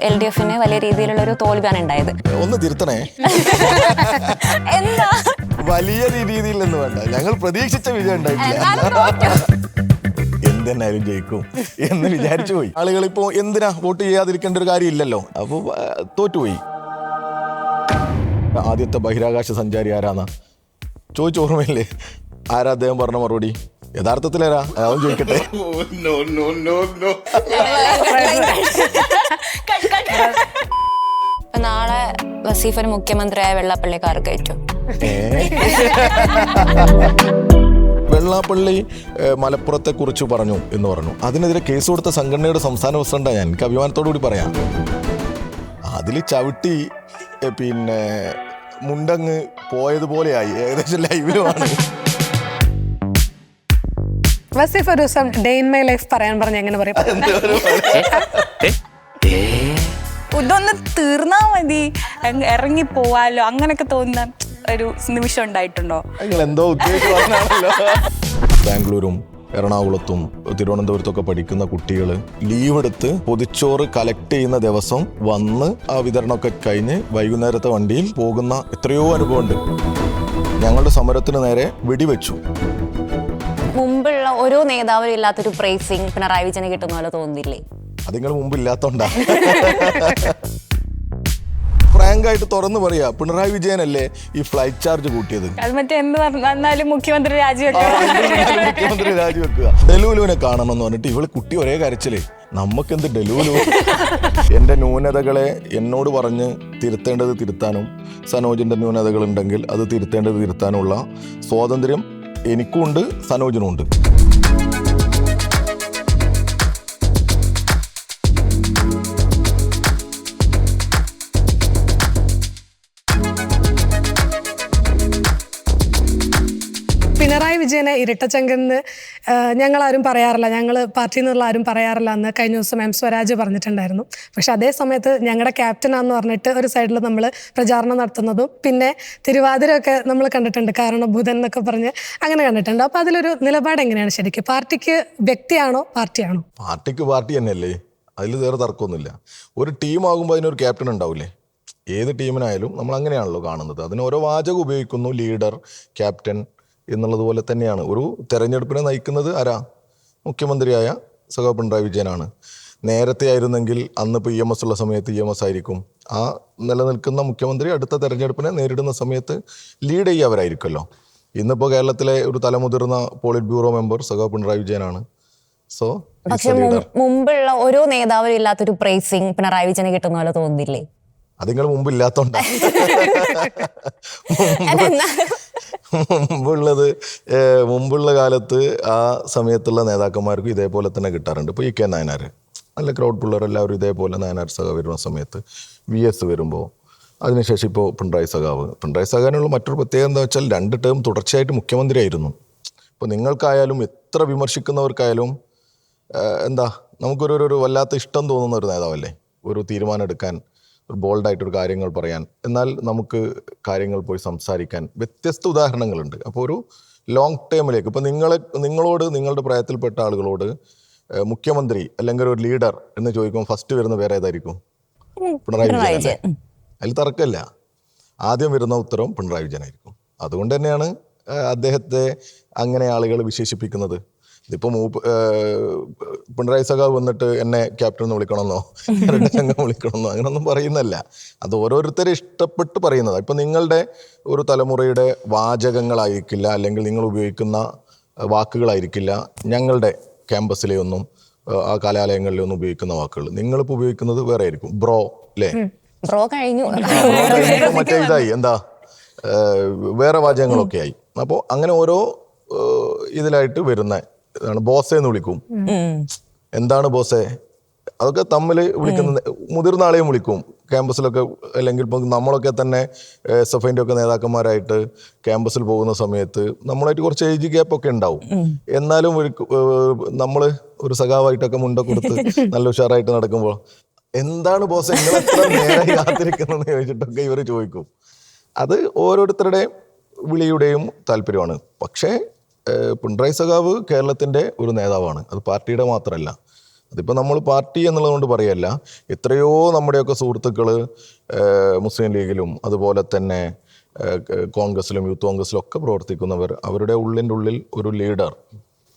LDFന് വലിയ രീതിയിലുള്ള ഒരു തോൽവിയാണ് ഉണ്ടായത്. ഒന്ന് തിരുത്തണേ. എന്താ വലിയ രീതിയിലൊന്നും വേണ്ട, ഞങ്ങൾ പ്രതീക്ഷിച്ച വിജയം ഉണ്ടായിട്ടില്ല. എന്തെന്നായാലും ജയിക്കും എന്ന് വിചാരിച്ചു പോയി. ആളുകൾ ഇപ്പോ എന്തിനാ വോട്ട് ചെയ്യാതിരിക്കേണ്ട ഒരു കാര്യമില്ലല്ലോ, അപ്പൊ തോറ്റുപോയി. ആദ്യത്തെ ബഹിരാകാശ സഞ്ചാരി ആരാന്നാ ചോദിച്ച ഓർമ്മയില്ലേ? ആരാ അദ്ദേഹം പറഞ്ഞ മറുപടി? യഥാർത്ഥത്തിലാരാ അവൻ ചോദിക്കട്ടെ. നാളെ വസീഫ് ഒരു മുഖ്യമന്ത്രിയായ വെള്ളാപ്പള്ളിക്കാർക്ക് ഏറ്റവും വെള്ളാപ്പള്ളി മലപ്പുറത്തെ കുറിച്ച് പറഞ്ഞു എന്ന് പറഞ്ഞു. അതിനെതിരെ കേസ് കൊടുത്ത സംഘടനയുടെ സംസ്ഥാന പ്രസിഡന്റാണ് ഞാൻ. എനിക്ക് അഭിമാനത്തോടു കൂടി പറയാം. അതിൽ ചവിട്ടി പിന്നെ മുണ്ടങ്ങ് പോയതുപോലെയായി. ഏകദേശം ലൈവിലുമാണ്. വസീഫ് ഒരു ദിവസം ഡേ ഇൻ മൈ ലൈഫ് പറയാൻ പറഞ്ഞ എങ്ങനെ പറയും? ഇതൊന്ന് തീർന്നാ മതി, ഇറങ്ങി പോവാലോ, അങ്ങനൊക്കെ തോന്നുന്ന ഒരു നിമിഷം ഉണ്ടായിട്ടുണ്ടോ? എന്തോ ബാംഗ്ലൂരും എറണാകുളത്തും തിരുവനന്തപുരത്തൊക്കെ പഠിക്കുന്ന കുട്ടികൾ ലീവ് എടുത്ത് പൊതിച്ചോറ് കളക്ട് ചെയ്യുന്ന ദിവസം വന്ന് ആ വിതരണമൊക്കെ കഴിഞ്ഞ് വൈകുന്നേരത്തെ വണ്ടിയിൽ പോകുന്ന എത്രയോ അനുഭവമുണ്ട്. ഞങ്ങളുടെ സമരത്തിന് നേരെ വെടിവെച്ചു. മുമ്പുള്ള ഓരോ നേതാവിനും ഇല്ലാത്തൊരു പ്രൈസിങ് പിണറായി വിജയന് കിട്ടുന്ന പോലെ തോന്നുന്നില്ലേ? അത് നിങ്ങൾ മുമ്പ് ഇല്ലാത്തോണ്ടാ. ഫ്രാങ്കായിട്ട് തുറന്നു പറയാ, പിണറായി വിജയനല്ലേ ഈ ഫ്ലൈറ്റ് ചാർജ് കൂട്ടിയത്. അത് മറ്റേ എന്ത് വന്നാലും മുഖ്യമന്ത്രി രാജിവെക്കുക. മുഖ്യമന്ത്രി രാജിവെക്കുക. ഡെലൂലുവിനെ കാണണം എന്ന് പറഞ്ഞിട്ട് ഇവള് കുട്ടി ഒരേ കരച്ചില്. നമുക്കെന്ത് ഡെലൂലു? എന്റെ ന്യൂനതകളെ എന്നോട് പറഞ്ഞ് തിരുത്തേണ്ടത് തിരുത്താനും സനോജിന്റെ ന്യൂനതകൾ ഉണ്ടെങ്കിൽ അത് തിരുത്തേണ്ടത് തിരുത്താനുള്ള സ്വാതന്ത്ര്യം എനിക്കും ഉണ്ട്, സനോജിനും ഉണ്ട്. പിണറായി വിജയനെ ഇരട്ടച്ചങ്കെന്ന് ഞങ്ങളാരും പറയാറില്ല, ഞങ്ങൾ പാർട്ടിയിൽ നിന്നുള്ള ആരും പറയാറില്ല എന്ന് കഴിഞ്ഞ ദിവസം എം സ്വരാജ് പറഞ്ഞിട്ടുണ്ടായിരുന്നു. പക്ഷെ അതേ സമയത്ത് ഞങ്ങളുടെ ക്യാപ്റ്റനാന്ന് പറഞ്ഞിട്ട് ഒരു സൈഡിൽ നമ്മൾ പ്രചാരണം നടത്തുന്നതും പിന്നെ തിരുവാതിരയൊക്കെ നമ്മൾ കണ്ടിട്ടുണ്ട്, കാരണഭൂതൻ എന്നൊക്കെ പറഞ്ഞ് അങ്ങനെ കണ്ടിട്ടുണ്ട്. അപ്പോൾ അതിലൊരു നിലപാട് എങ്ങനെയാണ് ശരിക്കും? പാർട്ടിക്ക് വ്യക്തിയാണോ പാർട്ടിയാണോ? പാർട്ടിക്ക് പാർട്ടി തന്നെയല്ലേ, അതിൽ വേറെ തർക്കമൊന്നുമില്ല. ഒരു ടീമാകുമ്പോൾ അതിനൊരു ക്യാപ്റ്റൻ ഉണ്ടാവില്ലേ? ഏത് ടീമിനായാലും നമ്മൾ അങ്ങനെയാണല്ലോ കാണുന്നത്. അതിന് ഓരോ വാചകം ഉപയോഗിക്കുന്നു, ലീഡർ, ക്യാപ്റ്റൻ എന്നുള്ളതുപോലെ തന്നെയാണ്. ഒരു തെരഞ്ഞെടുപ്പിനെ നയിക്കുന്നത് ആരാ? മുഖ്യമന്ത്രിയായ സഖാവ് പിണറായി വിജയനാണ്. നേരത്തെ ആയിരുന്നെങ്കിൽ അന്നിപ്പോൾ EMS ഉള്ള സമയത്ത് EMS ആയിരിക്കും. ആ നിലനിൽക്കുന്ന മുഖ്യമന്ത്രി അടുത്ത തെരഞ്ഞെടുപ്പിനെ നേരിടുന്ന സമയത്ത് ലീഡ് ചെയ്യുന്നവരായിരിക്കുമല്ലോ. ഇന്നിപ്പോൾ കേരളത്തിലെ ഒരു തലമുതിർന്ന പോളിറ്റ് ബ്യൂറോ മെമ്പർ സഖാവ് പിണറായി വിജയനാണ്. സോ പക്ഷെ മുമ്പുള്ള ഓരോ നേതാവിനും ഇല്ലാത്തൊരു പ്രൈസിങ് പിണറായി വിജയന് കിട്ടുന്ന പോലെ തോന്നുന്നില്ലേ? അത് നിങ്ങൾ മുമ്പില്ലാത്തോണ്ടാ. മുമ്പുള്ള കാലത്ത് ആ സമയത്തുള്ള നേതാക്കന്മാർക്ക് ഇതേപോലെ തന്നെ കിട്ടാറുണ്ട്. ഇപ്പോൾ EK നായനാർ, നല്ല ക്രൗഡ് പുള്ളർ, എല്ലാവരും ഇതേപോലെ നായനാർ സഖാവ് വരുന്ന സമയത്ത് VS വരുമ്പോൾ, അതിനുശേഷം ഇപ്പോൾ പിണറായി സഖാവിനുള്ള മറ്റൊരു പ്രത്യേകത എന്താ വെച്ചാൽ 2 ടേം തുടർച്ചയായിട്ട് മുഖ്യമന്ത്രിയായിരുന്നു. ഇപ്പോൾ നിങ്ങൾക്കായാലും എത്ര വിമർശിക്കുന്നവർക്കായാലും എന്താ നമുക്കൊരു വല്ലാത്ത ഇഷ്ടം തോന്നുന്ന ഒരു നേതാവല്ലേ? ഒരു തീരുമാനം എടുക്കാൻ, ഒരു ബോൾഡായിട്ടൊരു കാര്യങ്ങൾ പറയാൻ, എന്നാൽ നമുക്ക് കാര്യങ്ങൾ പോയി സംസാരിക്കാൻ വ്യത്യസ്ത ഉദാഹരണങ്ങളുണ്ട്. അപ്പോൾ ഒരു ലോങ് ടേമിലേക്ക് ഇപ്പോൾ നിങ്ങളോട് നിങ്ങളുടെ പ്രായത്തിൽപ്പെട്ട ആളുകളോട് മുഖ്യമന്ത്രി അല്ലെങ്കിൽ ഒരു ലീഡർ എന്ന് ചോദിക്കുമ്പോൾ ഫസ്റ്റ് വരുന്ന പേര് ഏതായിരിക്കും? പിണറായി വിജയൻ. അതിൽ തർക്കമില്ല. ആദ്യം വരുന്ന ഉത്തരം പിണറായി വിജയനായിരിക്കും. അതുകൊണ്ട് തന്നെയാണ് അദ്ദേഹത്തെ അങ്ങനെ ആളുകൾ വിശേഷിപ്പിക്കുന്നത്. ഇതിപ്പോൾ പിണറായി സഖാവ് വന്നിട്ട് എന്നെ ക്യാപ്റ്റൻ എന്ന് വിളിക്കണമെന്നോ സംഘം വിളിക്കണമെന്നോ അങ്ങനൊന്നും പറയുന്നല്ല. അത് ഓരോരുത്തരെ ഇഷ്ടപ്പെട്ട് പറയുന്നതാണ്. ഇപ്പം നിങ്ങളുടെ ഒരു തലമുറയുടെ വാചകങ്ങളായിരിക്കില്ല, അല്ലെങ്കിൽ നിങ്ങൾ ഉപയോഗിക്കുന്ന വാക്കുകളായിരിക്കില്ല ഞങ്ങളുടെ ക്യാമ്പസിലെ ഒന്നും ആ കലാലയങ്ങളിലെ ഒന്നും ഉപയോഗിക്കുന്ന വാക്കുകൾ. നിങ്ങളിപ്പോൾ ഉപയോഗിക്കുന്നത് വേറെ ആയിരിക്കും. ബ്രോ അല്ലേ? ബ്രോ കഴിഞ്ഞു മറ്റേ ഇതായി എന്താ വേറെ വാചകങ്ങളൊക്കെ ആയി. അപ്പോൾ അങ്ങനെ ഓരോ ഇതിലായിട്ട് വരുന്ന ഇതാണ്. ബോസെ എന്ന് വിളിക്കും. എന്താണ് ബോസെ? അതൊക്കെ തമ്മിൽ വിളിക്കുന്ന മുതിർന്ന ആളെയും വിളിക്കും ക്യാമ്പസിലൊക്കെ. അല്ലെങ്കിൽ ഇപ്പം നമ്മളൊക്കെ തന്നെ SFIൻ്റെ ഒക്കെ നേതാക്കന്മാരായിട്ട് ക്യാമ്പസിൽ പോകുന്ന സമയത്ത് നമ്മളായിട്ട് കുറച്ച് ഏജ് ഗ്യാപ്പൊക്കെ ഉണ്ടാവും. എന്നാലും നമ്മൾ ഒരു സഖാവായിട്ടൊക്കെ മുണ്ടൊക്കെ കൊടുത്ത് നല്ല ഉഷാറായിട്ട് നടക്കുമ്പോൾ എന്താണ് ബോസെ നിങ്ങൾ എത്ര നേരം കാത്തിരിക്കുന്നതെന്ന് ചോദിച്ചിട്ടൊക്കെ ഇവർ ചോദിക്കും. അത് ഓരോരുത്തരുടെ വിളിയുടെയും താല്പര്യമാണ്. പക്ഷേ പിണറായി സഖാവ് കേരളത്തിൻ്റെ ഒരു നേതാവാണ്. അത് പാർട്ടിയുടെ മാത്രമല്ല, അതിപ്പോൾ നമ്മൾ പാർട്ടി എന്നുള്ളതുകൊണ്ട് പറയല്ല, എത്രയോ നമ്മുടെയൊക്കെ സുഹൃത്തുക്കൾ മുസ്ലിം ലീഗിലും അതുപോലെ തന്നെ കോൺഗ്രസിലും യൂത്ത് കോൺഗ്രസിലും ഒക്കെ പ്രവർത്തിക്കുന്നവർ, അവരുടെ ഉള്ളിൽ ഒരു ലീഡർ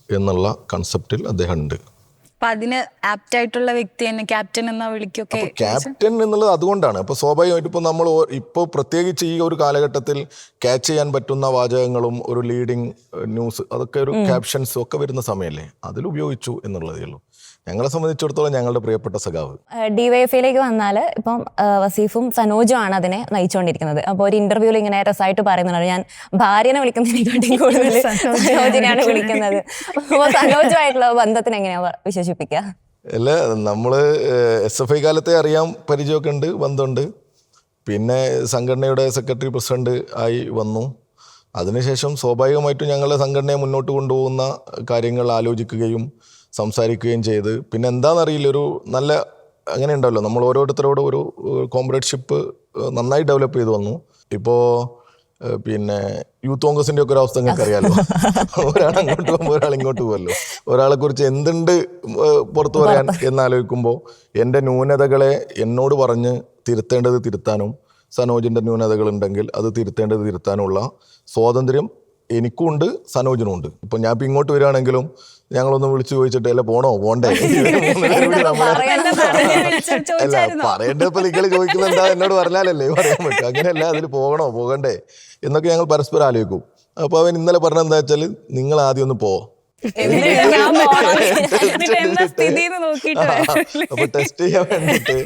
എന്നുള്ള കൺസെപ്റ്റിൽ അദ്ദേഹം ഉണ്ട്. അപ്പൊ അതിന് ആപ്റ്റ് ആയിട്ടുള്ള വ്യക്തി തന്നെ ക്യാപ്റ്റൻ എന്നാ വിളിക്കൊക്കെ. ക്യാപ്റ്റൻ എന്നുള്ളത് അതുകൊണ്ടാണ്. അപ്പോൾ സ്വാഭാവികമായിട്ട് ഇപ്പോൾ നമ്മൾ ഇപ്പോൾ പ്രത്യേകിച്ച് ഈ ഒരു കാലഘട്ടത്തിൽ ക്യാച്ച് ചെയ്യാൻ പറ്റുന്ന വാചകങ്ങളും ഒരു ലീഡിങ് ന്യൂസ് അതൊക്കെ ഒരു ക്യാപ്ഷൻസും ഒക്കെ വരുന്ന സമയമല്ലേ, അതിൽ ഉപയോഗിച്ചു എന്നുള്ളതേ ഉള്ളൂ. ഞങ്ങളെ സംബന്ധിച്ചിടത്തോളം ഞങ്ങളുടെ പ്രിയപ്പെട്ട സഖാവ്. ഡിവൈഎഫ്ഐയിലേക്ക് വന്നാൽ ഇപ്പം വസീഫും സനോജും ആണ് അതിനെ നയിച്ചുകൊണ്ടിരിക്കുന്നത്. അപ്പോൾ ഒരു ഇന്റർവ്യൂവിൽ ഇങ്ങനെ രസമായിട്ട് പറയുന്നുണ്ട്, ഞാൻ ഭാര്യനെ വിളിക്കുന്നതിനെക്കാട്ടും കൂടുതൽ സനോജിനെയാണ് വിളിക്കുന്നത്. അപ്പോൾ സനോജുമായിട്ടുള്ള ബന്ധത്തിന് എങ്ങനെയാ വിശേഷിപ്പിക്കുക? അല്ല, നമ്മൾ SFI കാലത്തെ അറിയാം, പരിചയമൊക്കെ ഉണ്ട്, ബന്ധമുണ്ട്. പിന്നെ സംഘടനയുടെ സെക്രട്ടറി പ്രസിഡന്റ് ആയി വന്നു. അതിനുശേഷം സ്വാഭാവികമായിട്ടും ഞങ്ങളുടെ സംഘടനയെ മുന്നോട്ട് കൊണ്ടുപോകുന്ന കാര്യങ്ങൾ ആലോചിക്കുകയും സംസാരിക്കുകയും ചെയ്ത്, പിന്നെ എന്താണെന്നറിയില്ല, ഒരു നല്ല അങ്ങനെ ഉണ്ടല്ലോ, നമ്മൾ ഓരോരുത്തരോടും ഒരു കോംറേഡ്ഷിപ്പ് നന്നായി ഡെവലപ്പ് ചെയ്ത് വന്നു. ഇപ്പോൾ പിന്നെ യൂത്ത് കോൺഗ്രസിൻ്റെ ഒക്കെ ഒരു അവസ്ഥ നിങ്ങൾക്ക് അറിയാമല്ലോ. ഒരാൾ അങ്ങോട്ട് പോകുമ്പോൾ ഒരാൾ ഇങ്ങോട്ട് പോകുമല്ലോ. ഒരാളെ കുറിച്ച് എന്തുണ്ട് പുറത്തു പറയാൻ എന്നാലോചിക്കുമ്പോൾ എൻ്റെ ന്യൂനതകളെ എന്നോട് പറഞ്ഞ് തിരുത്തേണ്ടത് തിരുത്താനും, സനോജിൻ്റെ ന്യൂനതകൾ ഉണ്ടെങ്കിൽ അത് തിരുത്തേണ്ടത് തിരുത്താനുള്ള സ്വാതന്ത്ര്യം എനിക്കുണ്ട്, സനോജിനുമുണ്ട്. ഇപ്പം ഞാൻ ഇപ്പം ഇങ്ങോട്ട് വരികയാണെങ്കിലും ഞങ്ങളൊന്ന് വിളിച്ചു ചോദിച്ചിട്ട് അല്ല പോണോ പോണ്ടേ, അല്ല പറയേണ്ടത് ഇപ്പം നിങ്ങൾ ചോദിക്കുന്നത് എന്താ എന്നോട് പറഞ്ഞാലല്ലേ പറയാൻ പറ്റും. അങ്ങനെയല്ല, അതിൽ പോകണോ പോകണ്ടേ എന്നൊക്കെ ഞങ്ങൾ പരസ്പരം ആലോചിക്കും. അപ്പോൾ അവൻ ഇന്നലെ പറഞ്ഞത് എന്താ വെച്ചാൽ, നിങ്ങൾ ആദ്യം ഒന്ന് പോ, അപ്പൊ ടെസ്റ്റ് ചെയ്യാൻ വേണ്ടിട്ട്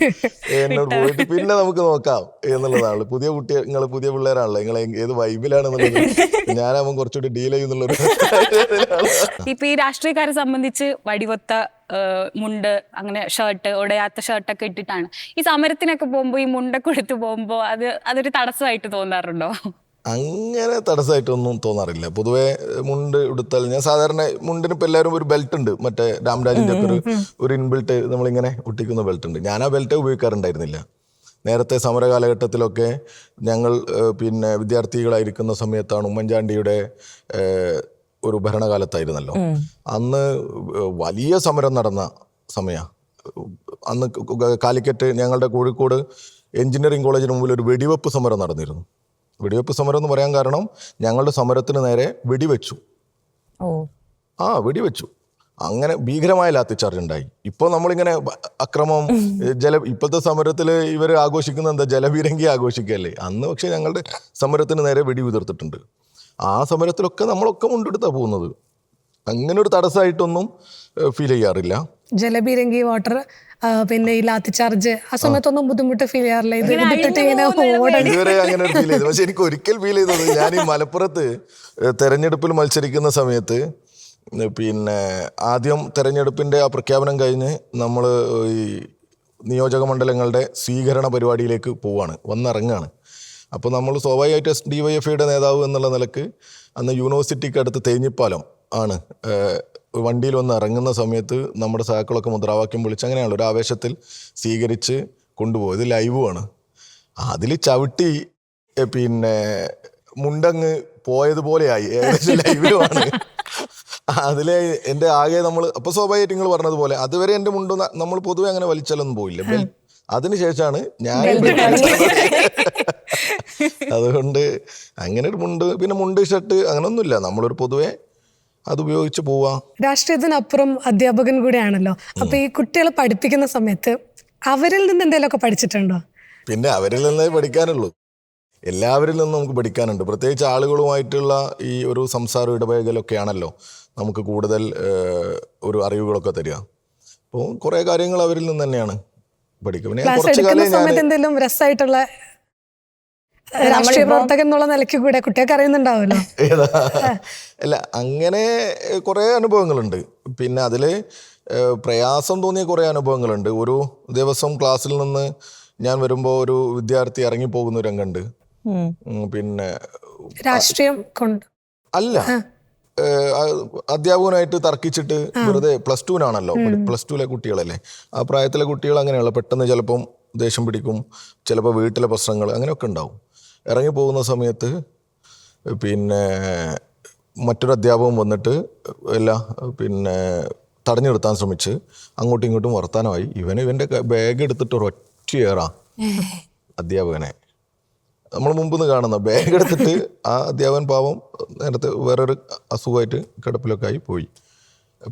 എന്നോട് പോയിട്ട് പിന്നെ നമുക്ക് നോക്കാം എന്നുള്ളതാണ്. പുതിയ കുട്ടി, നിങ്ങൾ പുതിയ പിള്ളേരാണല്ലോ, നിങ്ങൾ ഏത് വൈബിലാണെന്നുള്ളത് ഞാനാവുമ്പോൾ കുറച്ചുകൂടി ഡീൽ ചെയ്യുന്നുള്ളൊരു. ഇപ്പൊ ഈ രാഷ്ട്രീയക്കാരെ സംബന്ധിച്ച് വടിവൊത്ത മുണ്ട്, അങ്ങനെ ഷർട്ട്, ഉടയാത്ത ഷർട്ടൊക്കെ ഇട്ടിട്ടാണ് ഈ സമരത്തിനൊക്കെ പോകുമ്പോൾ ഈ മുണ്ടൊക്കെ എടുത്ത് പോകുമ്പോൾ അതൊരു തടസ്സമായിട്ട് തോന്നാറുണ്ടോ? അങ്ങനെ തടസ്സമായിട്ടൊന്നും തോന്നാറില്ല. പൊതുവെ മുണ്ട് എടുത്താൽ, ഞാൻ സാധാരണ മുണ്ടിന് ഇപ്പം എല്ലാവരും ഒരു ബെൽറ്റ് ഉണ്ട്, മറ്റേ രാംരാജിൻ്റെ ഒക്കെ ഒരു ഇൻബിൽട്ട് നമ്മളിങ്ങനെ ഒട്ടിക്കുന്ന ബെൽറ്റ് ഉണ്ട്. ഞാൻ ആ ബെൽറ്റ് ഉപയോഗിക്കാറുണ്ടായിരുന്നില്ല. നേരത്തെ സമര കാലഘട്ടത്തിലൊക്കെ ഞങ്ങൾ പിന്നെ വിദ്യാർത്ഥികളായിരിക്കുന്ന സമയത്താണ്, ഉമ്മൻചാണ്ടിയുടെ ഒരു ഭരണകാലത്തായിരുന്നല്ലോ, അന്ന് വലിയ സമരം നടന്ന സമയമാണ്. അന്ന് കാലിക്കറ്റ് ഞങ്ങളുടെ കോഴിക്കോട് എഞ്ചിനീയറിംഗ് കോളേജിന് മുമ്പിൽ ഒരു വെടിവെപ്പ് സമരം നടന്നിരുന്നു. വെടിവെപ്പ് സമരം എന്ന് പറയാൻ കാരണം ഞങ്ങളുടെ സമരത്തിന് നേരെ വെടിവെച്ചു. വെടിവെച്ചു. അങ്ങനെ ഭീകരമായ ലാത്തിച്ചാർജ് ഉണ്ടായി. ഇപ്പോൾ നമ്മളിങ്ങനെ അക്രമം ഇപ്പോഴത്തെ സമരത്തിൽ ഇവർ ആഘോഷിക്കുന്ന എന്താ, ജലപീരങ്കി ആഘോഷിക്കുകയല്ലേ. അന്ന് പക്ഷേ ഞങ്ങളുടെ സമരത്തിന് നേരെ വെടി ഉതിർത്തിട്ടുണ്ട്. ആ സമരത്തിലൊക്കെ നമ്മളൊക്കെ മുണ്ടെടുത്താണ് പോകുന്നത്. അങ്ങനെ ഒരു തടസ്സമായിട്ടൊന്നും ഫീൽ ചെയ്യാറില്ല. ജലബീരങ്കി വാട്ടർ, പിന്നെ ഈ ലാത്തി ചാർജ്, ആ സമയത്തൊന്നും ബുദ്ധിമുട്ട് ഫീൽ ചെയ്യാറില്ല. ഇതുവരെ അങ്ങനെ ഒരു ഫീൽ ചെയ്തു. പക്ഷെ എനിക്ക് ഒരിക്കൽ ഫീൽ ചെയ്തത്, ഞാൻ ഈ മലപ്പുറത്ത് തെരഞ്ഞെടുപ്പിൽ മത്സരിക്കുന്ന സമയത്ത്, പിന്നെ ആദ്യം തെരഞ്ഞെടുപ്പിൻ്റെ ആ പ്രഖ്യാപനം കഴിഞ്ഞ് നമ്മൾ ഈ നിയോജക മണ്ഡലങ്ങളുടെ സ്വീകരണ പരിപാടിയിലേക്ക് പോവാണ്, വന്നിറങ്ങുകയാണ്. അപ്പോൾ നമ്മൾ സ്വാഭാവികമായിട്ട് DYFIയുടെ നേതാവ് എന്നുള്ള നിലക്ക് അന്ന് യൂണിവേഴ്സിറ്റിക്ക് അടുത്ത് തേഞ്ഞിപ്പാലം ആണ് വണ്ടിയിൽ വന്ന് ഇറങ്ങുന്ന സമയത്ത് നമ്മുടെ സഹാക്കളൊക്കെ മുദ്രാവാക്യം വിളിച്ച് അങ്ങനെയാണല്ലോ ഒരു ആവേശത്തിൽ സ്വീകരിച്ച് കൊണ്ടുപോകും. ഇത് ലൈവുമാണ്. അതിൽ ചവിട്ടി പിന്നെ മുണ്ടങ്ങ് പോയതുപോലെയായി, ഏകദേശം ലൈവിലുമാണ്. അതിലെ എൻ്റെ ആകെ നമ്മൾ അപ്പോൾ സ്വാഭാവികമായിട്ട് നിങ്ങൾ പറഞ്ഞതുപോലെ അതുവരെ എൻ്റെ മുണ്ട് നമ്മൾ പൊതുവെ അങ്ങനെ വലിച്ചാലൊന്നും പോയില്ല. അതിനുശേഷമാണ് ഞാൻ അതുകൊണ്ട് അങ്ങനെ ഒരു മുണ്ട്, പിന്നെ മുണ്ട് ഷർട്ട് അങ്ങനെയൊന്നുമില്ല, നമ്മളൊരു പൊതുവെ അത് ഉപയോഗിച്ച് പോവാം. രാഷ്ട്രീയത്തിനപ്പുറം അധ്യാപകൻ കൂടെയാണല്ലോ. അപ്പൊ ഈ കുട്ടികളെ പഠിപ്പിക്കുന്ന സമയത്ത് അവരിൽ നിന്ന് എന്തെങ്കിലുമൊക്കെ പഠിച്ചിട്ടുണ്ടോ? പിന്നെ അവരിൽ നിന്നേ പഠിക്കാനുള്ളൂ. എല്ലാവരിൽ നിന്നും നമുക്ക് പഠിക്കാനുണ്ട്. പ്രത്യേകിച്ച് ആളുകളുമായിട്ടുള്ള ഈ ഒരു സംസാര ഇടപഴകലൊക്കെ ആണല്ലോ നമുക്ക് കൂടുതൽ ഒരു അറിവുകളൊക്കെ തരിക. അപ്പോൾ കുറേ കാര്യങ്ങൾ അവരിൽ നിന്ന് തന്നെയാണ് പഠിക്കുക. പിന്നെ കുറച്ച് കാലം എന്തെങ്കിലും രസമായിട്ടുള്ള രാഷ്ട്രീയ പ്രവർത്തകൻ എന്നുള്ള നിലയ്ക്ക് കൂടെ കുട്ടികൾക്ക് അറിയുന്നുണ്ടാവുമല്ലോ. അല്ല, അങ്ങനെ കുറേ അനുഭവങ്ങളുണ്ട്. പിന്നെ അതിൽ പ്രയാസം തോന്നിയ കുറേ അനുഭവങ്ങളുണ്ട്. ഒരു ദിവസം ക്ലാസ്സിൽ നിന്ന് ഞാൻ വരുമ്പോൾ ഒരു വിദ്യാർത്ഥി ഇറങ്ങിപ്പോകുന്ന ഒരു രംഗമുണ്ട്. പിന്നെ രാഷ്ട്രീയം കൊണ്ട് അല്ല, അധ്യാപകനായിട്ട് തർക്കിച്ചിട്ട് വെറുതെ +2-നാണല്ലോ, +2-ലെ കുട്ടികളല്ലേ, ആ പ്രായത്തിലെ കുട്ടികൾ അങ്ങനെയുള്ള പെട്ടെന്ന് ചിലപ്പം ദേഷ്യം പിടിക്കും, ചിലപ്പോൾ വീട്ടിലെ പ്രശ്നങ്ങൾ അങ്ങനെയൊക്കെ ഉണ്ടാവും. ഇറങ്ങിപ്പോകുന്ന സമയത്ത് പിന്നെ മറ്റൊരു അധ്യാപകൻ വന്നിട്ട് പിന്നെ തടഞ്ഞു നിർത്താൻ ശ്രമിച്ച് അങ്ങോട്ടും ഇങ്ങോട്ടും വർത്താനമായി. ഇവൻ്റെ ബാഗ് എടുത്തിട്ട് ഒരൊറ്റ ഏറാ അധ്യാപകനെ. നമ്മൾ മുമ്പ് നിന്ന് കാണുന്ന ബാഗ് എടുത്തിട്ട് ആ അധ്യാപകൻ പാവം നേരത്തെ വേറൊരു അസുഖമായിട്ട് കിടപ്പിലൊക്കെ ആയി പോയി.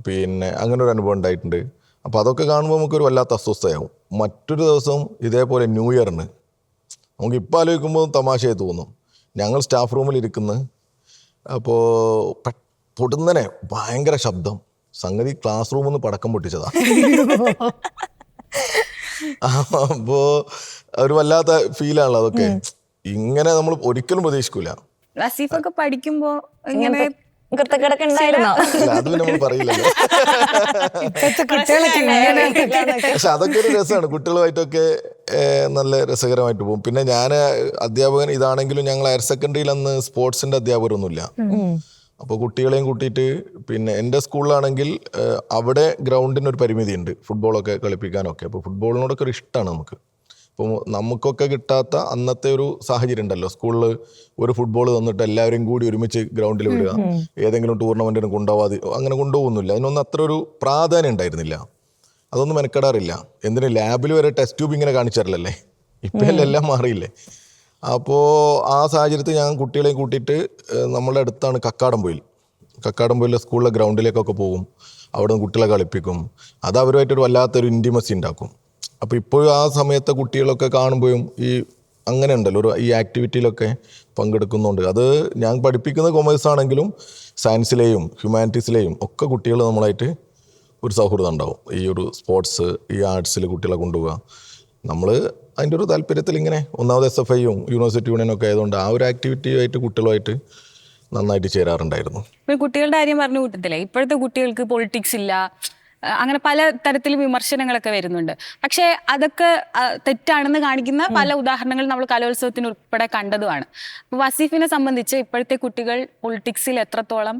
പിന്നെ അങ്ങനെ ഒരു അനുഭവം ഉണ്ടായിട്ടുണ്ട്. അപ്പോൾ അതൊക്കെ കാണുമ്പോൾ നമുക്കൊരു വല്ലാത്ത അസ്വസ്ഥയാവും. മറ്റൊരു ദിവസം ഇതേപോലെ ന്യൂ ഇയറിന് നമുക്ക് ഇപ്പോൾ ആലോചിക്കുമ്പോൾ തമാശയായി തോന്നും. ഞങ്ങൾ സ്റ്റാഫ് റൂമിൽ ഇരിക്കുന്നു. അപ്പോൾ പൊടുന്നനെ ഭയങ്കര ശബ്ദം. സംഗതി ക്ലാസ് റൂമിൽ നിന്ന് പടക്കം പൊട്ടിച്ചതാ. അപ്പോൾ ഒരു വല്ലാത്ത ഫീലാണല്ലോ അതൊക്കെ. ഇങ്ങനെ നമ്മൾ ഒരിക്കലും പ്രതീക്ഷിക്കൂല. വസീഫൊക്കെ പഠിക്കുമ്പോ ഇങ്ങനെ കുർത്തക്കിടക്ക് ഉണ്ടായിരുന്നോ? അത് നമ്മൾ പറയില്ലല്ലോ. പക്ഷെ അതൊക്കെ ഒരു രസമാണ്. കുട്ടികളുമായിട്ടൊക്കെ നല്ല രസകരമായിട്ട് പോകും. പിന്നെ ഞാൻ അധ്യാപകൻ ഇതാണെങ്കിലും ഞങ്ങൾ ഹയർ സെക്കൻഡറിയിൽ അന്ന് സ്പോർട്സിന്റെ അധ്യാപകരൊന്നുമില്ല. അപ്പോൾ കുട്ടികളെയും കൂട്ടിയിട്ട് പിന്നെ എൻ്റെ സ്കൂളിലാണെങ്കിൽ അവിടെ ഗ്രൗണ്ടിനൊരു പരിമിതി ഉണ്ട് ഫുട്ബോളൊക്കെ കളിപ്പിക്കാനൊക്കെ. അപ്പോൾ ഫുട്ബോളിനോടൊക്കെ ഒരു ഇഷ്ടമാണ് നമുക്ക്. അപ്പോൾ നമുക്കൊക്കെ കിട്ടാത്ത അന്നത്തെ ഒരു സാഹചര്യം ഉണ്ടല്ലോ, സ്കൂളിൽ ഒരു ഫുട്ബോൾ തന്നിട്ട് എല്ലാവരും കൂടി ഒരുമിച്ച് ഗ്രൗണ്ടിൽ വിടുക, ഏതെങ്കിലും ടൂർണമെൻറ്റിന് കൊണ്ടുപോകാതെ അങ്ങനെ കൊണ്ടുപോകുന്നില്ല. അതിനൊന്നും അത്ര ഒരു പ്രാധാന്യം ഉണ്ടായിരുന്നില്ല. അതൊന്നും മെനക്കെടാറില്ല. എന്തിന് ലാബിൽ വരെ ടെസ്റ്റ് ട്യൂബ് ഇങ്ങനെ കാണിച്ചാറില്ലല്ലേ, ഇപ്പം എല്ലാം മാറിയില്ലേ. അപ്പോൾ ആ സാഹചര്യത്തിൽ ഞാൻ കുട്ടികളെയും കൂട്ടിയിട്ട് നമ്മളുടെ അടുത്താണ് കക്കാടംപൊയിലെ സ്കൂളിലെ ഗ്രൗണ്ടിലേക്കൊക്കെ പോകും. അവിടെ നിന്ന് കുട്ടികളെ കളിപ്പിക്കും. അത് അവരുമായിട്ടൊരു വല്ലാത്തൊരു ഇൻറ്റിമസി ഉണ്ടാക്കും. അപ്പോൾ ഇപ്പോഴും ആ സമയത്തെ കുട്ടികളൊക്കെ കാണുമ്പോഴും അങ്ങനെ ഉണ്ടല്ലോ ഈ ആക്ടിവിറ്റിയിലൊക്കെ പങ്കെടുക്കുന്നുണ്ട്. അത് ഞാൻ പഠിപ്പിക്കുന്ന കൊമേഴ്സ് ആണെങ്കിലും സയൻസിലെയും ഹ്യൂമാനിറ്റീസിലെയും ഒക്കെ കുട്ടികൾ നമ്മളായിട്ട് ഒരു സൗഹൃദം ഉണ്ടാവും. ഈ ഒരു സ്പോർട്സ്, ഈ ആർട്സിൽ കുട്ടികളെ കൊണ്ടുപോവുക. നമ്മൾ അതിൻ്റെ ഒരു താല്പര്യത്തിൽ ഇങ്ങനെ ഒന്നാമത് SFIയും യൂണിവേഴ്സിറ്റി യൂണിയനും ഒക്കെ ആയതുകൊണ്ട് ആ ഒരു ആക്ടിവിറ്റിയായിട്ട് കുട്ടികളുമായിട്ട് നന്നായിട്ട് ചേരാറുണ്ടായിരുന്നു. കുട്ടികളുടെ കാര്യം പറഞ്ഞു കൂട്ടത്തില്ലേ, ഇപ്പോഴത്തെ കുട്ടികൾക്ക് പൊളിറ്റിക്സ് ഇല്ല, അങ്ങനെ പല തരത്തിലും വിമർശനങ്ങളൊക്കെ വരുന്നുണ്ട്. പക്ഷേ അതൊക്കെ തെറ്റാണെന്ന് കാണിക്കുന്ന പല ഉദാഹരണങ്ങൾ നമ്മൾ കലോത്സവത്തിന് ഉൾപ്പെടെ കണ്ടതുമാണ്. അപ്പോൾ വസീഫിനെ സംബന്ധിച്ച് ഇപ്പോഴത്തെ കുട്ടികൾ പൊളിറ്റിക്സിൽ എത്രത്തോളം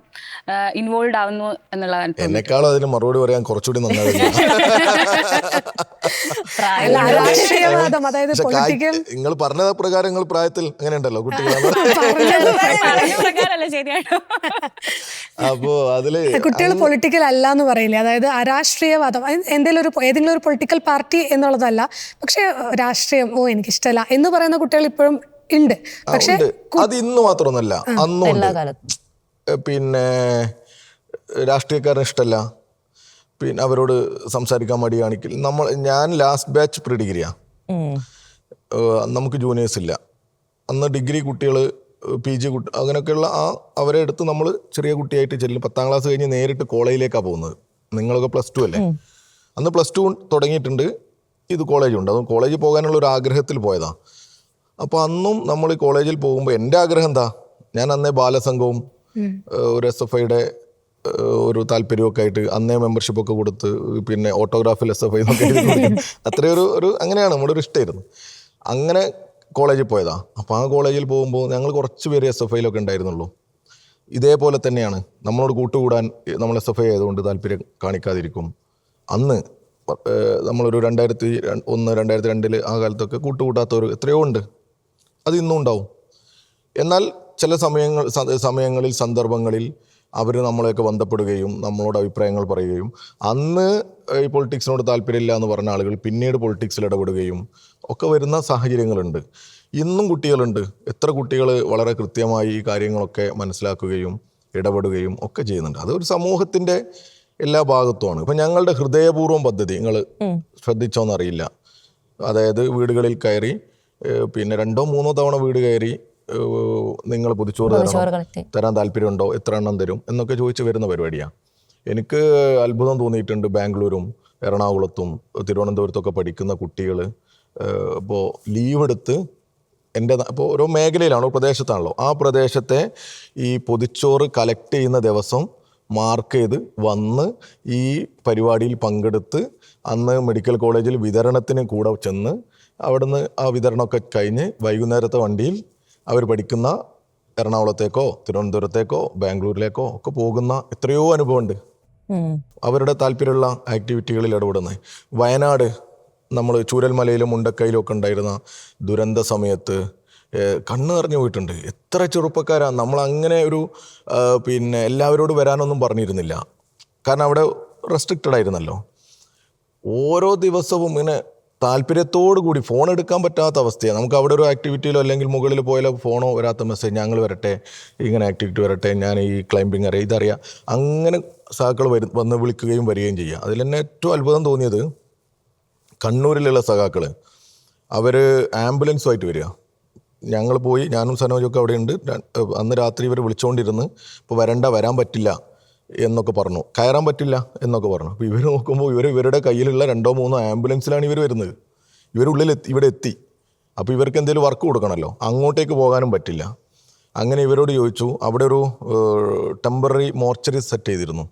ഇൻവോൾവ് ആവുന്നു എന്നുള്ളതാണ്. എന്നെക്കാളും അതിന് മറുപടി പറയാൻ കുറച്ചുകൂടി നന്നായിരുന്നു. രാഷ്ട്രീയവാദം, അതായത് പൊളിറ്റിക്കൽ, നിങ്ങൾ പറഞ്ഞ പ്രകാരം നിങ്ങൾ പ്രായത്തിൽ അങ്ങനെ ഉണ്ടല്ലോ കുട്ടികൾ. അപ്പോ അതില് കുട്ടികൾ പൊളിറ്റിക്കൽ അല്ല എന്ന് പറയില്ലേ, അതായത് അരാഷ്ട്രീയവാദം, ഏതെങ്കിലും ഒരു പൊളിറ്റിക്കൽ പാർട്ടി എന്നുള്ളതല്ല, പക്ഷെ രാഷ്ട്രീയം എനിക്കിഷ്ടമല്ല എന്ന് പറയുന്ന കുട്ടികൾ ഇപ്പോഴും ഉണ്ട്. പക്ഷെ അത് ഇന്ന് മാത്രമൊന്നുമല്ല, അന്നും ഉണ്ട്. പിന്നെ രാഷ്ട്രീയക്കാരന് ഇഷ്ടമല്ല, പിന്നെ അവരോട് സംസാരിക്കാൻ മടി കാണിക്കില്ല. ഞാൻ ലാസ്റ്റ് ബാച്ച് പ്രീ ഡിഗ്രിയാ. നമുക്ക് ജൂനിയേഴ്സ് ഇല്ല. അന്ന് ഡിഗ്രി കുട്ടികൾ, PG അങ്ങനെയൊക്കെയുള്ള അവരെ എടുത്ത് നമ്മൾ ചെറിയ കുട്ടിയായിട്ട് ചെല്ലും. 10ാം ക്ലാസ് കഴിഞ്ഞ് നേരിട്ട് കോളേജിലേക്കാണ് പോകുന്നത്. നിങ്ങളൊക്കെ +2 അല്ലേ? അന്ന് +2 തുടങ്ങിയിട്ടുണ്ട്, ഇത് കോളേജുണ്ട്. അതും കോളേജിൽ പോകാനുള്ള ഒരു ആഗ്രഹത്തിൽ പോയതാണ്. അപ്പോൾ അന്നും നമ്മൾ കോളേജിൽ പോകുമ്പോൾ എൻ്റെ ആഗ്രഹം എന്താ, ഞാൻ അന്നേ ബാലസംഘവും ഒരു SFIയുടെ ഒരു താല്പര്യമൊക്കെ ആയിട്ട് അന്നേ മെമ്പർഷിപ്പൊക്കെ കൊടുത്ത്, പിന്നെ ഓട്ടോഗ്രാഫിൽ SFI എന്നൊക്കെ അത്രയൊരു അങ്ങനെയാണ് നമ്മുടെ ഒരു ഇഷ്ടമായിരുന്നു. അങ്ങനെ കോളേജിൽ പോയതാ. അപ്പോൾ ആ കോളേജിൽ പോകുമ്പോൾ ഞങ്ങൾ കുറച്ച് പേര് SFIയിലൊക്കെ ഉണ്ടായിരുന്നുള്ളൂ. ഇതേപോലെ തന്നെയാണ് നമ്മളോട് കൂട്ടുകൂടാൻ നമ്മൾ SFI ആയതുകൊണ്ട് താല്പര്യം കാണിക്കാതിരിക്കും. അന്ന് നമ്മളൊരു 2001, 2002 ആ കാലത്തൊക്കെ കൂട്ടുകൂട്ടാത്തവർ എത്രയോ ഉണ്ട്. അത് ഇന്നും ഉണ്ടാവും. എന്നാൽ ചില സമയങ്ങളിൽ സന്ദർഭങ്ങളിൽ അവർ നമ്മളെയൊക്കെ ബന്ധപ്പെടുകയും നമ്മളോട് അഭിപ്രായങ്ങൾ പറയുകയും, അന്ന് ഈ പൊളിറ്റിക്സിനോട് താല്പര്യമില്ല എന്ന് പറഞ്ഞ ആളുകൾ പിന്നീട് പൊളിറ്റിക്സിൽ ഇടപെടുകയും ഒക്കെ വരുന്ന സാഹചര്യങ്ങളുണ്ട്. ഇന്നും കുട്ടികളുണ്ട്. എത്ര കുട്ടികൾ വളരെ കൃത്യമായി ഈ കാര്യങ്ങളൊക്കെ മനസ്സിലാക്കുകയും ഇടപെടുകയും ഒക്കെ ചെയ്യുന്നുണ്ട്. അതൊരു സമൂഹത്തിൻ്റെ എല്ലാ ഭാഗത്തുമാണ്. ഇപ്പം ഞങ്ങളുടെ ഹൃദയപൂർവ്വം പദ്ധതി നിങ്ങൾ ശ്രദ്ധിച്ചോന്നറിയില്ല. അതായത് വീടുകളിൽ കയറി, പിന്നെ 2 3 തവണ വീട് കയറി നിങ്ങൾ പൊതിച്ചോറ് തരാൻ താല്പര്യമുണ്ടോ, എത്ര എണ്ണം തരും എന്നൊക്കെ ചോദിച്ച് വരുന്ന പരിപാടിയാണ്. എനിക്ക് അത്ഭുതം തോന്നിയിട്ടുണ്ട്. ബാംഗ്ലൂരും എറണാകുളത്തും തിരുവനന്തപുരത്തൊക്കെ പഠിക്കുന്ന കുട്ടികൾ ഇപ്പോൾ ലീവ് എടുത്ത് ഇപ്പോൾ ഓരോ മേഖലയിലാണോ, പ്രദേശത്താണല്ലോ, ആ പ്രദേശത്തെ ഈ പൊതിച്ചോറ് കളക്ട് ചെയ്യുന്ന ദിവസം മാർക്ക് ചെയ്ത് വന്ന് ഈ പരിപാടിയിൽ പങ്കെടുത്ത് അന്ന് മെഡിക്കൽ കോളേജിൽ വിതരണത്തിന് കൂടെ ചെന്ന് അവിടുന്ന് ആ വിതരണമൊക്കെ കഴിഞ്ഞ് വൈകുന്നേരത്തെ വണ്ടിയിൽ അവർ പഠിക്കുന്ന എറണാകുളത്തേക്കോ തിരുവനന്തപുരത്തേക്കോ ബാംഗ്ലൂരിലേക്കോ ഒക്കെ പോകുന്ന എത്രയോ അനുഭവമുണ്ട്. അവരുടെ താല്പര്യമുള്ള ആക്ടിവിറ്റികളിൽ ഇടപെടുന്നത്. വയനാട് നമ്മൾ ചൂരൽമലയിലും മുണ്ടക്കയിലും ഒക്കെ ഉണ്ടായിരുന്ന ദുരന്ത സമയത്ത് കണ്ണ് നിറഞ്ഞു പോയിട്ടുണ്ട്. എത്ര ചെറുപ്പക്കാരാണ്. നമ്മളങ്ങനെ ഒരു പിന്നെ എല്ലാവരോടും വരാനൊന്നും പറഞ്ഞിരുന്നില്ല. കാരണം അവിടെ റെസ്ട്രിക്റ്റഡ് ആയിരുന്നല്ലോ. ഓരോ ദിവസവും ഇങ്ങനെ താല്പര്യത്തോടു കൂടി ഫോൺ എടുക്കാൻ പറ്റാത്ത അവസ്ഥയാണ്. നമുക്ക് അവിടെ ഒരു ആക്ടിവിറ്റിയിലോ അല്ലെങ്കിൽ മുകളിൽ പോയാലോ ഫോണോ വരാത്ത മെസ്സേജ്, ഞങ്ങൾ വരട്ടെ, ഇങ്ങനെ ആക്ടിവിറ്റി വരട്ടെ, ഞാൻ ഈ ക്ലൈംബിങ് അറിയാം, ഇതറിയാം, അങ്ങനെ സഹാക്കൾ വന്ന് വിളിക്കുകയും വരികയും ചെയ്യുക. അതിൽ തന്നെ ഏറ്റവും അത്ഭുതം തോന്നിയത് കണ്ണൂരിലുള്ള സഹാക്കൾ, അവർ ആംബുലൻസുമായിട്ട് വരിക. ഞങ്ങൾ പോയി, ഞാനും സനോജൊക്കെ അവിടെ ഉണ്ട്. അന്ന് രാത്രി ഇവർ വിളിച്ചുകൊണ്ടിരുന്ന് ഇപ്പോൾ വരാൻ പറ്റില്ല എന്നൊക്കെ പറഞ്ഞു, കയറാൻ പറ്റില്ല എന്നൊക്കെ പറഞ്ഞു. അപ്പോൾ ഇവർ നോക്കുമ്പോൾ ഇവരുടെ കയ്യിലുള്ള 2-3 ആംബുലൻസിലാണ് ഇവർ വരുന്നത്. ഇവിടെ എത്തി. അപ്പോൾ ഇവർക്ക് എന്തെങ്കിലും വർക്ക് കൊടുക്കണമല്ലോ, അങ്ങോട്ടേക്ക് പോകാനും പറ്റില്ല. അങ്ങനെ ഇവരോട് ചോദിച്ചു. അവിടെ ഒരു ടെമ്പററി മോർച്ചറി സെറ്റ് ചെയ്തിരുന്നു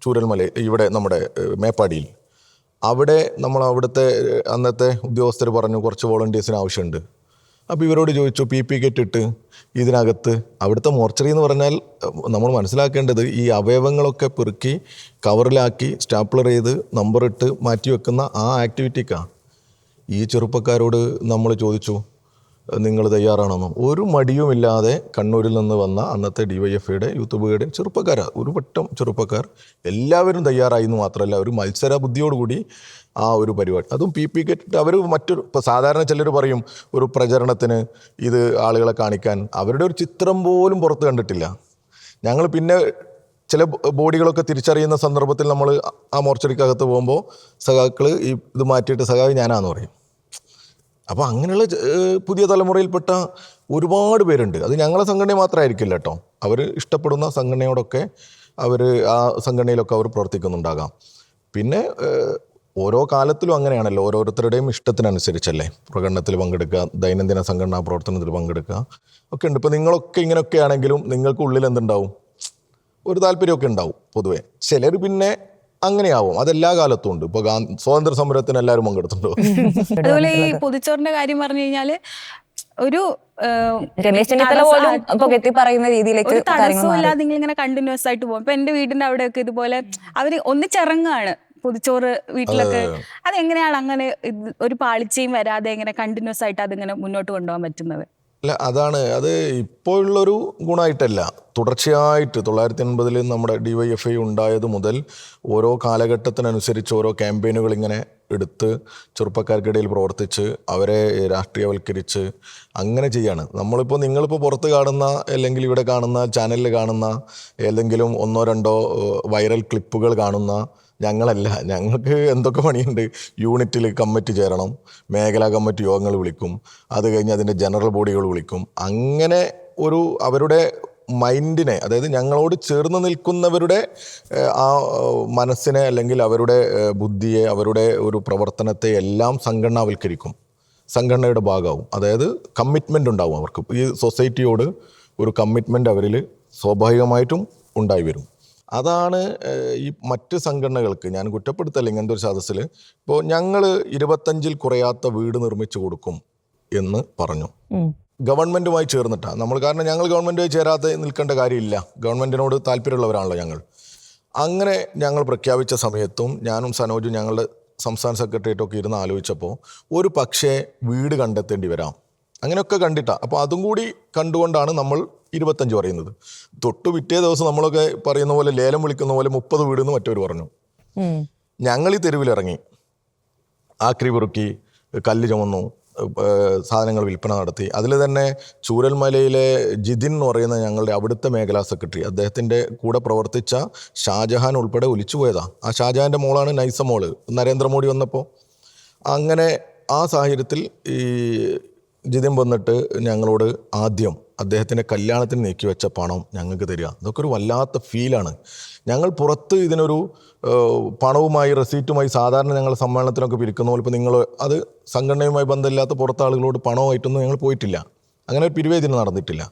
ചൂരൽമല, ഇവിടെ നമ്മുടെ മേപ്പാടിയിൽ. അവിടെ അവിടുത്തെ അന്നത്തെ ഉദ്യോഗസ്ഥർ പറഞ്ഞു കുറച്ച് വോളണ്ടിയേഴ്സിന് ആവശ്യമുണ്ട്. അപ്പോൾ ഇവരോട് ചോദിച്ചു, PPE കിറ്റ് ഇട്ട് ഇതിനകത്ത്, അവിടുത്തെ മോർച്ചറി എന്ന് പറഞ്ഞാൽ നമ്മൾ മനസ്സിലാക്കേണ്ടത് ഈ അവയവങ്ങളൊക്കെ പെറുക്കി കവറിലാക്കി സ്റ്റാപ്ലർ ചെയ്ത് നമ്പർ ഇട്ട് മാറ്റി വെക്കുന്ന ആ ആക്ടിവിറ്റിക്കാണ്. ഈ ചെറുപ്പക്കാരോട് നമ്മൾ ചോദിച്ചു, നിങ്ങൾ തയ്യാറാണെന്നോ? ഒരു മടിയുമില്ലാതെ കണ്ണൂരിൽ നിന്ന് വന്ന അന്നത്തെ DYFIയുടെ യൂത്ത് ബ്രിഗേഡിയൻ ഒരു വട്ടം ചെറുപ്പക്കാർ എല്ലാവരും തയ്യാറായി എന്ന് മാത്രമല്ല, ഒരു മത്സര ബുദ്ധിയോടുകൂടി ആ ഒരു പരിപാടി, അതും PPE കിറ്റ്. അവർ ഇപ്പോൾ സാധാരണ ചിലർ പറയും ഒരു പ്രചരണത്തിന് ഇത് ആളുകളെ കാണിക്കാൻ, അവരുടെ ഒരു ചിത്രം പോലും പുറത്ത് കണ്ടിട്ടില്ല. ഞങ്ങൾ പിന്നെ ചില ബോഡികളൊക്കെ തിരിച്ചറിയുന്ന സന്ദർഭത്തിൽ നമ്മൾ ആ മോർച്ചറിക്കകത്ത് പോകുമ്പോൾ സഖാക്കൾ ഇത് മാറ്റിയിട്ട് സഖാവ് ഞാനാന്ന് പറയും. അപ്പോൾ അങ്ങനെയുള്ള പുതിയ തലമുറയിൽപ്പെട്ട ഒരുപാട് പേരുണ്ട്. അത് ഞങ്ങളെ സംഘടന മാത്രമായിരിക്കില്ല കേട്ടോ, അവർ ഇഷ്ടപ്പെടുന്ന സംഘടനയോടൊക്കെ ആ സംഘടനയിലൊക്കെ അവർ പ്രവർത്തിക്കുന്നുണ്ടാകാം. പിന്നെ ഓരോ കാലത്തിലും അങ്ങനെയാണല്ലോ, ഓരോരുത്തരുടെയും ഇഷ്ടത്തിനനുസരിച്ചല്ലേ പ്രകടനത്തിൽ പങ്കെടുക്കുക, ദൈനംദിന സംഘടനാ പ്രവർത്തനത്തിൽ പങ്കെടുക്കുക ഒക്കെ ഉണ്ട്. ഇപ്പോൾ നിങ്ങളൊക്കെ ഇങ്ങനെയൊക്കെ ആണെങ്കിലും നിങ്ങൾക്ക് ഉള്ളിൽ എന്തുണ്ടാവും, ഒരു താല്പര്യമൊക്കെ ഉണ്ടാവും പൊതുവെ. ചിലർ പിന്നെ അങ്ങനെയാവും, അതെല്ലാ കാലത്തും ഉണ്ട്. ഇപ്പോൾ സ്വാതന്ത്ര്യ സമരത്തിന് എല്ലാവരും പങ്കെടുത്തിട്ടുണ്ടോ? അതുപോലെ ഈ പൊതിച്ചോറിന്റെ കാര്യം പറഞ്ഞു കഴിഞ്ഞാല് ഒരു രമേശ് ചെന്നിത്തല പോലും പുകഴ്ത്തി പറയുന്ന രീതിയിലേക്ക് തടസ്സമില്ലാതെ നിങ്ങൾ ഇങ്ങനെ കണ്ടിന്യൂസ് ആയിട്ട് പോകും. ഇപ്പൊ എന്റെ വീടിന്റെ അവിടെയൊക്കെ ഇതുപോലെ അവര് ഒന്നിച്ചിറങ്ങാണ് പൊതിച്ചോറ് വീട്ടിലൊക്കെ. അതെങ്ങനെയാണ് അങ്ങനെ ഒരു പാളിച്ചയും വരാതെ എങ്ങനെ കണ്ടിന്യൂസ് ആയിട്ട് അതിങ്ങനെ മുന്നോട്ട് കൊണ്ടുപോകാൻ പറ്റുന്നത്? അല്ല, അത് ഇപ്പോഴുള്ളൊരു ഗുണമായിട്ടല്ല, തുടർച്ചയായിട്ട് 1980 നമ്മുടെ DYFI ഉണ്ടായത് മുതൽ ഓരോ കാലഘട്ടത്തിനനുസരിച്ച് ഓരോ ക്യാമ്പയിനുകൾ ഇങ്ങനെ എടുത്ത് ചെറുപ്പക്കാർക്കിടയിൽ പ്രവർത്തിച്ച് അവരെ രാഷ്ട്രീയവൽക്കരിച്ച് അങ്ങനെ ചെയ്യാണ്. നിങ്ങളിപ്പോൾ പുറത്ത് കാണുന്ന അല്ലെങ്കിൽ ഇവിടെ കാണുന്ന ചാനലിൽ കാണുന്ന ഏതെങ്കിലും 1-2 വൈറൽ ക്ലിപ്പുകൾ കാണുന്ന ഞങ്ങളല്ല. ഞങ്ങൾക്ക് എന്തൊക്കെ പണിയുണ്ട്. യൂണിറ്റിൽ കമ്മിറ്റി ചേരണം, മേഖലാ കമ്മിറ്റി യോഗങ്ങൾ വിളിക്കും, അത് കഴിഞ്ഞ് അതിൻ്റെ ജനറൽ ബോഡികൾ വിളിക്കും. അങ്ങനെ അവരുടെ മൈൻഡിനെ, അതായത് ഞങ്ങളോട് ചേർന്ന് നിൽക്കുന്നവരുടെ ആ മനസ്സിനെ അല്ലെങ്കിൽ അവരുടെ ബുദ്ധിയെ, അവരുടെ ഒരു പ്രവർത്തനത്തെ എല്ലാം സംഘടനാവൽക്കരിക്കും, സംഘടനയുടെ ഭാഗമാവും. അതായത് കമ്മിറ്റ്മെൻ്റ് ഉണ്ടാവും അവർക്ക്. ഈ സൊസൈറ്റിയോട് ഒരു കമ്മിറ്റ്മെൻ്റ് അവരിൽ സ്വാഭാവികമായിട്ടും ഉണ്ടായി വരും. അതാണ് ഈ മറ്റ് സംഘടനകൾക്ക് ഞാൻ കുറ്റപ്പെടുത്തല്ല ഇങ്ങനത്തെ ഒരു സദസ്സിൽ. ഇപ്പോൾ ഞങ്ങൾ 25-ൽ കുറയാത്ത വീട് നിർമ്മിച്ചു കൊടുക്കും എന്ന് പറഞ്ഞു, ഗവൺമെൻറ്റുമായി ചേർന്നിട്ടാണ് നമ്മൾ. കാരണം ഞങ്ങൾ ഗവൺമെൻറ്റുമായി ചേരാതെ നിൽക്കേണ്ട കാര്യമില്ല, ഗവൺമെൻറ്റിനോട് താല്പര്യമുള്ളവരാണല്ലോ ഞങ്ങൾ. അങ്ങനെ ഞങ്ങൾ പ്രഖ്യാപിച്ച സമയത്തും ഞാനും സനോജും ഞങ്ങളുടെ സംസ്ഥാന സെക്രട്ടേറിയറ്റൊക്കെ ഇരുന്ന് ആലോചിച്ചപ്പോൾ ഒരു പക്ഷേ വീട് കണ്ടെത്തേണ്ടി വരാം, അങ്ങനെയൊക്കെ കണ്ടിട്ടാണ്. അപ്പോൾ അതും കൂടി കണ്ടുകൊണ്ടാണ് നമ്മൾ 25 പറയുന്നത്. തൊട്ട് പിറ്റേ ദിവസം നമ്മളൊക്കെ പറയുന്ന പോലെ ലേലം വിളിക്കുന്ന പോലെ 30 വീടെന്ന് മറ്റവർ പറഞ്ഞു. ഞങ്ങൾ ഈ തെരുവിലിറങ്ങി, ആക്രി പെറുക്കി, കല്ല് ചുമന്നു, സാധനങ്ങൾ വിൽപ്പന നടത്തി. അതിൽ തന്നെ ചൂരൽമലയിലെ ജിതിൻ എന്ന് പറയുന്ന ഞങ്ങളുടെ അവിടുത്തെ മേഖലാ സെക്രട്ടറി, അദ്ദേഹത്തിൻ്റെ കൂടെ പ്രവർത്തിച്ച ഷാജഹാൻ ഉൾപ്പെടെ ഒലിച്ചു പോയതാണ്. ആ ഷാജഹാൻ്റെ മോളാണ് നൈസ മോള്, നരേന്ദ്രമോദി വന്നപ്പോൾ. അങ്ങനെ ആ സാഹചര്യത്തിൽ ഈ ജിതിൻ വന്നിട്ട് ഞങ്ങളോട് ആദ്യം അദ്ദേഹത്തിൻ്റെ കല്യാണത്തിന് നീക്കി വെച്ച പണം ഞങ്ങൾക്ക് തരിക. അതൊക്കെ ഒരു വല്ലാത്ത ഫീലാണ്. ഞങ്ങൾ പുറത്ത് ഇതിനൊരു പണവുമായി റെസീറ്റുമായി സാധാരണ ഞങ്ങൾ സമ്മേളനത്തിനൊക്കെ പിരിക്കുന്ന പോലെ ഇപ്പോൾ നിങ്ങൾ അത് സംഘടനയുമായി ബന്ധമില്ലാത്ത പുറത്ത് ആളുകളോട് പണമായിട്ടൊന്നും ഞങ്ങൾ പോയിട്ടില്ല, അങ്ങനെ ഒരു പിരിവേദിനം നടന്നിട്ടില്ല.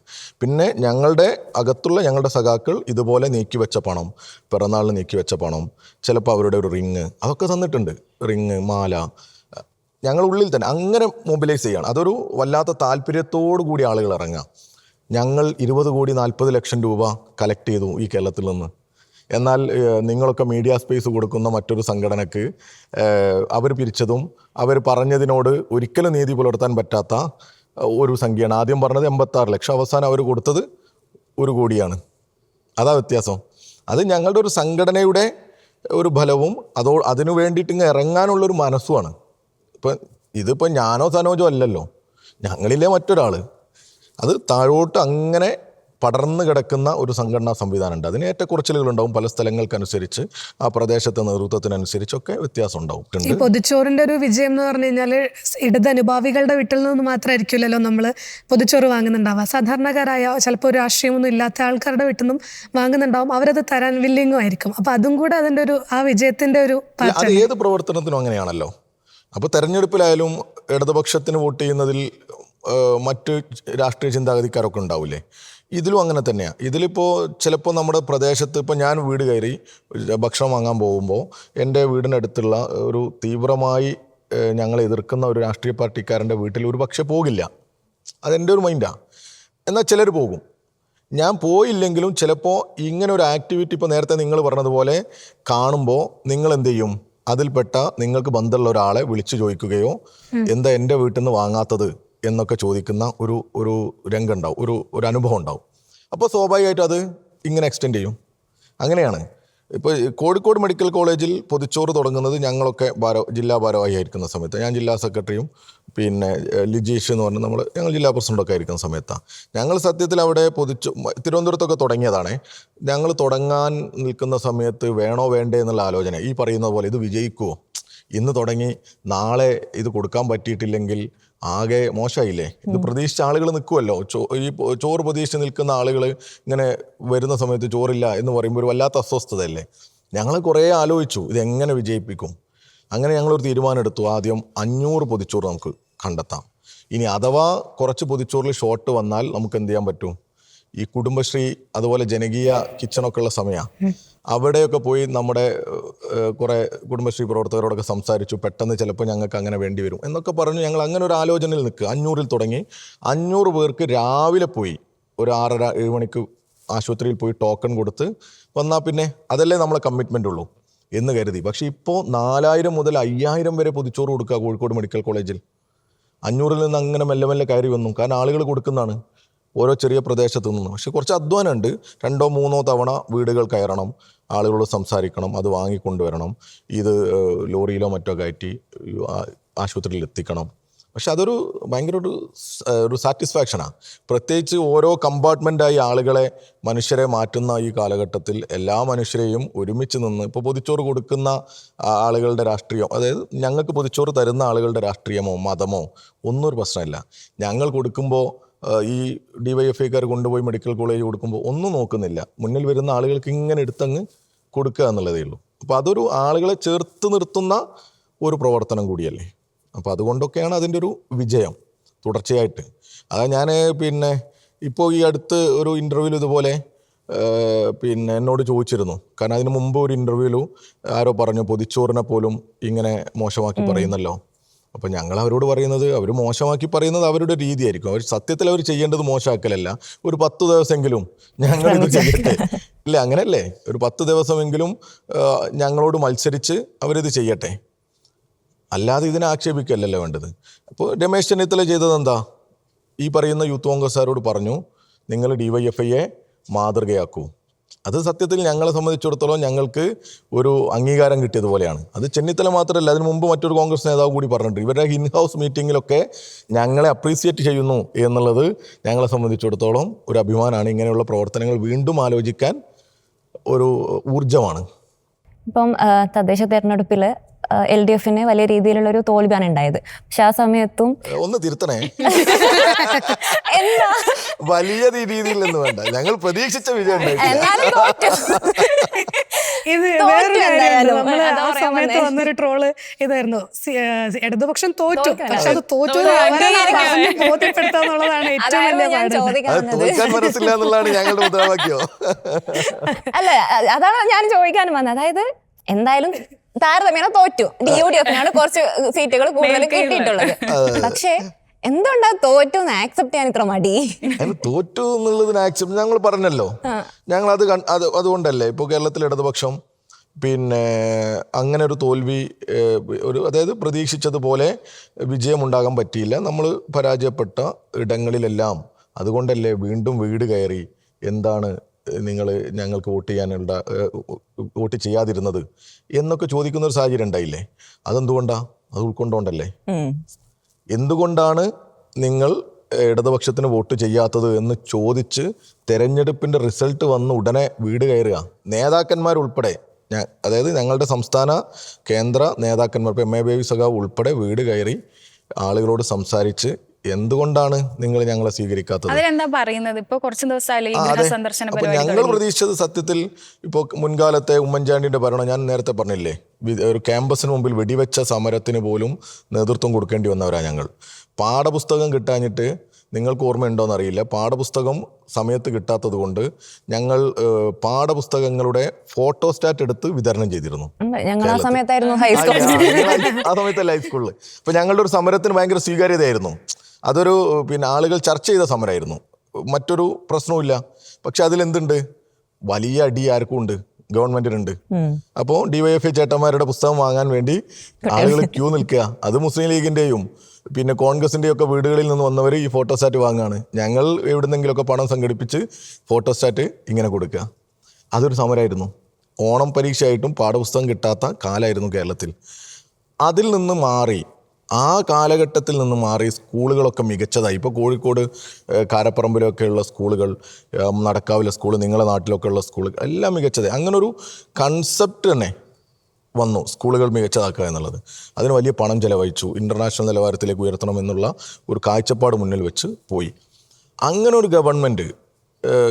പിന്നെ ഞങ്ങളുടെ അകത്തുള്ള ഞങ്ങളുടെ സഖാക്കൾ ഇതുപോലെ നീക്കി വെച്ച പണം, പിറന്നാളിന് നീക്കി വെച്ച പണം, ചിലപ്പോൾ അവരുടെ ഒരു റിങ്, അതൊക്കെ തന്നിട്ടുണ്ട്. റിങ്, മാല, ഞങ്ങളുള്ളിൽ തന്നെ അങ്ങനെ മൊബിലൈസ് ചെയ്യണം. അതൊരു വല്ലാത്ത താല്പര്യത്തോടു കൂടി ആളുകൾ ഇറങ്ങുക. ഞങ്ങൾ 20-40 ലക്ഷം രൂപ കളക്ട് ചെയ്തു ഈ കേരളത്തിൽ നിന്ന്. എന്നാൽ നിങ്ങളൊക്കെ മീഡിയ സ്പേസ് കൊടുക്കുന്ന മറ്റൊരു സംഘടനക്ക് അവർ പിരിച്ചതും അവർ പറഞ്ഞതിനോട് ഒരിക്കലും നീതി പുലർത്താൻ പറ്റാത്ത ഒരു സംഖ്യയാണ്. ആദ്യം പറഞ്ഞത് 86 ലക്ഷം, അവസാനം അവർ കൊടുത്തത് 1 കോടിയാണ്. അതാ വ്യത്യാസം. അത് ഞങ്ങളുടെ ഒരു സംഘടനയുടെ ഒരു ഫലവും അതിനു വേണ്ടിയിട്ട് ഇങ്ങ് ഇറങ്ങാനുള്ളൊരു മനസ്സുമാണ്. ഇതിപ്പോൾ ഞാനോ സനോജോ അല്ലല്ലോ, ഞങ്ങളിലെ മറ്റൊരാൾ. അത് താഴോട്ട് അങ്ങനെ പടർന്നു കിടക്കുന്ന ഒരു സംഘടനാ സംവിധാനമുണ്ട്. അതിന് ഏറ്റക്കുറച്ചിലുകളുണ്ടാവും പല സ്ഥലങ്ങൾക്കനുസരിച്ച്, ആ പ്രദേശത്തെ നേതൃത്വത്തിനനുസരിച്ചൊക്കെ വ്യത്യാസം ഉണ്ടാവും. ഈ പൊതിച്ചോറിന്റെ ഒരു വിജയം എന്ന് പറഞ്ഞു കഴിഞ്ഞാൽ ഇടത് അനുഭാവികളുടെ വീട്ടിൽ നിന്ന് മാത്രമായിരിക്കില്ലല്ലോ നമ്മൾ പൊതിച്ചോറ് വാങ്ങുന്നുണ്ടാവുക. സാധാരണക്കാരായ ചിലപ്പോൾ ഒരു രാഷ്ട്രീയമൊന്നും ഇല്ലാത്ത ആൾക്കാരുടെ വീട്ടിൽ നിന്നും വാങ്ങുന്നുണ്ടാവും. അവരത് തരാൻ വില്ലിങ്ങും ആയിരിക്കും. അപ്പൊ അതും കൂടെ അതിന്റെ ഒരു ആ വിജയത്തിന്റെ ഒരു അത് ഏത് പ്രവർത്തനത്തിനും അങ്ങനെയാണല്ലോ. അപ്പോൾ തെരഞ്ഞെടുപ്പിലായാലും ഇടതുപക്ഷത്തിന് വോട്ട് ചെയ്യുന്നതിൽ മറ്റ് രാഷ്ട്രീയ ചിന്താഗതിക്കാരൊക്കെ ഉണ്ടാവില്ലേ? ഇതിലും അങ്ങനെ തന്നെയാണ്. ഇതിലിപ്പോൾ ചിലപ്പോൾ നമ്മുടെ പ്രദേശത്ത് ഇപ്പോൾ ഞാൻ വീട് കയറി ഭക്ഷണം വാങ്ങാൻ പോകുമ്പോൾ എൻ്റെ വീടിനടുത്തുള്ള ഒരു തീവ്രമായി ഞങ്ങളെ എതിർക്കുന്ന ഒരു രാഷ്ട്രീയ പാർട്ടിക്കാരൻ്റെ വീട്ടിൽ ഒരു പക്ഷേ പോകില്ല. അതെൻ്റെ ഒരു മൈൻഡാണ്. എന്നാൽ ചിലർ പോകും. ഞാൻ പോയില്ലെങ്കിലും ചിലപ്പോൾ ഇങ്ങനെ ഒരു ആക്ടിവിറ്റി ഇപ്പോൾ നേരത്തെ നിങ്ങൾ പറഞ്ഞതുപോലെ കാണുമ്പോൾ നിങ്ങൾ എന്ത് ചെയ്യും? അതിൽപ്പെട്ട നിങ്ങൾക്ക് ബന്ധമുള്ള ഒരാളെ വിളിച്ചു ചോദിക്കുകയോ എന്താ എൻ്റെ വീട്ടിൽ നിന്ന് വാങ്ങാത്തത് എന്നൊക്കെ ചോദിക്കുന്ന ഒരു രംഗം ഉണ്ടാവും, ഒരു അനുഭവം ഉണ്ടാവും. അപ്പോൾ സ്വാഭാവികമായിട്ടും അത് ഇങ്ങനെ എക്സ്റ്റെൻഡ് ചെയ്യും. അങ്ങനെയാണ്. ഇപ്പോൾ കോഴിക്കോട് മെഡിക്കൽ കോളേജിൽ പൊതിച്ചോറ് തുടങ്ങുന്നത് ഞങ്ങളൊക്കെ ജില്ലാ ഭാരവാഹി ആയിരിക്കുന്ന സമയത്ത്, ഞാൻ ജില്ലാ സെക്രട്ടറിയും പിന്നെ ലിജീഷ് എന്ന് പറഞ്ഞാൽ ഞങ്ങൾ ജില്ലാ പ്രസിഡൻ്റൊക്കെ ആയിരിക്കുന്ന സമയത്താണ്. ഞങ്ങൾ സത്യത്തിൽ അവിടെ തിരുവനന്തപുരത്തൊക്കെ തുടങ്ങിയതാണ്. ഞങ്ങൾ തുടങ്ങാൻ നിൽക്കുന്ന സമയത്ത് വേണോ വേണ്ടേ എന്നുള്ള ആലോചന, ഈ പറയുന്ന പോലെ ഇത് വിജയിക്കുമോ, ഇന്ന് തുടങ്ങി നാളെ ഇത് കൊടുക്കാൻ പറ്റിയിട്ടില്ലെങ്കിൽ ആകെ മോശമായില്ലേ? ഇത് പ്രതീക്ഷിച്ച ആളുകൾ നിൽക്കുമല്ലോ. ഈ ചോറ് പ്രതീക്ഷിച്ച് നിൽക്കുന്ന ആളുകൾ ഇങ്ങനെ വരുന്ന സമയത്ത് ചോറില്ല എന്ന് പറയുമ്പോൾ ഒരു വല്ലാത്ത അസ്വസ്ഥതയല്ലേ? ഞങ്ങൾ കുറേ ആലോചിച്ചു ഇതെങ്ങനെ വിജയിപ്പിക്കും. അങ്ങനെ ഞങ്ങളൊരു തീരുമാനം എടുത്തു. ആദ്യം 500 പൊതിച്ചോറ് നമുക്ക് കണ്ടെത്താം. ഇനി അഥവാ കുറച്ച് പൊതിച്ചോറിൽ ഷോർട്ട് വന്നാൽ നമുക്ക് എന്ത് ചെയ്യാൻ പറ്റും? ഈ കുടുംബശ്രീ അതുപോലെ ജനകീയ കിച്ചണൊക്കെ ഉള്ള സമയമാണ്. അവിടെയൊക്കെ പോയി നമ്മുടെ കുറേ കുടുംബശ്രീ പ്രവർത്തകരോടൊക്കെ സംസാരിച്ചു. പെട്ടെന്ന് ചിലപ്പോൾ ഞങ്ങൾക്ക് അങ്ങനെ വേണ്ടി വരും എന്നൊക്കെ പറഞ്ഞു. ഞങ്ങൾ അങ്ങനെ ഒരു ആലോചനയിൽ നിൽക്കുക. 500 തുടങ്ങി. 500 പേർക്ക് രാവിലെ പോയി ഒരു 6:30-7 മണിക്ക് ആശുപത്രിയിൽ പോയി ടോക്കൺ കൊടുത്ത് വന്നാൽ പിന്നെ അതല്ലേ നമ്മളെ കമ്മിറ്റ്മെൻ്റ് ഉള്ളൂ എന്ന് കരുതി. പക്ഷേ ഇപ്പോൾ 4000 മുതൽ 5000 വരെ പൊതിച്ചോറ് കൊടുക്കുക കോഴിക്കോട് മെഡിക്കൽ കോളേജിൽ. 500-ൽ നിന്ന് അങ്ങനെ മെല്ലെ മെല്ലെ കയറി വന്നു. കാരണം ആളുകൾ കൊടുക്കുന്നതാണ് ഓരോ ചെറിയ പ്രദേശത്തു നിന്ന്. പക്ഷെ കുറച്ച് അധ്വാനമുണ്ട്. 2-3 തവണ വീടുകൾ കയറണം, ആളുകളോട് സംസാരിക്കണം, അത് വാങ്ങിക്കൊണ്ടുവരണം, ഇത് ലോറിയിലോ മറ്റോ കയറ്റി ആശുപത്രിയിൽ എത്തിക്കണം. പക്ഷെ അതൊരു ഭയങ്കര ഒരു സാറ്റിസ്ഫാക്ഷനാണ്. പ്രത്യേകിച്ച് ഓരോ കമ്പാർട്ട്മെൻറ്റായി ആളുകളെ മനുഷ്യരെ മാറ്റുന്ന ഈ കാലഘട്ടത്തിൽ എല്ലാ മനുഷ്യരെയും ഒരുമിച്ച് നിന്ന് ഇപ്പോൾ പൊതിച്ചോറ് കൊടുക്കുന്ന ആളുകളുടെ രാഷ്ട്രീയം, അതായത് ഞങ്ങൾക്ക് പൊതിച്ചോറ് തരുന്ന ആളുകളുടെ രാഷ്ട്രീയമോ മതമോ ഒന്നും ഒരു പ്രശ്നമില്ല. ഞങ്ങൾ കൊടുക്കുമ്പോൾ ഈ DYFIക്കാർ കൊണ്ടുപോയി മെഡിക്കൽ കോളേജ് കൊടുക്കുമ്പോൾ ഒന്നും നോക്കുന്നില്ല, മുന്നിൽ വരുന്ന ആളുകൾക്ക് ഇങ്ങനെ എടുത്തങ്ങ് കൊടുക്കുക എന്നുള്ളതേ ഉള്ളൂ. അപ്പോൾ അതൊരു ആളുകളെ ചേർത്ത് നിർത്തുന്ന ഒരു പ്രവർത്തനം കൂടിയല്ലേ. അപ്പോൾ അതുകൊണ്ടൊക്കെയാണ് അതിൻ്റെ ഒരു വിജയം തുടർച്ചയായിട്ട്. അതാ ഞാൻ പിന്നെ ഇപ്പോൾ ഈ അടുത്ത് ഒരു ഇൻ്റർവ്യൂവിൽ ഇതുപോലെ പിന്നെ എന്നോട് ചോദിച്ചിരുന്നു. കാരണം അതിന് മുമ്പ് ഒരു ഇൻ്റർവ്യൂവിലും ആരോ പറഞ്ഞു പൊതിച്ചോറിനെ പോലും ഇങ്ങനെ മോശമാക്കി പറയുന്നല്ലോ. അപ്പോൾ ഞങ്ങൾ അവരോട് പറയുന്നത്, അവർ മോശമാക്കി പറയുന്നത് അവരുടെ രീതിയായിരിക്കും. അവർ സത്യത്തിൽ അവർ ചെയ്യേണ്ടത് മോശമാക്കലല്ല. ഒരു 10 ദിവസമെങ്കിലും ഞങ്ങളിത് ചെയ്യട്ടെ, ഇല്ല അങ്ങനെയല്ലേ, ഒരു 10 ദിവസമെങ്കിലും ഞങ്ങളോട് മത്സരിച്ച് അവരിത് ചെയ്യട്ടെ, അല്ലാതെ ഇതിനെ ആക്ഷേപിക്കല്ലല്ലോ വേണ്ടത്. അപ്പോൾ രമേശ് ചെന്നിത്തല ചെയ്തത് എന്താ? ഈ പറയുന്ന യൂത്ത് കോൺഗ്രസ്സുകാരോട് പറഞ്ഞു, നിങ്ങൾ DYFIയെ മാതൃകയാക്കൂ. അത് സത്യത്തിൽ ഞങ്ങളെ സംബന്ധിച്ചിടത്തോളം ഞങ്ങൾക്ക് ഒരു അംഗീകാരം കിട്ടിയതുപോലെയാണ്. അത് ചെന്നിത്തല മാത്രമല്ല, അതിന് മുമ്പ് മറ്റൊരു കോൺഗ്രസ് നേതാവ് കൂടി പറഞ്ഞിട്ടുണ്ട്. ഇവരുടെ ഇൻ ഹൗസ് മീറ്റിങ്ങിലൊക്കെ ഞങ്ങളെ അപ്രീസിയേറ്റ് ചെയ്യുന്നു എന്നുള്ളത് ഞങ്ങളെ സംബന്ധിച്ചിടത്തോളം ഒരു അഭിമാനമാണ്. ഇങ്ങനെയുള്ള പ്രവർത്തനങ്ങൾ വീണ്ടും ആലോചിക്കാൻ ഒരു ഊർജമാണ്. ഇപ്പം തദ്ദേശ തെരഞ്ഞെടുപ്പിൽ LDFന് വലിയ രീതിയിലുള്ള ഒരു തോൽവിയാണ് ഉണ്ടായത്. പക്ഷെ ആ സമയത്തും ഒന്ന് തിരുത്തണേ, വലിയ രീതിയിൽ എന്ന് വേണ്ട, ഞങ്ങൾ പ്രതീക്ഷിച്ച വിജയം ഇത് വേറൊരു കാര്യമാണ്. നമ്മള് ആ സമയത്ത് വന്നൊരു ട്രോള് ഇതായിരുന്നു, ഇടതുപക്ഷം തോറ്റു, പക്ഷെ അത് തോറ്റു ബോധ്യപ്പെടുത്താന്നുള്ളതാണ് ഏറ്റവും വലിയ തോൽക്കാൻ മനസ്സില്ല എന്നുള്ളതാണ് ഞങ്ങളുടെ മുദ്രാവാക്യം. അല്ല, അതാണ് ഞാൻ ചോദിക്കാനും വന്നത്. അതായത് എന്തായാലും താരതമ്യേന തോറ്റു, UDFനാണ് കുറച്ച് സീറ്റുകൾ കൂടുതൽ കിട്ടിയിട്ടുള്ളത്. പക്ഷേ എന്തുകൊണ്ടാ തോറ്റു എന്ന് ആക്സെപ്റ്റ് ചെയ്യാൻ ഇത്ര മടി? തോറ്റു എന്നുള്ളതിന് ആക്സെപ്റ്റ് ഞങ്ങൾ പറഞ്ഞല്ലോ, ഞങ്ങൾ അതുകൊണ്ടല്ലേ ഇപ്പോൾ കേരളത്തിൽ ഇടതുപക്ഷം പിന്നെ അങ്ങനെ ഒരു തോൽവി അതായത് പ്രതീക്ഷിച്ചതുപോലെ വിജയമുണ്ടാകാൻ പറ്റിയില്ല, നമ്മൾ പരാജയപ്പെട്ട ഇടങ്ങളിലെല്ലാം. അതുകൊണ്ടല്ലേ വീണ്ടും വീട് കയറി എന്താണ് നിങ്ങൾ ഞങ്ങൾക്ക് വോട്ട് ചെയ്യാതിരുന്നത് എന്നൊക്കെ ചോദിക്കുന്ന ഒരു സാഹചര്യം ഉണ്ടായില്ലേ? അതെന്തുകൊണ്ടാണ്? അത് ഉൾക്കൊണ്ടോണ്ടല്ലേ. എന്തുകൊണ്ടാണ് നിങ്ങൾ ഇടതുപക്ഷത്തിന് വോട്ട് ചെയ്യാത്തത് എന്ന് ചോദിച്ച് തെരഞ്ഞെടുപ്പിൻ്റെ റിസൾട്ട് വന്ന് ഉടനെ വീട് കയറുക. നേതാക്കന്മാരുൾപ്പെടെ, അതായത് ഞങ്ങളുടെ സംസ്ഥാന കേന്ദ്ര നേതാക്കന്മാർ, ഇപ്പോൾ MA ബേബി സഖാവ് ഉൾപ്പെടെ വീട് കയറി ആളുകളോട് സംസാരിച്ച് എന്തുകൊണ്ടാണ് നിങ്ങൾ ഞങ്ങളെ സ്വീകരിക്കാത്തത്? അതിലെന്താ പറയുന്നത്? ഇപ്പൊ കുറച്ച് ദിവസമായില്ലേ ഈ ഗൃഹസന്ദർശന പരിപാടി ഞങ്ങൾ പ്രതീക്ഷിച്ചത് സത്യത്തിൽ ഇപ്പോൾ മുൻകാലത്തെ ഉമ്മൻചാണ്ടിയുടെ ഭരണം, ഞാൻ നേരത്തെ പറഞ്ഞില്ലേ, ഒരു ക്യാമ്പസിന് മുമ്പിൽ വെടിവെച്ച സമരത്തിന് പോലും നേതൃത്വം കൊടുക്കേണ്ടി വന്നവരാണ് ഞങ്ങൾ. പാഠപുസ്തകം കിട്ടാഞ്ഞിട്ട് നിങ്ങൾക്ക് ഓർമ്മയുണ്ടോയെന്ന് അറിയില്ല, പാഠപുസ്തകം സമയത്ത് കിട്ടാത്തത് കൊണ്ട് ഞങ്ങൾ പാഠപുസ്തകങ്ങളുടെ ഫോട്ടോസ്റ്റാറ്റ് എടുത്ത് വിതരണം ചെയ്തിരുന്നു. ആ സമയത്തല്ല ഹൈസ്കൂളിൽ. അപ്പൊ ഞങ്ങളുടെ ഒരു സമരത്തിന് ഭയങ്കര സ്വീകാര്യതയായിരുന്നു. അതൊരു ആളുകൾ ചർച്ച ചെയ്ത സമരമായിരുന്നു. മറ്റൊരു പ്രശ്നവുമില്ല. പക്ഷെ അതിലെന്തുണ്ട്? വലിയ അടി ആർക്കും ഉണ്ട്, ഗവൺമെന്റിനുണ്ട്. അപ്പോൾ DYFI ചേട്ടന്മാരുടെ പുസ്തകം വാങ്ങാൻ വേണ്ടി ആളുകൾ ക്യൂ നിൽക്കുക. അത് മുസ്ലിം ലീഗിന്റെയും കോൺഗ്രസിന്റെയും ഒക്കെ വീടുകളിൽ നിന്ന് വന്നവർ ഈ ഫോട്ടോസ്റ്റാറ്റ് വാങ്ങുകയാണ്. ഞങ്ങൾ എവിടുന്നെങ്കിലുമൊക്കെ പണം സംഘടിപ്പിച്ച് ഫോട്ടോസ്റ്റാറ്റ് ഇങ്ങനെ കൊടുക്കുക. അതൊരു സമരമായിരുന്നു. ഓണം പരീക്ഷയായിട്ടും പാഠപുസ്തകം കിട്ടാത്ത കാലമായിരുന്നു കേരളത്തിൽ. അതിൽ നിന്ന് മാറി, ആ കാലഘട്ടത്തിൽ നിന്ന് മാറി സ്കൂളുകളൊക്കെ മികച്ചതായി. ഇപ്പോൾ കോഴിക്കോട് കാരപ്പറമ്പിലൊക്കെയുള്ള സ്കൂളുകൾ, നടക്കാവിലെ സ്കൂൾ, നിങ്ങളുടെ നാട്ടിലൊക്കെ ഉള്ള സ്കൂളുകൾ എല്ലാം മികച്ചതായി. അങ്ങനൊരു കൺസെപ്റ്റ് തന്നെ വന്നു, സ്കൂളുകൾ മികച്ചതാക്കുക എന്നുള്ളത്. അതിന് വലിയ പണം ചെലവഴിച്ചു, ഇൻ്റർനാഷണൽ നിലവാരത്തിലേക്ക് ഉയർത്തണം എന്നുള്ള ഒരു കാഴ്ചപ്പാട് മുന്നിൽ വെച്ച് പോയി. അങ്ങനെ ഒരു ഗവൺമെൻറ്,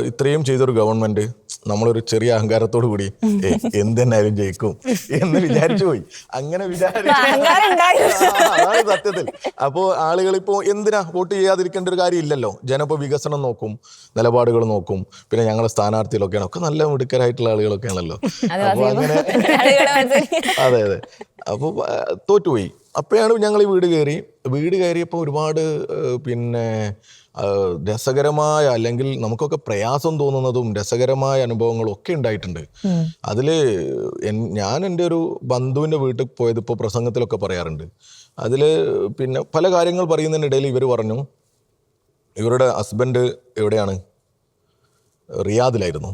ഇത്രയും ചെയ്തൊരു ഗവൺമെൻറ്, നമ്മളൊരു ചെറിയ അഹങ്കാരത്തോടു കൂടി എന്തെന്നായാലും ജയിക്കും എന്ന് വിചാരിച്ചു പോയി. അങ്ങനെ അതാണ് സത്യത്തിൽ. അപ്പോൾ ആളുകളിപ്പോൾ എന്തിനാ വോട്ട് ചെയ്യാതിരിക്കേണ്ട ഒരു കാര്യമില്ലല്ലോ. ജനപ്പോൾ വികസനം നോക്കും, നിലപാടുകൾ നോക്കും, പിന്നെ ഞങ്ങളുടെ സ്ഥാനാർത്ഥികളൊക്കെയാണ് ഒക്കെ നല്ല മിടുക്കരായിട്ടുള്ള ആളുകളൊക്കെയാണല്ലോ. അപ്പോൾ അങ്ങനെ അതെ. അപ്പോൾ തോറ്റുപോയി. അപ്പോഴാണ് ഞങ്ങൾ ഈ വീട് കയറിയപ്പോൾ ഒരുപാട് രസകരമായ, അല്ലെങ്കിൽ നമുക്കൊക്കെ പ്രയാസം തോന്നുന്നതും രസകരമായ അനുഭവങ്ങളും ഒക്കെ ഉണ്ടായിട്ടുണ്ട്. അതിൽ ഞാൻ എൻ്റെ ഒരു ബന്ധുവിൻ്റെ വീട്ടിൽ പോയത് ഇപ്പോൾ പ്രസംഗത്തിലൊക്കെ പറയാറുണ്ട്. അതിൽ പല കാര്യങ്ങൾ പറയുന്നതിനിടയിൽ ഇവർ പറഞ്ഞു, ഇവരുടെ ഹസ്ബൻഡ് എവിടെയാണ്? റിയാദിലായിരുന്നു.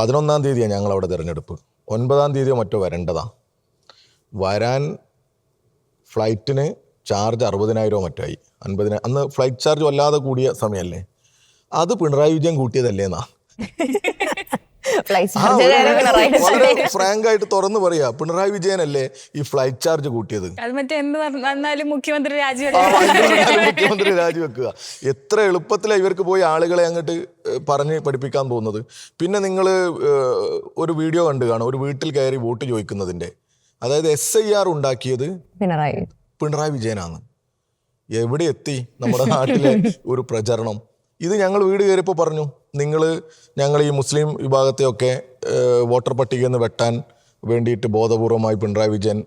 11-ാം തീയതിയാണ് ഞങ്ങളവിടെ തിരഞ്ഞെടുപ്പ്. 9-ാം തീയതിയോ മറ്റോ വരാൻ ഫ്ലൈറ്റിന് ചാർജ് 60,000 മറ്റായി. 50,000 അന്ന് ഫ്ലൈറ്റ് ചാർജ് വല്ലാതെ കൂടിയ സമയമല്ലേ. അത് പിണറായി വിജയൻ കൂട്ടിയതല്ലേന്നാ വളരെ ഫ്രാങ്ക് ആയിട്ട് തുറന്നു പറയാ. പിണറായി വിജയനല്ലേ ഈ ഫ്ലൈറ്റ് ചാർജ് കൂട്ടിയത്. മുഖ്യമന്ത്രി രാജിവെക്കുക. എത്ര എളുപ്പത്തിലാണ് ഇവർക്ക് പോയി ആളുകളെ അങ്ങോട്ട് പറഞ്ഞ് പഠിപ്പിക്കാൻ പോകുന്നത്. പിന്നെ നിങ്ങൾ ഒരു വീഡിയോ കണ്ടു കാണും, ഒരു വീട്ടിൽ കയറി വോട്ട് ചോദിക്കുന്നതിൻ്റെ. അതായത് SIR ഉണ്ടാക്കിയത് പിണറായി വിജയനാണ്. എവിടെ എത്തി നമ്മുടെ നാട്ടിലെ ഒരു പ്രചരണം? ഇത് ഞങ്ങൾ വീട് കയറിയപ്പോൾ പറഞ്ഞു, ഞങ്ങൾ ഈ മുസ്ലിം വിഭാഗത്തെയൊക്കെ വോട്ടർ പട്ടികയിൽ നിന്ന് വെട്ടാൻ വേണ്ടിയിട്ട് ബോധപൂർവമായി പിണറായി വിജയൻ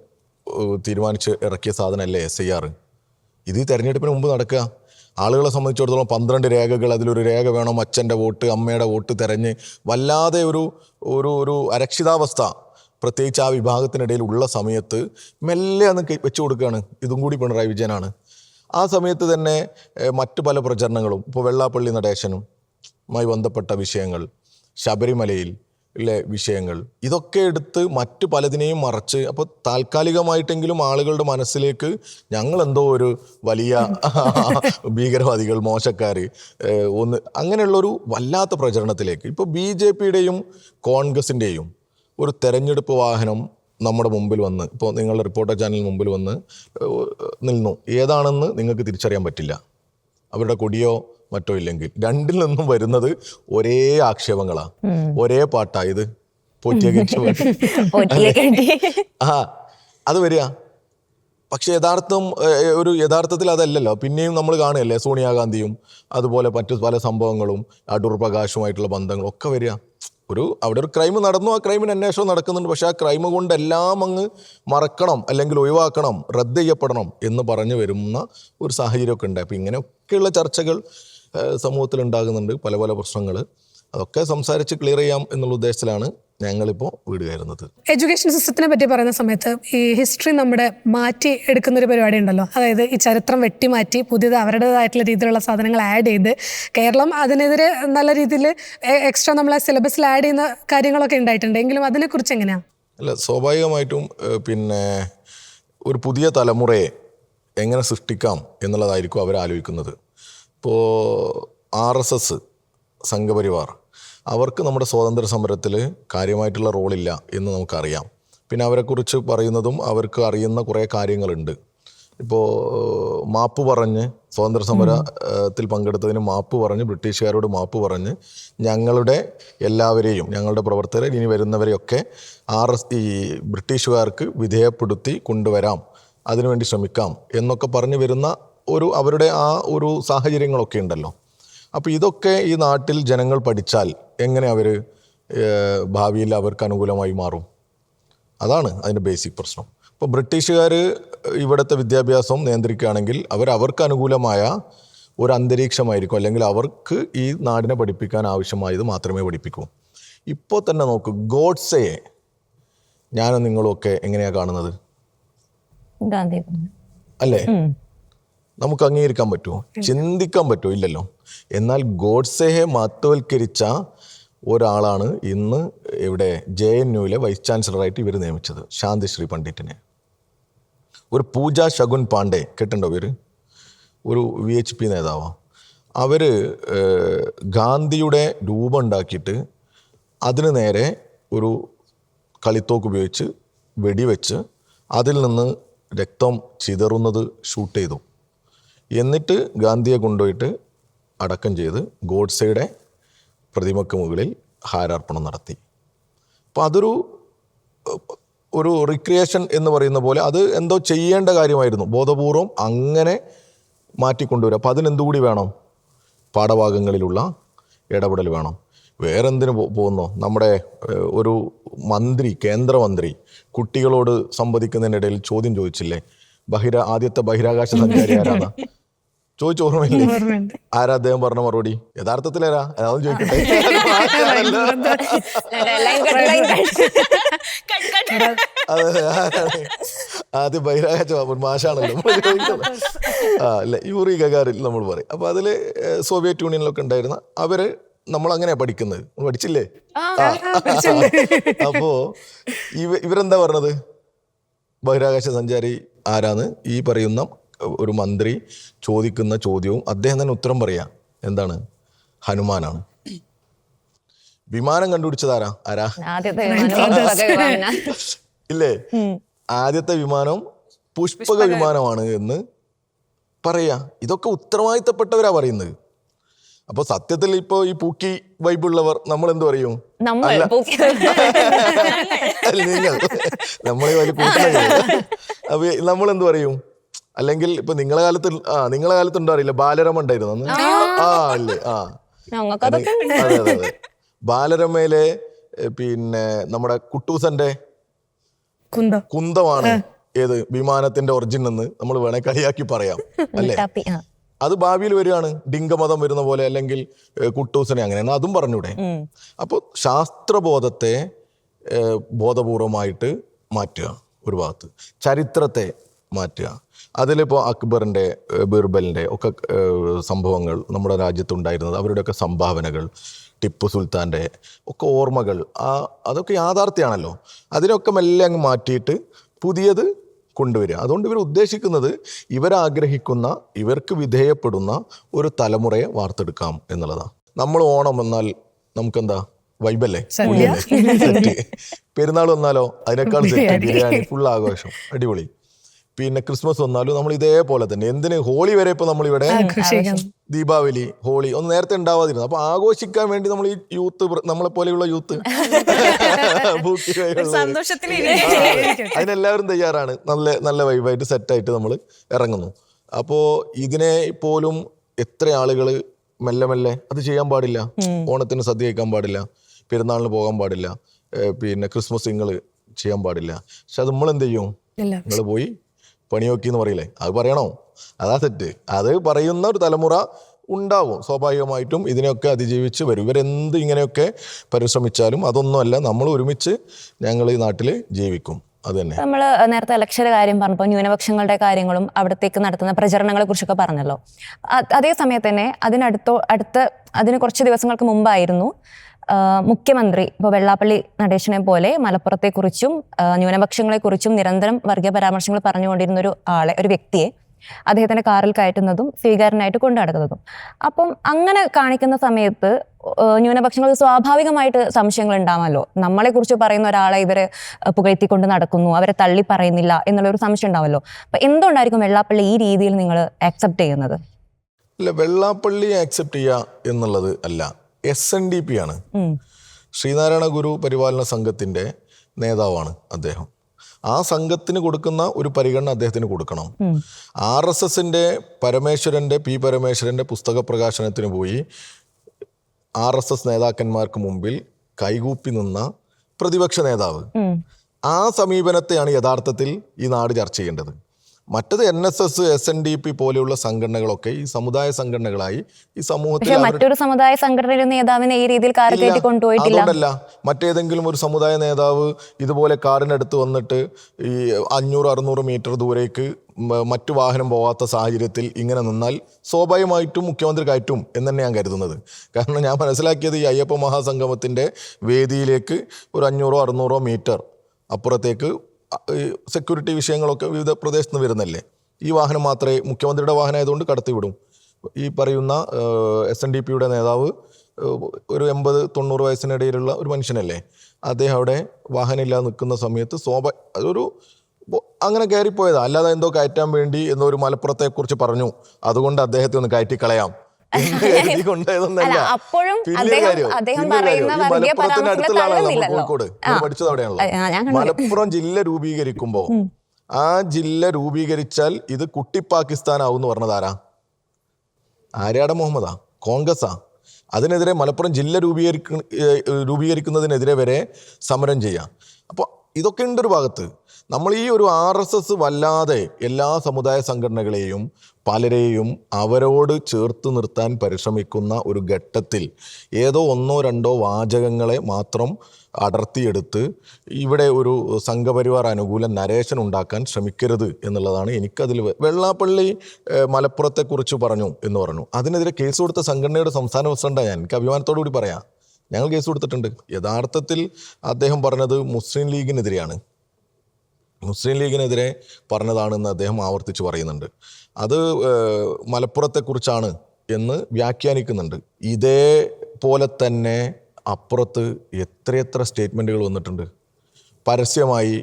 തീരുമാനിച്ച് ഇറക്കിയ സാധനമല്ലേ SIR. ഇത് തെരഞ്ഞെടുപ്പിന് മുമ്പ് നടക്കുക. ആളുകളെ സംബന്ധിച്ചിടത്തോളം 12 രേഖകൾ, അതിലൊരു രേഖ വേണം, അച്ഛൻ്റെ വോട്ട്, അമ്മയുടെ വോട്ട് തിരഞ്ഞ് വല്ലാതെ ഒരു അരക്ഷിതാവസ്ഥ പ്രത്യേകിച്ച് ആ വിഭാഗത്തിനിടയിൽ ഉള്ള സമയത്ത് മെല്ലെ അന്ന് വെച്ചു കൊടുക്കുകയാണ്. ഇതും കൂടി പിണറായി വിജയനാണ്. ആ സമയത്ത് തന്നെ മറ്റു പല പ്രചരണങ്ങളും, ഇപ്പോൾ വെള്ളാപ്പള്ളി നടേശനുമായി ബന്ധപ്പെട്ട വിഷയങ്ങൾ, ശബരിമലയിലെ വിഷയങ്ങൾ, ഇതൊക്കെ എടുത്ത് മറ്റു പലതിനെയും മറച്ച്, അപ്പോൾ താൽക്കാലികമായിട്ടെങ്കിലും ആളുകളുടെ മനസ്സിലേക്ക് ഞങ്ങളെന്തോ ഒരു വലിയ ഭീകരവാദികൾ, മോശക്കാർ അങ്ങനെയുള്ളൊരു വല്ലാത്ത പ്രചരണത്തിലേക്ക്. ഇപ്പോൾ BJPയുടെയും കോൺഗ്രസിൻ്റെയും ഒരു തെരഞ്ഞെടുപ്പ് വാഹനം നമ്മുടെ മുമ്പിൽ വന്ന്, ഇപ്പോൾ നിങ്ങളുടെ റിപ്പോർട്ടർ ചാനലിന് മുമ്പിൽ വന്ന് നിന്നു. ഏതാണെന്ന് നിങ്ങൾക്ക് തിരിച്ചറിയാൻ പറ്റില്ല. അവരുടെ കൊടിയോ മറ്റോ ഇല്ലെങ്കിൽ രണ്ടിൽ നിന്നും വരുന്നത് ഒരേ ആക്ഷേപങ്ങളാ, ഒരേ പാട്ടാ. ഇത് അത് വരിക. പക്ഷെ യഥാർത്ഥത്തിൽ അതല്ലല്ലോ. പിന്നെയും നമ്മൾ കാണുകയല്ലേ സോണിയാഗാന്ധിയും അതുപോലെ മറ്റു പല സംഭവങ്ങളും അടൂർ പ്രകാശുമായിട്ടുള്ള ബന്ധങ്ങളും ഒക്കെ വരിക. അവിടെ ഒരു ക്രൈം നടന്നു, ആ ക്രൈമിന് അന്വേഷണം നടക്കുന്നുണ്ട്. പക്ഷെ ആ ക്രൈം കൊണ്ടെല്ലാം അങ്ങ് മറക്കണം, അല്ലെങ്കിൽ ഒഴിവാക്കണം, റദ്ദ് ചെയ്യപ്പെടണം എന്ന് പറഞ്ഞു വരുന്ന ഒരു സാഹചര്യമൊക്കെ ഉണ്ട്. അപ്പോൾ ഇങ്ങനെയൊക്കെയുള്ള ചർച്ചകൾ സമൂഹത്തിൽ ഉണ്ടാകുന്നുണ്ട്, പല പല പ്രശ്നങ്ങൾ. അതൊക്കെ സംസാരിച്ച് ക്ലിയർ ചെയ്യാം എന്നുള്ള ഉദ്ദേശത്തിലാണ് ഞങ്ങളിപ്പോൾ വീട് കയറുന്നത്. എഡ്യൂക്കേഷൻ സിസ്റ്റത്തിനെ പറ്റി പറയുന്ന സമയത്ത് ഈ ഹിസ്റ്ററി നമ്മുടെ മാറ്റി എടുക്കുന്ന ഒരു പരിപാടി ഉണ്ടല്ലോ. അതായത് ഈ ചരിത്രം വെട്ടിമാറ്റി പുതിയത് അവരുടേതായിട്ടുള്ള രീതിയിലുള്ള സാധനങ്ങൾ ആഡ് ചെയ്ത് കേരളം അതിനെതിരെ നല്ല രീതിയിൽ എക്സ്ട്രാ നമ്മളെ സിലബസിൽ ആഡ് ചെയ്യുന്ന കാര്യങ്ങളൊക്കെ ഉണ്ടായിട്ടുണ്ട്. എങ്കിലും അതിനെക്കുറിച്ച് എങ്ങനെയാണ്? അല്ല, സ്വാഭാവികമായിട്ടും പിന്നെ ഒരു പുതിയ തലമുറയെ എങ്ങനെ സൃഷ്ടിക്കാം എന്നുള്ളതായിരിക്കും അവർ ആലോചിക്കുന്നത്. ഇപ്പോൾ RSS സംഘപരിവാർ അവർക്ക് നമ്മുടെ സ്വാതന്ത്ര്യ സമരത്തിൽ കാര്യമായിട്ടുള്ള റോളില്ല എന്ന് നമുക്കറിയാം. പിന്നെ അവരെക്കുറിച്ച് പറയുന്നതും അവർക്ക് അറിയുന്ന കുറേ കാര്യങ്ങളുണ്ട്. ഇപ്പോൾ മാപ്പ് പറഞ്ഞ് സ്വാതന്ത്ര്യ സമരത്തിൽ പങ്കെടുത്തതിന് മാപ്പ് പറഞ്ഞ് ബ്രിട്ടീഷുകാരോട് മാപ്പ് പറഞ്ഞ് ഞങ്ങളുടെ എല്ലാവരെയും ഞങ്ങളുടെ പ്രവർത്തകരെ ഇനി വരുന്നവരെയൊക്കെ ഈ ബ്രിട്ടീഷുകാർക്ക് വിധേയപ്പെടുത്തി കൊണ്ടുവരാം, അതിനുവേണ്ടി ശ്രമിക്കാം എന്നൊക്കെ പറഞ്ഞു വരുന്ന അവരുടെ ആ ഒരു സാഹചര്യങ്ങളൊക്കെ ഉണ്ടല്ലോ. അപ്പോൾ ഇതൊക്കെ ഈ നാട്ടിൽ ജനങ്ങൾ പഠിച്ചാൽ എങ്ങനെ അവർ ഭാവിയിൽ അവർക്ക് അനുകൂലമായി മാറും? അതാണ് അതിൻ്റെ ബേസിക് പ്രശ്നം. ഇപ്പോൾ ബ്രിട്ടീഷുകാർ ഇവിടുത്തെ വിദ്യാഭ്യാസം നിയന്ത്രിക്കുകയാണെങ്കിൽ അവർക്ക് അനുകൂലമായ ഒരു അന്തരീക്ഷമായിരിക്കും, അല്ലെങ്കിൽ അവർക്ക് ഈ നാടിനെ പഠിപ്പിക്കാൻ ആവശ്യമായത് മാത്രമേ പഠിപ്പിക്കൂ. ഇപ്പോൾ തന്നെ നോക്ക്, ഗോഡ്സെയെ ഞാനും നിങ്ങളുമൊക്കെ എങ്ങനെയാണ് കാണുന്നത്? ഗാന്ധി അല്ലേ? നമുക്ക് അംഗീകരിക്കാൻ പറ്റുമോ? ചിന്തിക്കാൻ പറ്റുമോ? ഇല്ലല്ലോ. എന്നാൽ ഗോഡ്സെയെ മഹത്വവൽക്കരിച്ച ഒരാളാണ് ഇന്ന് ഇവിടെ JNUവിലെ വൈസ് ചാൻസലറായിട്ട് ഇവർ നിയമിച്ചത്, ശാന്തിശ്രീ പണ്ഡിറ്റിനെ. ഒരു പൂജ ശകുൻ പാണ്ഡെ കേട്ടിട്ടുണ്ടോ ഇവർ? ഒരു VHP നേതാവാണ്. അവർ ഗാന്ധിയുടെ രൂപം ഉണ്ടാക്കിയിട്ട് അതിന് നേരെ ഒരു കളിത്തോക്ക് ഉപയോഗിച്ച് വെടിവെച്ച് അതിൽ നിന്ന് രക്തം ചിതറുന്നത് ഷൂട്ട് ചെയ്തു. എന്നിട്ട് ഗാന്ധിയെ കൊണ്ടുപോയിട്ട് അടക്കം ചെയ്ത് ഗോഡ്സെയുടെ പ്രതിമയ്ക്ക് മുകളിൽ ഹാരാർപ്പണം നടത്തി. അപ്പോൾ ഒരു റിക്രിയേഷൻ എന്ന് പറയുന്ന പോലെ അത് എന്തോ ചെയ്യേണ്ട കാര്യമായിരുന്നു, ബോധപൂർവം അങ്ങനെ മാറ്റിക്കൊണ്ടുവരിക. അപ്പോൾ അതിനെന്തുകൂടി വേണം? പാഠഭാഗങ്ങളിലുള്ള ഇടപെടൽ വേണം. വേറെന്തിനു പോകുന്നോ? നമ്മുടെ ഒരു കേന്ദ്രമന്ത്രി കുട്ടികളോട് സംവദിക്കുന്നതിനിടയിൽ ചോദ്യം ചോദിച്ചില്ലേ, ആദ്യത്തെ ബഹിരാകാശ സഞ്ചാരി ആരാണ് ചോദിച്ചു, ഓർമ്മയില്ലേ? ആരാ അദ്ദേഹം പറഞ്ഞ മറുപടി? യഥാർത്ഥത്തിലാരാ അതൊന്നും ചോദിക്കട്ടെ. അതെ, ആദ്യം ബഹിരാകാശ മാഷാണല്ലോ അല്ലെ, യൂറി ഗഗാറിൻ നമ്മൾ പറയും. അപ്പൊ അതില് സോവിയറ്റ് യൂണിയനിലൊക്കെ ഉണ്ടായിരുന്ന അവര് നമ്മളങ്ങനെയാ പഠിക്കുന്നത്, പഠിച്ചില്ലേ? അപ്പോ ഇവരെന്താ പറഞ്ഞത്? ബഹിരാകാശ സഞ്ചാരി ആരാന്ന് ഈ പറയുന്ന ഒരു മന്ത്രി ചോദിക്കുന്ന ചോദ്യവും അദ്ദേഹം തന്നെ ഉത്തരം പറയാ. എന്താണ്? ഹനുമാനാണ്. വിമാനം കണ്ടുപിടിച്ചതാരാ? ഇല്ലേ? ആദ്യത്തെ വിമാനം പുഷ്പക വിമാനമാണ് എന്ന് പറയാ. ഇതൊക്കെ ഉത്തരവാദിത്തപ്പെട്ടവരാ പറയുന്നത്. അപ്പൊ സത്യത്തിൽ ഇപ്പൊ ഈ പൂക്കി വൈബുള്ളവർ നമ്മൾ എന്ത് പറയും? നിങ്ങൾ നമ്മളീ വലിയ കൂട്ടം. അപ്പൊ നമ്മളെന്ത് പറയും? അല്ലെങ്കിൽ ഇപ്പൊ നിങ്ങളെ കാലത്തുണ്ടോ അറിയില്ല, ബാലരമ ഉണ്ടായിരുന്നു അന്ന്. അല്ലേ? അതെ അതെ അതെ. ബാലരമയിലെ പിന്നെ നമ്മുടെ കുട്ടൂസന്റെ കുന്തമാണ് ഏത് വിമാനത്തിന്റെ ഒറിജിൻ എന്ന് നമ്മൾ വേണേ കളിയാക്കി പറയാം, അല്ലേ? അത് ഭാവിയിൽ വരികയാണ്, ഡിങ്കമതം വരുന്ന പോലെ, അല്ലെങ്കിൽ കുട്ടൂസനെ അങ്ങനെയാണ്, അതും പറഞ്ഞൂടെ? അപ്പോൾ ശാസ്ത്രബോധത്തെ ബോധപൂർവമായിട്ട് മാറ്റുക ഒരു ഭാഗത്ത്, ചരിത്രത്തെ മാറ്റുക. അതിലിപ്പോൾ അക്ബറിൻ്റെ ബീർബലിൻ്റെ ഒക്കെ സംഭവങ്ങൾ നമ്മുടെ രാജ്യത്തുണ്ടായിരുന്നത്, അവരുടെയൊക്കെ സംഭാവനകൾ, ടിപ്പു സുൽത്താൻ്റെ ഒക്കെ ഓർമ്മകൾ, അതൊക്കെ യാഥാർത്ഥ്യമാണല്ലോ. അതിനൊക്കെ മെല്ലെ അങ്ങ് മാറ്റിയിട്ട് പുതിയത് കൊണ്ടുവരിക. അതുകൊണ്ട് ഇവർ ഉദ്ദേശിക്കുന്നത് ഇവരാഗ്രഹിക്കുന്ന, ഇവർക്ക് വിധേയപ്പെടുന്ന ഒരു തലമുറയെ വാർത്തെടുക്കാം എന്നുള്ളതാണ്. നമ്മൾ ഓണം വന്നാൽ നമുക്കെന്താ വൈബല്ലേ? സെറ്റ്. പെരുന്നാൾ വന്നാലോ അതിനേക്കാൾ സെറ്റ്, ബിരിയാണി, ഫുൾ ആഘോഷം, അടിപൊളി. പിന്നെ ക്രിസ്മസ് വന്നാലും നമ്മൾ ഇതേപോലെ തന്നെ. എന്തിന്? ഹോളി വരെ ഇപ്പൊ നമ്മളിവിടെ, ദീപാവലി, ഹോളി ഒന്നും നേരത്തെ ഉണ്ടാവാതിരുന്നു. അപ്പൊ ആഘോഷിക്കാൻ വേണ്ടി നമ്മൾ ഈ യൂത്ത്, നമ്മളെ പോലെയുള്ള യൂത്ത് അതിനെല്ലാവരും തയ്യാറാണ്. നല്ല നല്ല വൈബായിട്ട് സെറ്റായിട്ട് നമ്മൾ ഇറങ്ങുന്നു. അപ്പോൾ ഇതിനെ പോലും എത്ര ആളുകൾ മെല്ലെ മെല്ലെ അത് ചെയ്യാൻ പാടില്ല. ഓണത്തിന് സദ്യ കഴിക്കാൻ പാടില്ല, പെരുന്നാളിന് പോകാൻ പാടില്ല, പിന്നെ ക്രിസ്മസ് നിങ്ങൾ ചെയ്യാൻ പാടില്ല. പക്ഷെ അത് നമ്മളെന്ത് ചെയ്യും? നിങ്ങൾ പോയി പണി നോക്കി എന്ന് പറയില്ലേ, അത് പറയണോ? അതാ തെറ്റ്. അത് പറയുന്ന ഒരു തലമുറ ഉണ്ടാവും. സ്വാഭാവികമായിട്ടും ഇതിനെയൊക്കെ അതിജീവിച്ച് വരും. ഇവരെന്ത് ഇങ്ങനെയൊക്കെ പരിശ്രമിച്ചാലും അതൊന്നുമല്ല, നമ്മൾ ഒരുമിച്ച് ഞങ്ങൾ ഈ നാട്ടിൽ ജീവിക്കും. അത് തന്നെ. നമ്മൾ നേരത്തെ ഇലക്ഷന്റെ കാര്യം പറഞ്ഞപ്പോൾ ന്യൂനപക്ഷങ്ങളുടെ കാര്യങ്ങളും അവിടത്തേക്ക് നടത്തുന്ന പ്രചരണങ്ങളെ കുറിച്ചൊക്കെ പറഞ്ഞല്ലോ. അതേ സമയത്ത് തന്നെ അതിന് കുറച്ച് ദിവസങ്ങൾക്ക് മുമ്പായിരുന്നു മുഖ്യമന്ത്രി ഇപ്പോൾ വെള്ളാപ്പള്ളി നടേശനെ പോലെ മലപ്പുറത്തെക്കുറിച്ചും ന്യൂനപക്ഷങ്ങളെക്കുറിച്ചും നിരന്തരം വർഗീയ പരാമർശങ്ങൾ പറഞ്ഞുകൊണ്ടിരുന്ന ഒരു വ്യക്തിയെ അദ്ദേഹത്തിന്റെ കാറിൽ കയറ്റുന്നതും സ്വീകാരനായിട്ട് കൊണ്ടു നടക്കുന്നതും. അപ്പം അങ്ങനെ കാണിക്കുന്ന സമയത്ത് ന്യൂനപക്ഷങ്ങൾ സ്വാഭാവികമായിട്ട് സംശയങ്ങൾ ഉണ്ടാവുമല്ലോ. നമ്മളെക്കുറിച്ച് പറയുന്ന ഒരാളെ ഇവരെ പുകഴ്ത്തിക്കൊണ്ട് നടക്കുന്നു, അവരെ തള്ളി പറയുന്നില്ല എന്നുള്ളൊരു സംശയം ഉണ്ടാവുമല്ലോ. അപ്പൊ എന്തുകൊണ്ടായിരിക്കും വെള്ളാപ്പള്ളി ഈ രീതിയിൽ നിങ്ങൾ ആക്സെപ്റ്റ് ചെയ്യുന്നത്? ഇല്ല, വെള്ളാപ്പള്ളി ആക്സെപ്റ്റ് ചെയ്യുക എന്നുള്ളത് അല്ല, SNDP ആണ്. ശ്രീനാരായണ ഗുരു പരിപാലന സംഘത്തിന്റെ നേതാവാണ് അദ്ദേഹം. ആ സംഘത്തിന് കൊടുക്കുന്ന ഒരു പരിഗണന അദ്ദേഹത്തിന് കൊടുക്കണം. RSSന്റെ പി പരമേശ്വരന്റെ പുസ്തക പ്രകാശനത്തിന് പോയി RSS നേതാക്കന്മാർക്ക് മുമ്പിൽ കൈകൂപ്പി നിന്ന പ്രതിപക്ഷ നേതാവ്, ആ സമീപനത്തെയാണ് യഥാർത്ഥത്തിൽ ഈ നാട് ചർച്ച ചെയ്യേണ്ടത്. മറ്റത് NSS, SNDP പോലെയുള്ള സംഘടനകളൊക്കെ ഈ സമുദായ സംഘടനകളായി ഈ സമൂഹത്തിൽ മറ്റൊരു സമുദായ സംഘടനയുടെ നേതാവിനെ ഈ രീതിയിൽ കാർ കയറ്റി കൊണ്ടുപോയിട്ടില്ല. അതുകൊണ്ടല്ല, മറ്റേതെങ്കിലും ഒരു സമുദായ നേതാവ് ഇതുപോലെ കാറിനടുത്ത് വന്നിട്ട് ഈ 500-600 മീറ്റർ ദൂരേക്ക് മറ്റു വാഹനം പോകാത്ത സാഹചര്യത്തിൽ ഇങ്ങനെ നിന്നാൽ സ്വാഭാവികമായിട്ടും മുഖ്യമന്ത്രി കയറ്റും എന്ന് തന്നെ ഞാൻ കരുതുന്നത്. കാരണം ഞാൻ മനസ്സിലാക്കിയത് ഈ അയ്യപ്പ മഹാസംഗമത്തിൻ്റെ വേദിയിലേക്ക് ഒരു 500-600 മീറ്റർ അപ്പുറത്തേക്ക് സെക്യൂരിറ്റി വിഷയങ്ങളൊക്കെ വിവിധ പ്രദേശത്ത് നിന്ന് വരുന്നല്ലേ. ഈ വാഹനം മാത്രമേ, മുഖ്യമന്ത്രിയുടെ വാഹനമായതുകൊണ്ട് കടത്തിവിടും. ഈ പറയുന്ന SNDPയുടെ നേതാവ് ഒരു 80-90 വയസ്സിനിടയിലുള്ള ഒരു മനുഷ്യനല്ലേ. അദ്ദേഹം അവിടെ വാഹനമില്ലാതെ നിൽക്കുന്ന സമയത്ത് അതൊരു അങ്ങനെ കയറിപ്പോയതാ. അല്ലാതെ എന്തോ കയറ്റാൻ വേണ്ടി എന്തോ ഒരു മലപ്പുറത്തെക്കുറിച്ച് പറഞ്ഞു, അതുകൊണ്ട് അദ്ദേഹത്തെ ഒന്ന് കയറ്റിക്കളയാം അപ്പോഴും മലപ്പുറത്തിനടുത്തുള്ള ആളാണ് കോഴിക്കോട്, പഠിച്ചത് അവിടെയാണല്ലോ. മലപ്പുറം ജില്ല രൂപീകരിക്കുമ്പോ ആ ജില്ല രൂപീകരിച്ചാൽ ഇത് കുട്ടി പാകിസ്ഥാൻ ആവും പറഞ്ഞത് ആര്യാട മുഹമ്മദാ, കോൺഗ്രസ്സാ. അതിനെതിരെ മലപ്പുറം ജില്ല രൂപീകരിക്കുന്നതിനെതിരെ വരെ സമരം ചെയ്യാം. അപ്പോൾ ഇതൊക്കെ ഉണ്ട് ഒരു ഭാഗത്ത്. നമ്മൾ ഈ ഒരു RSS വല്ലാതെ എല്ലാ സമുദായ സംഘടനകളെയും പലരെയും അവരോട് ചേർത്ത് നിർത്താൻ പരിശ്രമിക്കുന്ന ഒരു ഘട്ടത്തിൽ ഏതോ 1-2 വാചകങ്ങളെ മാത്രം അടർത്തിയെടുത്ത് ഇവിടെ ഒരു സംഘപരിവാർ അനുകൂല നരേഷൻ ഉണ്ടാക്കാൻ ശ്രമിക്കരുത് എന്നുള്ളതാണ് എനിക്കതിൽ. വെള്ളാപ്പള്ളി മലപ്പുറത്തെക്കുറിച്ച് പറഞ്ഞു എന്ന് പറഞ്ഞു, അതിനെതിരെ കേസ് കൊടുത്ത സംഘടനയുടെ സംസ്ഥാന പ്രസിഡന്റാണ് ഞാൻ. എനിക്ക് അഭിമാനത്തോടു കൂടി പറയാം, ഞങ്ങൾ കേസ് കൊടുത്തിട്ടുണ്ട്. യഥാർത്ഥത്തിൽ അദ്ദേഹം പറഞ്ഞത് മുസ്ലിം ലീഗിനെതിരെയാണ്, മുസ്ലിം ലീഗിനെതിരെ പറഞ്ഞതാണെന്ന് അദ്ദേഹം ആവർത്തിച്ച് പറയുന്നുണ്ട്. അത് മലപ്പുറത്തെക്കുറിച്ചാണ് എന്ന് വ്യാഖ്യാനിക്കുന്നുണ്ട്. ഇതേപോലെ തന്നെ അപ്പുറത്ത് എത്രയെത്ര സ്റ്റേറ്റ്മെൻറ്റുകൾ വന്നിട്ടുണ്ട്. പരസ്യമായി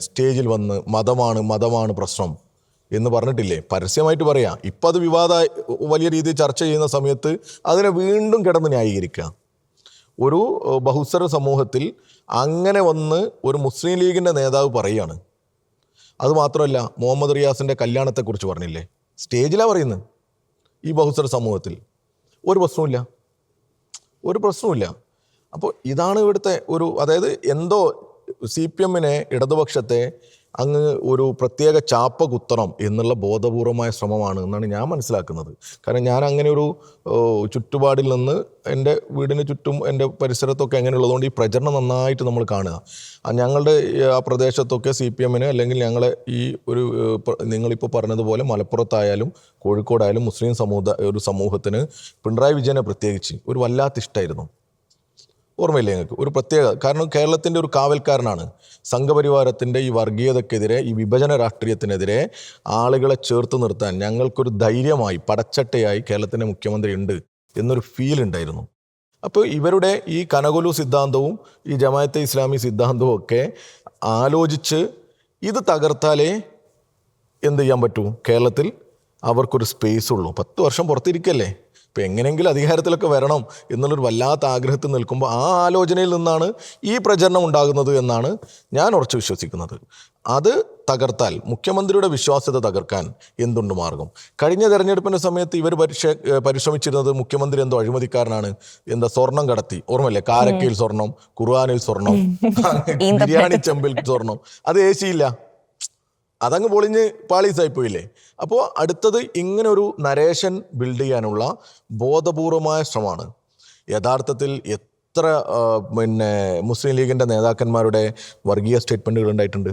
സ്റ്റേജിൽ വന്ന് മതമാണ് പ്രശ്നം എന്ന് പറഞ്ഞിട്ടില്ലേ, പരസ്യമായിട്ട് പറയാം. ഇപ്പം അത് വലിയ രീതിയിൽ ചർച്ച ചെയ്യുന്ന സമയത്ത് അതിനെ വീണ്ടും കിടന്ന് ന്യായീകരിക്കുക. ഒരു ബഹുസ്വര സമൂഹത്തിൽ അങ്ങനെ വന്ന് ഒരു മുസ്ലിം ലീഗിൻ്റെ നേതാവ് പറയുകയാണ്. അതുമാത്രമല്ല, മുഹമ്മദ് റിയാസിൻ്റെ കല്യാണത്തെക്കുറിച്ച് പറഞ്ഞില്ലേ, സ്റ്റേജിലാണ് പറയുന്നത്. ഈ ബഹുസ്വര സമൂഹത്തിൽ ഒരു പ്രശ്നവുമില്ല. അപ്പോൾ ഇതാണ് ഇവിടുത്തെ അതായത് എന്തോ CPMനെ, ഇടതുപക്ഷത്തെ അങ്ങ് ഒരു പ്രത്യേക ചാപ്പ കുത്തണം എന്നുള്ള ബോധപൂർവമായ ശ്രമമാണ് എന്നാണ് ഞാൻ മനസ്സിലാക്കുന്നത്. കാരണം ഞാൻ അങ്ങനെ ഒരു ചുറ്റുപാടിൽ നിന്ന് എൻ്റെ വീടിന് ചുറ്റും എൻ്റെ പരിസരത്തൊക്കെ അങ്ങനെയുള്ളതുകൊണ്ട് ഈ പ്രചരണം നന്നായിട്ട് നമ്മൾ കാണുക. ഞങ്ങളുടെ ആ പ്രദേശത്തൊക്കെ CPMന് അല്ലെങ്കിൽ ഞങ്ങളെ ഈ നിങ്ങളിപ്പോൾ പറഞ്ഞതുപോലെ മലപ്പുറത്തായാലും കോഴിക്കോടായാലും മുസ്ലിം സമൂഹത്തിന് പിണറായി വിജയനെ പ്രത്യേകിച്ച് ഒരു വല്ലാത്ത ഇഷ്ടമായിരുന്നു. ഓർമ്മയില്ലേ നിങ്ങൾക്ക്? ഒരു പ്രത്യേക, കാരണം കേരളത്തിൻ്റെ ഒരു കാവൽക്കാരനാണ്. സംഘപരിവാരത്തിൻ്റെ ഈ വർഗീയതക്കെതിരെ, ഈ വിഭജന രാഷ്ട്രീയത്തിനെതിരെ ആളുകളെ ചേർത്ത് നിർത്താൻ ഞങ്ങൾക്കൊരു ധൈര്യമായി, പടച്ചട്ടയായി കേരളത്തിൻ്റെ മുഖ്യമന്ത്രി ഉണ്ട് എന്നൊരു ഫീൽ ഉണ്ടായിരുന്നു. അപ്പോൾ ഇവരുടെ ഈ കനകൊലു സിദ്ധാന്തവും ഈ ജമാഅത്തെ ഇസ്ലാമി സിദ്ധാന്തവും ഒക്കെ ആലോചിച്ച് ഇത് തകർത്താലേ എന്ത് ചെയ്യാൻ പറ്റൂ, കേരളത്തിൽ അവർക്കൊരു സ്പേസ് ഉള്ളൂ. 10 വർഷം പുറത്തിരിക്കല്ലേ, ഇപ്പോൾ എങ്ങനെയെങ്കിലും അധികാരത്തിലൊക്കെ വരണം എന്നുള്ളൊരു വല്ലാത്ത ആഗ്രഹത്തിൽ നിൽക്കുമ്പോൾ ആ ആലോചനയിൽ നിന്നാണ് ഈ പ്രചരണം ഉണ്ടാകുന്നത് എന്നാണ് ഞാൻ ഉറച്ചു വിശ്വസിക്കുന്നത്. അത് തകർത്താൽ, മുഖ്യമന്ത്രിയുടെ വിശ്വാസ്യത തകർക്കാൻ എന്തുണ്ട് മാർഗം? കഴിഞ്ഞ തെരഞ്ഞെടുപ്പിൻ്റെ സമയത്ത് ഇവർ പരിശ്രമിച്ചിരുന്നത് മുഖ്യമന്ത്രി എന്തോ അഴിമതിക്കാരനാണ്, സ്വർണം കടത്തി, ഓർമ്മയില്ലേ? കാരക്കയിൽ സ്വർണം, ഖുർആനിൽ സ്വർണം, ബിരിയാണി ചെമ്പിൽ സ്വർണം. അത് ഏശിയില്ല. അതങ്ങ് പൊളിഞ്ഞ് പാളീസായി പോയില്ലേ. അപ്പോൾ അടുത്തത് ഇങ്ങനെ ഒരു നരേഷൻ ബിൽഡ് ചെയ്യാനുള്ള ബോധപൂർവമായ ശ്രമമാണ്. യഥാർത്ഥത്തിൽ എത്ര മുസ്ലിം ലീഗിൻ്റെ നേതാക്കന്മാരുടെ വർഗീയ സ്റ്റേറ്റ്മെൻറ്റുകൾ ഉണ്ടായിട്ടുണ്ട്.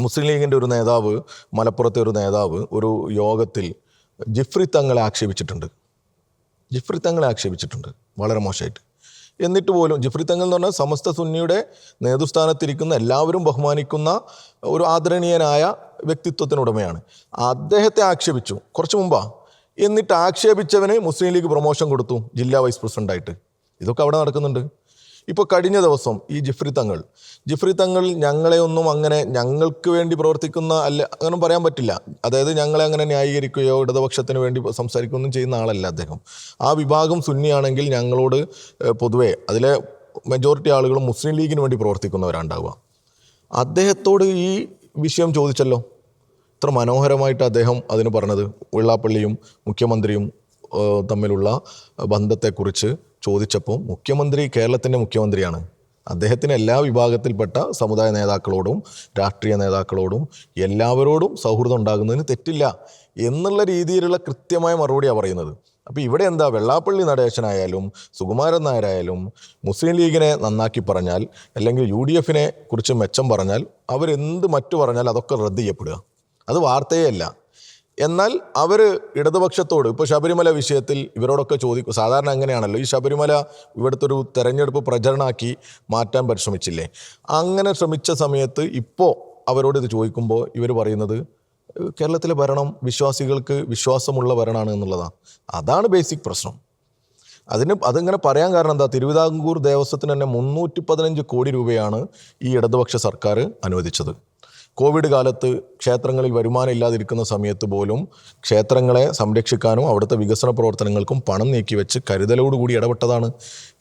മുസ്ലിം ലീഗിൻ്റെ ഒരു നേതാവ്, മലപ്പുറത്തെ ഒരു നേതാവ് ഒരു യോഗത്തിൽ ജിഫ്രി തങ്ങളെ ആക്ഷേപിച്ചിട്ടുണ്ട് വളരെ മോശമായിട്ട്. എന്നിട്ട് പോലും ജിഫ്രി തങ്ങൾ എന്ന് പറഞ്ഞാൽ സമസ്ത സുന്നിയുടെ നേതൃസ്ഥാനത്തിരിക്കുന്ന എല്ലാവരും ബഹുമാനിക്കുന്ന ഒരു ആദരണീയനായ വ്യക്തിത്വത്തിനുടമയാണ്. അദ്ദേഹത്തെ ആക്ഷേപിച്ചു കുറച്ച് മുമ്പാ. എന്നിട്ട് ആക്ഷേപിച്ചവന് മുസ്ലിം ലീഗ് പ്രൊമോഷൻ കൊടുത്തു ജില്ലാ വൈസ് പ്രസിഡൻ്റായിട്ട്. ഇതൊക്കെ അവിടെ നടക്കുന്നുണ്ട്. ഇപ്പോൾ കഴിഞ്ഞ ദിവസം ഈ ജിഫ്രി തങ്ങൾ ഞങ്ങളെ ഒന്നും അങ്ങനെ ഞങ്ങൾക്ക് വേണ്ടി പ്രവർത്തിക്കുന്ന അങ്ങനെ പറയാൻ പറ്റില്ല. അതായത് ഞങ്ങളെ അങ്ങനെ ന്യായീകരിക്കുകയോ ഇടതുപക്ഷത്തിന് വേണ്ടി സംസാരിക്കുകയൊന്നും ചെയ്യുന്ന ആളല്ല അദ്ദേഹം. ആ വിഭാഗം സുന്നിയാണെങ്കിൽ ഞങ്ങളോട് പൊതുവേ അതിലെ മെജോറിറ്റി ആളുകളും മുസ്ലിം ലീഗിന് വേണ്ടി പ്രവർത്തിക്കുന്നവരാണ്ടാവുക. അദ്ദേഹത്തോട് ഈ വിഷയം ചോദിച്ചല്ലോ. ഇത്ര മനോഹരമായിട്ട് അദ്ദേഹം അതിന് പറഞ്ഞത്. വെള്ളാപ്പള്ളിയും മുഖ്യമന്ത്രിയും തമ്മിലുള്ള ബന്ധത്തെക്കുറിച്ച് ചോദിച്ചപ്പോൾ മുഖ്യമന്ത്രി കേരളത്തിൻ്റെ മുഖ്യമന്ത്രിയാണ്. അദ്ദേഹത്തിന് എല്ലാ വിഭാഗത്തിൽപ്പെട്ട സമുദായ നേതാക്കളോടും രാഷ്ട്രീയ നേതാക്കളോടും എല്ലാവരോടും സൗഹൃദം ഉണ്ടാകുന്നതിന് തെറ്റില്ല എന്നുള്ള രീതിയിലുള്ള കൃത്യമായ മറുപടിയാണ് പറയുന്നത്. അപ്പോൾ ഇവിടെ എന്താ, വെള്ളാപ്പള്ളി നടേശനായാലും സുകുമാരൻ നായരായാലും മുസ്ലിം ലീഗിനെ നന്നാക്കി പറഞ്ഞാൽ അല്ലെങ്കിൽ UDF-നെ കുറിച്ച് മെച്ചം പറഞ്ഞാൽ അവരെന്ത് മറ്റു പറഞ്ഞാൽ അതൊക്കെ റദ്ദ് ചെയ്യപ്പെടുക. അത് വാർത്തയേ അല്ല. എന്നാൽ അവർ ഇടതുപക്ഷത്തോട് ഇപ്പോൾ ശബരിമല വിഷയത്തിൽ ഇവരോടൊക്കെ ചോദിക്കും. സാധാരണ അങ്ങനെയാണല്ലോ, ഈ ശബരിമല ഇവിടുത്തെ ഒരു തെരഞ്ഞെടുപ്പ് പ്രചരണമാക്കി മാറ്റാൻ പരിശ്രമിച്ചില്ലേ. അങ്ങനെ ശ്രമിച്ച സമയത്ത് ഇപ്പോൾ അവരോട് ഇത് ചോദിക്കുമ്പോൾ ഇവർ പറയുന്നത് കേരളത്തിലെ ഭരണം വിശ്വാസികൾക്ക് വിശ്വാസമുള്ള ഭരണമാണ് എന്നുള്ളതാണ്. അതാണ് ബേസിക് പ്രശ്നം. അതിങ്ങനെ പറയാൻ കാരണം എന്താ, തിരുവിതാംകൂർ ദേവസ്വത്തിന് തന്നെ 315 കോടി രൂപയാണ് ഈ ഇടതുപക്ഷ സർക്കാർ അനുവദിച്ചത്. കോവിഡ് കാലത്ത് ക്ഷേത്രങ്ങളിൽ വരുമാനം ഇല്ലാതിരിക്കുന്ന സമയത്ത് പോലും ക്ഷേത്രങ്ങളെ സംരക്ഷിക്കാനും അവിടുത്തെ വികസന പ്രവർത്തനങ്ങൾക്കും പണം നീക്കിവെച്ച് കരുതലോടുകൂടി ഇടപെട്ടതാണ്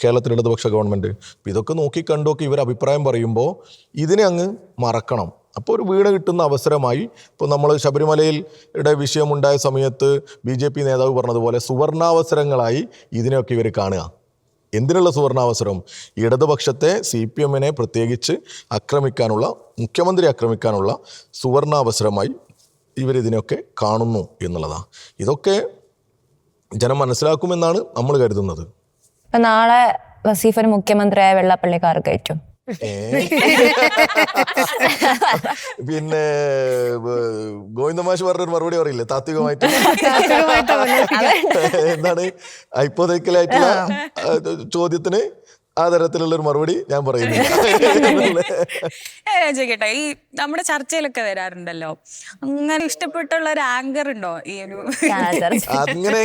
കേരളത്തിലെ ഇടതുപക്ഷ ഗവൺമെൻറ്. അപ്പോൾ ഇതൊക്കെ നോക്കിക്കണ്ടൊക്കെ ഇവർ അഭിപ്രായം പറയുമ്പോൾ ഇതിനെ അങ്ങ് മറക്കണം. അപ്പോൾ ഒരു വീണ് കിട്ടുന്ന അവസരമായി ഇപ്പോൾ നമ്മൾ ശബരിമലയുടെ വിഷയമുണ്ടായ സമയത്ത് BJP നേതാവ് പറഞ്ഞതുപോലെ സുവർണാവസരങ്ങളായി ഇതിനെയൊക്കെ ഇവർ കാണുക. എന്തിനുള്ള സുവർണാവസരം? ഇടതുപക്ഷത്തെ CPM-നെ പ്രത്യേകിച്ച് ആക്രമിക്കാനുള്ള, മുഖ്യമന്ത്രി ആക്രമിക്കാനുള്ള സുവർണാവസരമായി ഇവരിതിനൊക്കെ കാണുന്നു എന്നുള്ളതാണ്. ഇതൊക്കെ ജനം മനസ്സിലാക്കുമെന്നാണ് നമ്മൾ കരുതുന്നത്. ഇപ്പൊ നാളെ വസീഫിന് മുഖ്യമന്ത്രിയായ വെള്ളാപ്പള്ളിക്കാർ കയറ്റും. പിന്നെ ഗോവിന്ദമാഷ് പറഞ്ഞൊരു മറുപടി പറയില്ലേ താത്വികമായിട്ട്, എന്താണ് ഹൈപ്പോതെറ്റിക്കലായിട്ടുള്ള ചോദ്യത്തിന് ആ തരത്തിലുള്ളൊരു മറുപടി ഞാൻ പറയുന്നു. ചോദിക്കട്ടെ, ഈ നമ്മുടെ ചർച്ചയിലൊക്കെ വരാറുണ്ടല്ലോ, അങ്ങനെ ഇഷ്ടപ്പെട്ടുള്ള ഒരു ആങ്കർ ഉണ്ടോ ഈ ഒരു അങ്ങനെ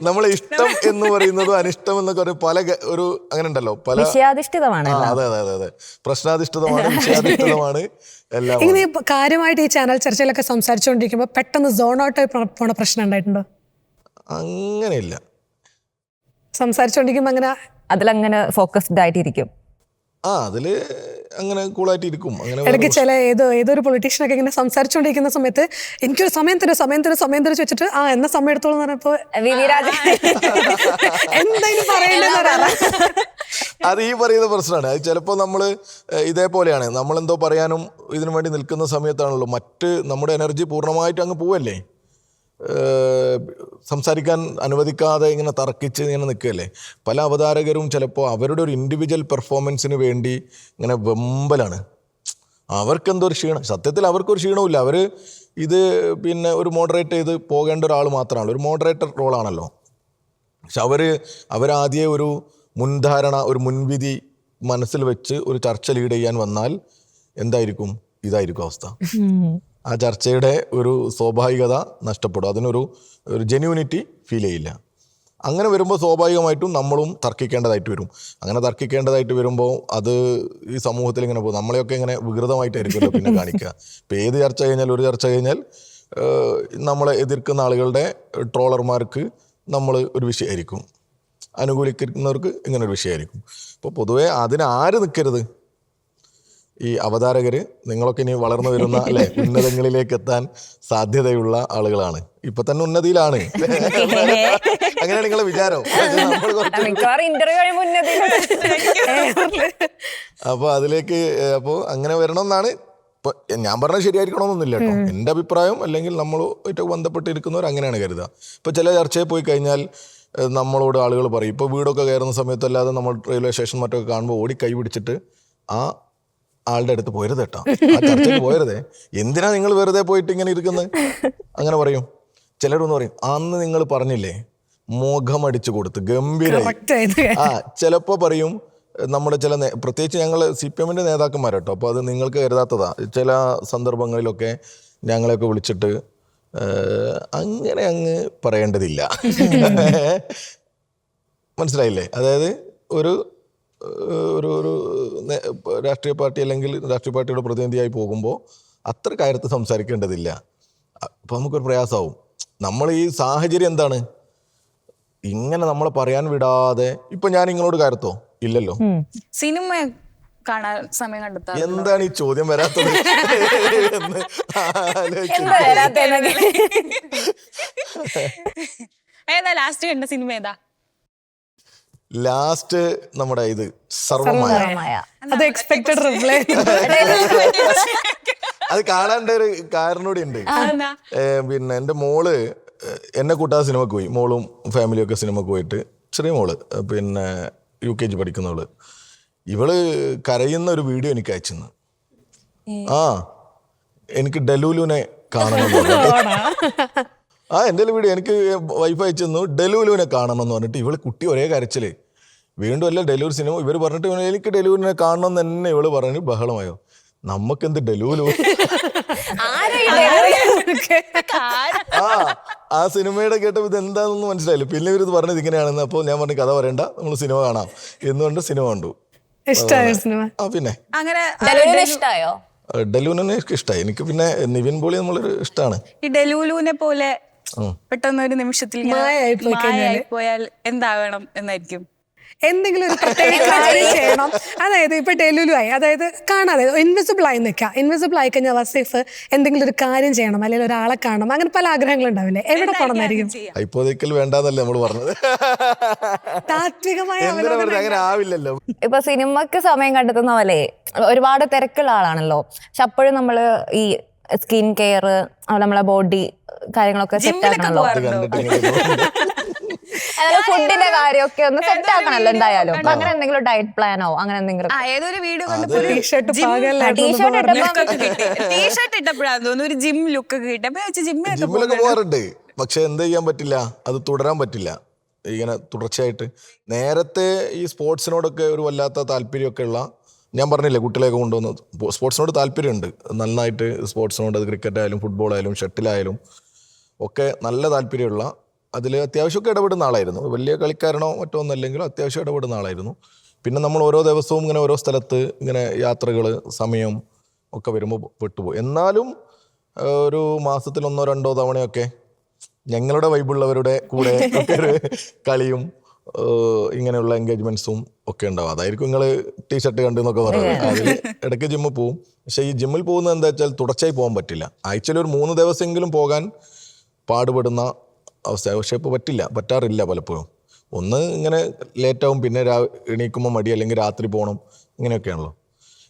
നമ്മളെ ഇഷ്ടം എന്ന് പറയുന്നതും അനിഷ്ടം എന്നൊക്കെ ഒരു പല ഒരു അങ്ങനെ ഉണ്ടല്ലോ, പല വിഷയാധിഷ്ഠിതമാണ്. അതെ അതെ അതെ അതെ, പ്രശ്നാധിഷ്ഠിതമാണ്, വിഷയാധിഷ്ഠിതമാണ് എല്ലാം. ഇങ്ങനെ കാര്യമായിട്ട് ഈ ചാനൽ ചർച്ചയിലൊക്കെ സംസാരിച്ചുകൊണ്ടിരിക്കുമ്പോൾ പെട്ടെന്ന് സോൺ ഔട്ട് പോണ പ്രശ്നം ഉണ്ടായിട്ടുണ്ടോ? അങ്ങനെയില്ല, സംസാരിച്ചുകൊണ്ടിരിക്കുമ്പോൾ അങ്ങനെ അതിലങ്ങനെ ഫോക്കസ്ഡ് ആയിട്ടിരിക്കും. അതില് അങ്ങനെ കൂളായിട്ട് ഇരിക്കും. അങ്ങനെ ഇടയ്ക്ക് ചില ഏതൊരു പൊളിറ്റീഷ്യനൊക്കെ ഇങ്ങനെ സംസാരിച്ചുകൊണ്ടിരിക്കുന്ന സമയത്ത് എനിക്കൊരു സമയം തരും വെച്ചിട്ട് എന്ന സമയം എടുത്തോളം പറഞ്ഞപ്പോ എന്തായാലും പറയേണ്ടത് അത് ഈ പറയുന്ന പ്രശ്നമാണ്. അത് ചിലപ്പോൾ നമ്മൾ ഇതേപോലെയാണ്, നമ്മളെന്തോ പറയാനും ഇതിനു വേണ്ടി നിൽക്കുന്ന സമയത്താണല്ലോ നമ്മുടെ എനർജി പൂർണ്ണമായിട്ട് അങ്ങ് പോവല്ലേ, സംസാരിക്കാൻ അനുവദിക്കാതെ ഇങ്ങനെ തർക്കിച്ച് ഇങ്ങനെ നിൽക്കുകയല്ലേ. പല അവതാരകരും ചിലപ്പോൾ അവരുടെ ഒരു ഇൻഡിവിജ്വൽ പെർഫോമൻസിന് വേണ്ടി ഇങ്ങനെ വെമ്പലാണ്. അവർക്കെന്തോ ഒരു ക്ഷീണം, സത്യത്തിൽ അവർക്കൊരു ക്ഷീണവുമില്ല. അവർ ഇത് പിന്നെ ഒരു മോഡറേറ്റ് ചെയ്ത് പോകേണ്ട ഒരാൾ മാത്രമാണല്ലോ, ഒരു മോഡറേറ്റർ റോളാണല്ലോ. പക്ഷെ അവരാദ്യം ഒരു മുൻധാരണ, ഒരു മുൻവിധി മനസ്സിൽ വെച്ച് ഒരു ചർച്ച ലീഡ് ചെയ്യാൻ വന്നാൽ എന്തായിരിക്കും? ഇതായിരിക്കും അവസ്ഥ. ആ ചർച്ചയുടെ ഒരു സ്വാഭാവികത നഷ്ടപ്പെടും, അതിനൊരു ജെന്യൂനിറ്റി ഫീൽ ചെയ്യില്ല. അങ്ങനെ വരുമ്പോൾ സ്വാഭാവികമായിട്ടും നമ്മളും തർക്കിക്കേണ്ടതായിട്ട് വരും. അങ്ങനെ തർക്കിക്കേണ്ടതായിട്ട് വരുമ്പോൾ അത് ഈ സമൂഹത്തിൽ ഇങ്ങനെ പോകും. നമ്മളെയൊക്കെ ഇങ്ങനെ വികൃതമായിട്ടായിരിക്കുമല്ലോ പിന്നെ കാണിക്കുക. ഇപ്പം ഏത് ചർച്ച കഴിഞ്ഞാൽ, ഒരു ചർച്ച കഴിഞ്ഞാൽ നമ്മളെ എതിർക്കുന്ന ആളുകളുടെ ട്രോളർമാർക്ക് നമ്മൾ ഒരു വിഷയമായിരിക്കും, അനുകൂലിക്കുന്നവർക്ക് ഇങ്ങനെ ഒരു വിഷയമായിരിക്കും. അപ്പോൾ പൊതുവേ അതിന് ആര് നിൽക്കരുത്? ഈ അവതാരകർ, നിങ്ങളൊക്കെ ഇനി വളർന്നു വരുന്ന അല്ലെ ഉന്നതങ്ങളിലേക്ക് എത്താൻ സാധ്യതയുള്ള ആളുകളാണ്. ഇപ്പൊ തന്നെ ഉന്നതിയിലാണ്, അങ്ങനെയാണ് നിങ്ങളെ വിചാരം. അപ്പോൾ അതിലേക്ക് അങ്ങനെ വരണം എന്നാണ് ഇപ്പൊ ഞാൻ പറഞ്ഞത് ശരിയായിരിക്കണമെന്നൊന്നുമില്ല കേട്ടോ. എൻ്റെ അഭിപ്രായം അല്ലെങ്കിൽ നമ്മളായിട്ട് ബന്ധപ്പെട്ടിരിക്കുന്നവർ അങ്ങനെയാണ് കരുതുക. ഇപ്പൊ ചില ചർച്ചയിൽ പോയി കഴിഞ്ഞാൽ നമ്മളോട് ആളുകൾ പറയും, ഇപ്പോൾ വീടൊക്കെ കയറുന്ന സമയത്തല്ലാതെ നമ്മൾ റെയിൽവേ സ്റ്റേഷൻ മറ്റൊക്കെ കാണുമ്പോൾ ഓടി കൈ പിടിച്ചിട്ട് ആ ആളുടെ അടുത്ത് പോരുത് കേട്ടോ, ആ ചർച്ചയ്ക്ക് പോരുതേ, എന്തിനാ നിങ്ങൾ വെറുതെ പോയിട്ട് ഇങ്ങനെ ഇരിക്കുന്നത്, അങ്ങനെ പറയും. ചിലരൊന്ന് പറയും, അന്ന് നിങ്ങൾ പറഞ്ഞില്ലേ മുഖമടിച്ചു കൊടുത്ത് ഗംഭീരമായി. ആ ചിലപ്പോൾ പറയും നമ്മുടെ ചില പ്രത്യേകിച്ച് ഞങ്ങൾ CPM നേതാക്കന്മാരട്ടോ, അപ്പോൾ അത് നിങ്ങൾക്ക് കരുതാത്തതാ. ചില സന്ദർഭങ്ങളിലൊക്കെ ഞങ്ങളെയൊക്കെ വിളിച്ചിട്ട് അങ്ങനെ അങ്ങ് പറയേണ്ടതില്ല, മനസ്സിലായില്ലേ? അതായത് ഒരു ഒരു രാഷ്ട്രീയ പാർട്ടി അല്ലെങ്കിൽ രാഷ്ട്രീയ പാർട്ടിയുടെ പ്രതിനിധിയായി പോകുമ്പോൾ അത്ര കാര്യത്ത് സംസാരിക്കേണ്ടതില്ല. അപ്പോൾ നമുക്കൊരു പ്രയാസമാവും. നമ്മൾ ഈ സാഹചര്യം എന്താണ്, ഇങ്ങനെ നമ്മളെ പറയാൻ വിടാതെ ഇപ്പൊ ഞാൻ നിങ്ങളോട് കാര്യത്തോ ഇല്ലല്ലോ, സിനിമ കാണാൻ സമയം കണ്ടെത്താം. എന്താണ് ഈ ചോദ്യം വരാത്തത് എന്ന് ഏതാ ലാസ്റ്റ് കണ്ട സിനിമ? ഏതാ ലാസ്റ്റ്? നമ്മുടെ ഇത് സർവമായ. അത് എക്സ്പെക്ടഡ് റിപ്ലൈ. അത് കാണാണ്ട ഒരു കാരണോടെ ഉണ്ട്. പിന്നെ എൻ്റെ മോള് എന്നെ കൂട്ടാതെ സിനിമക്ക് പോയി, മോളും ഫാമിലിയും ഒക്കെ സിനിമക്ക് പോയിട്ട്. ചെറിയ മോള്, പിന്നെ UKG പഠിക്കുന്നവള്, ഇവള് കരയുന്ന ഒരു വീഡിയോ എനിക്ക് അയച്ചെന്ന്. എനിക്ക് ഡെലൂലുവിനെ കാണണമെന്ന് പറഞ്ഞിട്ട്, എൻ്റെ വീഡിയോ എനിക്ക് വൈഫ് അയച്ചെന്നു, ഡെലൂലുവിനെ കാണണം എന്ന് പറഞ്ഞിട്ട് ഇവള് കുട്ടി ഒരേ കരച്ചില്. വീണ്ടും അല്ല ഡെലൂർ സിനിമ ഇവർ പറഞ്ഞിട്ട് എനിക്ക് ഡെലൂരിനെ കാണണം എന്ന് തന്നെ ഇവള് പറഞ്ഞ് ബഹളമായോ. നമുക്കെന്ത് ഡെലൂലു, ആ സിനിമയുടെ കേട്ടപ്പോൾ ഇത് എന്താണെന്ന് മനസ്സിലായില്ല. പിന്നെ ഇവരിത് പറഞ്ഞത് ഇങ്ങനെയാണെന്ന്. അപ്പോൾ ഞാൻ പറഞ്ഞു കഥ പറയണ്ട, നമ്മൾ സിനിമ കാണാം എന്നുകൊണ്ട് സിനിമ കണ്ടു. പിന്നെ ഇഷ്ടായോ? ഡെലൂനെ ഇഷ്ടമായി എനിക്ക്. പിന്നെ നിവിൻ പോളി നമ്മളൊരു ഇഷ്ടമാണ്. ഈ ഡെലൂലുവിനെ പോലെ പെട്ടെന്ന് ഒരു നിമിഷത്തിൽ പോയാൽ എന്താവണം എന്നായിരിക്കും? എന്തെങ്കിലും ഒരു പ്രത്യേക കാര്യം ചെയ്യണം. അതായത് ഇപ്പൊ ഡെലുലു ആയി, അതായത് കാണാതെ ഇൻവിസിബിൾ ആയി നിൽക്കാം. ഇൻവിസിബിൾ ആയി കഴിഞ്ഞാൽ വസീഫ് എന്തെങ്കിലും ഒരു കാര്യം ചെയ്യണം, അല്ലെങ്കിൽ ഒരാളെ കാണണം, അങ്ങനെ പല ആഗ്രഹങ്ങളുണ്ടാവില്ലേ? എവിടെ പോകണമെന്നായിരിക്കും? ഹൈപ്പോതെറ്റിക്കൽ വേണ്ടെന്നല്ലേ നമ്മൾ പറഞ്ഞത്. താത്വികമായ അങ്ങനെ ആവില്ലല്ലോ. ഇപ്പൊ സിനിമക്ക് സമയം കണ്ടെത്തുന്ന പോലെ ഒരുപാട് തിരക്കുള്ള ആളാണല്ലോ. പക്ഷെ അപ്പോഴും നമ്മള് ഈ സ്കിൻ കെയർ, നമ്മളെ ബോഡി കാര്യങ്ങളൊക്കെ സെറ്റ് ആക്കണല്ലോ. ഫുഡിന്റെ കാര്യമൊക്കെ ഒന്ന് സെറ്റ് ആക്കണല്ലോ എന്തായാലും. അപ്പൊ അങ്ങനെ എന്തെങ്കിലും ഡയറ്റ് പ്ലാനോ അങ്ങനെ എന്തെങ്കിലും? ഏതൊരു വീഡിയോ ടീഷർട്ട് ഇട്ടപ്പോഴാന്ന് തോന്നുന്നു ഒരു ജിം ലുക്ക് കിട്ടി. അപ്പൊ ജിമ്മിലൊക്കെ പോകാറുണ്ട്, പക്ഷെ എന്ത് ചെയ്യാൻ പറ്റില്ല, അത് തുടരാൻ പറ്റില്ല ഇങ്ങനെ തുടർച്ചയായിട്ട്. നേരത്തെ ഈ സ്പോർട്സിനോടൊക്കെ ഒരു വല്ലാത്ത താല്പര്യമൊക്കെ ഉള്ള, ഞാൻ പറഞ്ഞില്ലേ കുട്ടികളെയൊക്കെ കൊണ്ടുവന്ന് സ്പോർട്സിനോട് താല്പര്യമുണ്ട് നന്നായിട്ട്. സ്പോർട്സിനോട് അത് ക്രിക്കറ്റ് ആയാലും ഫുട്ബോൾ ആയാലും ഷട്ടിലായാലും ഒക്കെ നല്ല താല്പര്യമുള്ള, അതിൽ അത്യാവശ്യമൊക്കെ ഇടപെടുന്ന ആളായിരുന്നു. വലിയ കളിക്കാരനോ മറ്റോ ഒന്നല്ലെങ്കിലും അത്യാവശ്യം ഇടപെടുന്ന ആളായിരുന്നു. പിന്നെ നമ്മൾ ഓരോ ദിവസവും ഇങ്ങനെ ഓരോ സ്ഥലത്ത് ഇങ്ങനെ യാത്രകൾ സമയം ഒക്കെ വരുമ്പോൾ പെട്ടുപോയി. എന്നാലും ഒരു മാസത്തിൽ 1-2 തവണയൊക്കെ ഞങ്ങളുടെ വൈബുള്ളവരുടെ കൂടെ ഒക്കെ ഒരു കളിയും ഇങ്ങനെയുള്ള എൻഗേജ്മെന്റ്സും ഒക്കെ ഉണ്ടാവും. അതായിരിക്കും നിങ്ങൾ ടീഷർട്ട് കണ്ടെന്നൊക്കെ പറയുന്നത്. അതിൽ ഇടയ്ക്ക് ജിമ്മിൽ പോവും. പക്ഷേ ഈ ജിമ്മിൽ പോകുന്നത് എന്താ വെച്ചാൽ തുടർച്ചയായി പോകാൻ പറ്റില്ല. ആഴ്ചയിൽ ഒരു 3 ദിവസമെങ്കിലും പോകാൻ പാടുപെടുന്ന അവസ്ഥ. പക്ഷേ ഇപ്പോൾ പറ്റാറില്ല പലപ്പോഴും. ഒന്ന് ഇങ്ങനെ ലേറ്റാവും, പിന്നെ എണീക്കുമ്പോൾ മടി, അല്ലെങ്കിൽ രാത്രി പോകണം, ഇങ്ങനെയൊക്കെയാണല്ലോ.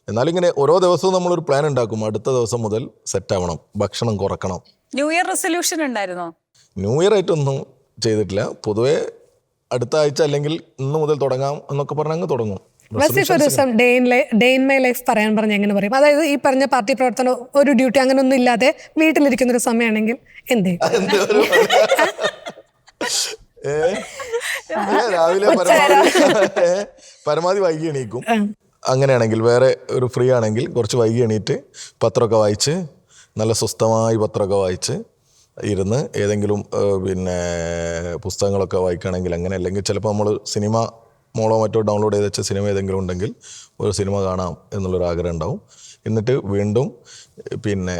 എന്നാലും ഇങ്ങനെ ഓരോ ദിവസവും നമ്മളൊരു പ്ലാൻ ഉണ്ടാക്കും, അടുത്ത ദിവസം മുതൽ സെറ്റ് ആവണം, ഭക്ഷണം കുറക്കണം. ന്യൂ ഇയർ റെസൊല്യൂഷൻ ഉണ്ടായിരുന്നോ? ന്യൂ ഇയർ ആയിട്ടൊന്നും ചെയ്തിട്ടില്ല. പൊതുവെ അടുത്ത ആഴ്ച അല്ലെങ്കിൽ ഇന്ന് മുതൽ തുടങ്ങാം എന്നൊക്കെ പറഞ്ഞാൽ അങ്ങ് തുടങ്ങും. വസീഫ് ഒരു ദിവസം ഡേ ഇൻ മൈ ലൈഫ് പറയാൻ പറഞ്ഞ എങ്ങനെ പറയും? അതായത് ഈ പറഞ്ഞ പാർട്ടി പ്രവർത്തനം, ഒരു ഡ്യൂട്ടി അങ്ങനെ ഒന്നും ഇല്ലാതെ വീട്ടിലിരിക്കുന്ന ഒരു സമയമാണെങ്കിൽ എന്ത്? രാവിലെ പരമാവധി വൈകി എണീക്കും. അങ്ങനെയാണെങ്കിൽ വേറെ ഒരു ഫ്രീ ആണെങ്കിൽ കുറച്ച് വൈകി എണീറ്റ് പത്രമൊക്കെ വായിച്ച്, നല്ല സ്വസ്ഥമായി പത്രമൊക്കെ വായിച്ച് ഇരുന്ന് ഏതെങ്കിലും പിന്നെ പുസ്തകങ്ങളൊക്കെ വായിക്കുകയാണെങ്കിൽ അങ്ങനെ. അല്ലെങ്കിൽ ചിലപ്പോൾ നമ്മൾ സിനിമ മോളോ മറ്റോ ഡൗൺലോഡ് ചെയ്ത് വെച്ച സിനിമ ഏതെങ്കിലും ഉണ്ടെങ്കിൽ ഒരു സിനിമ കാണാം എന്നുള്ളൊരു ആഗ്രഹം ഉണ്ടാവും. എന്നിട്ട് വീണ്ടും പിന്നെ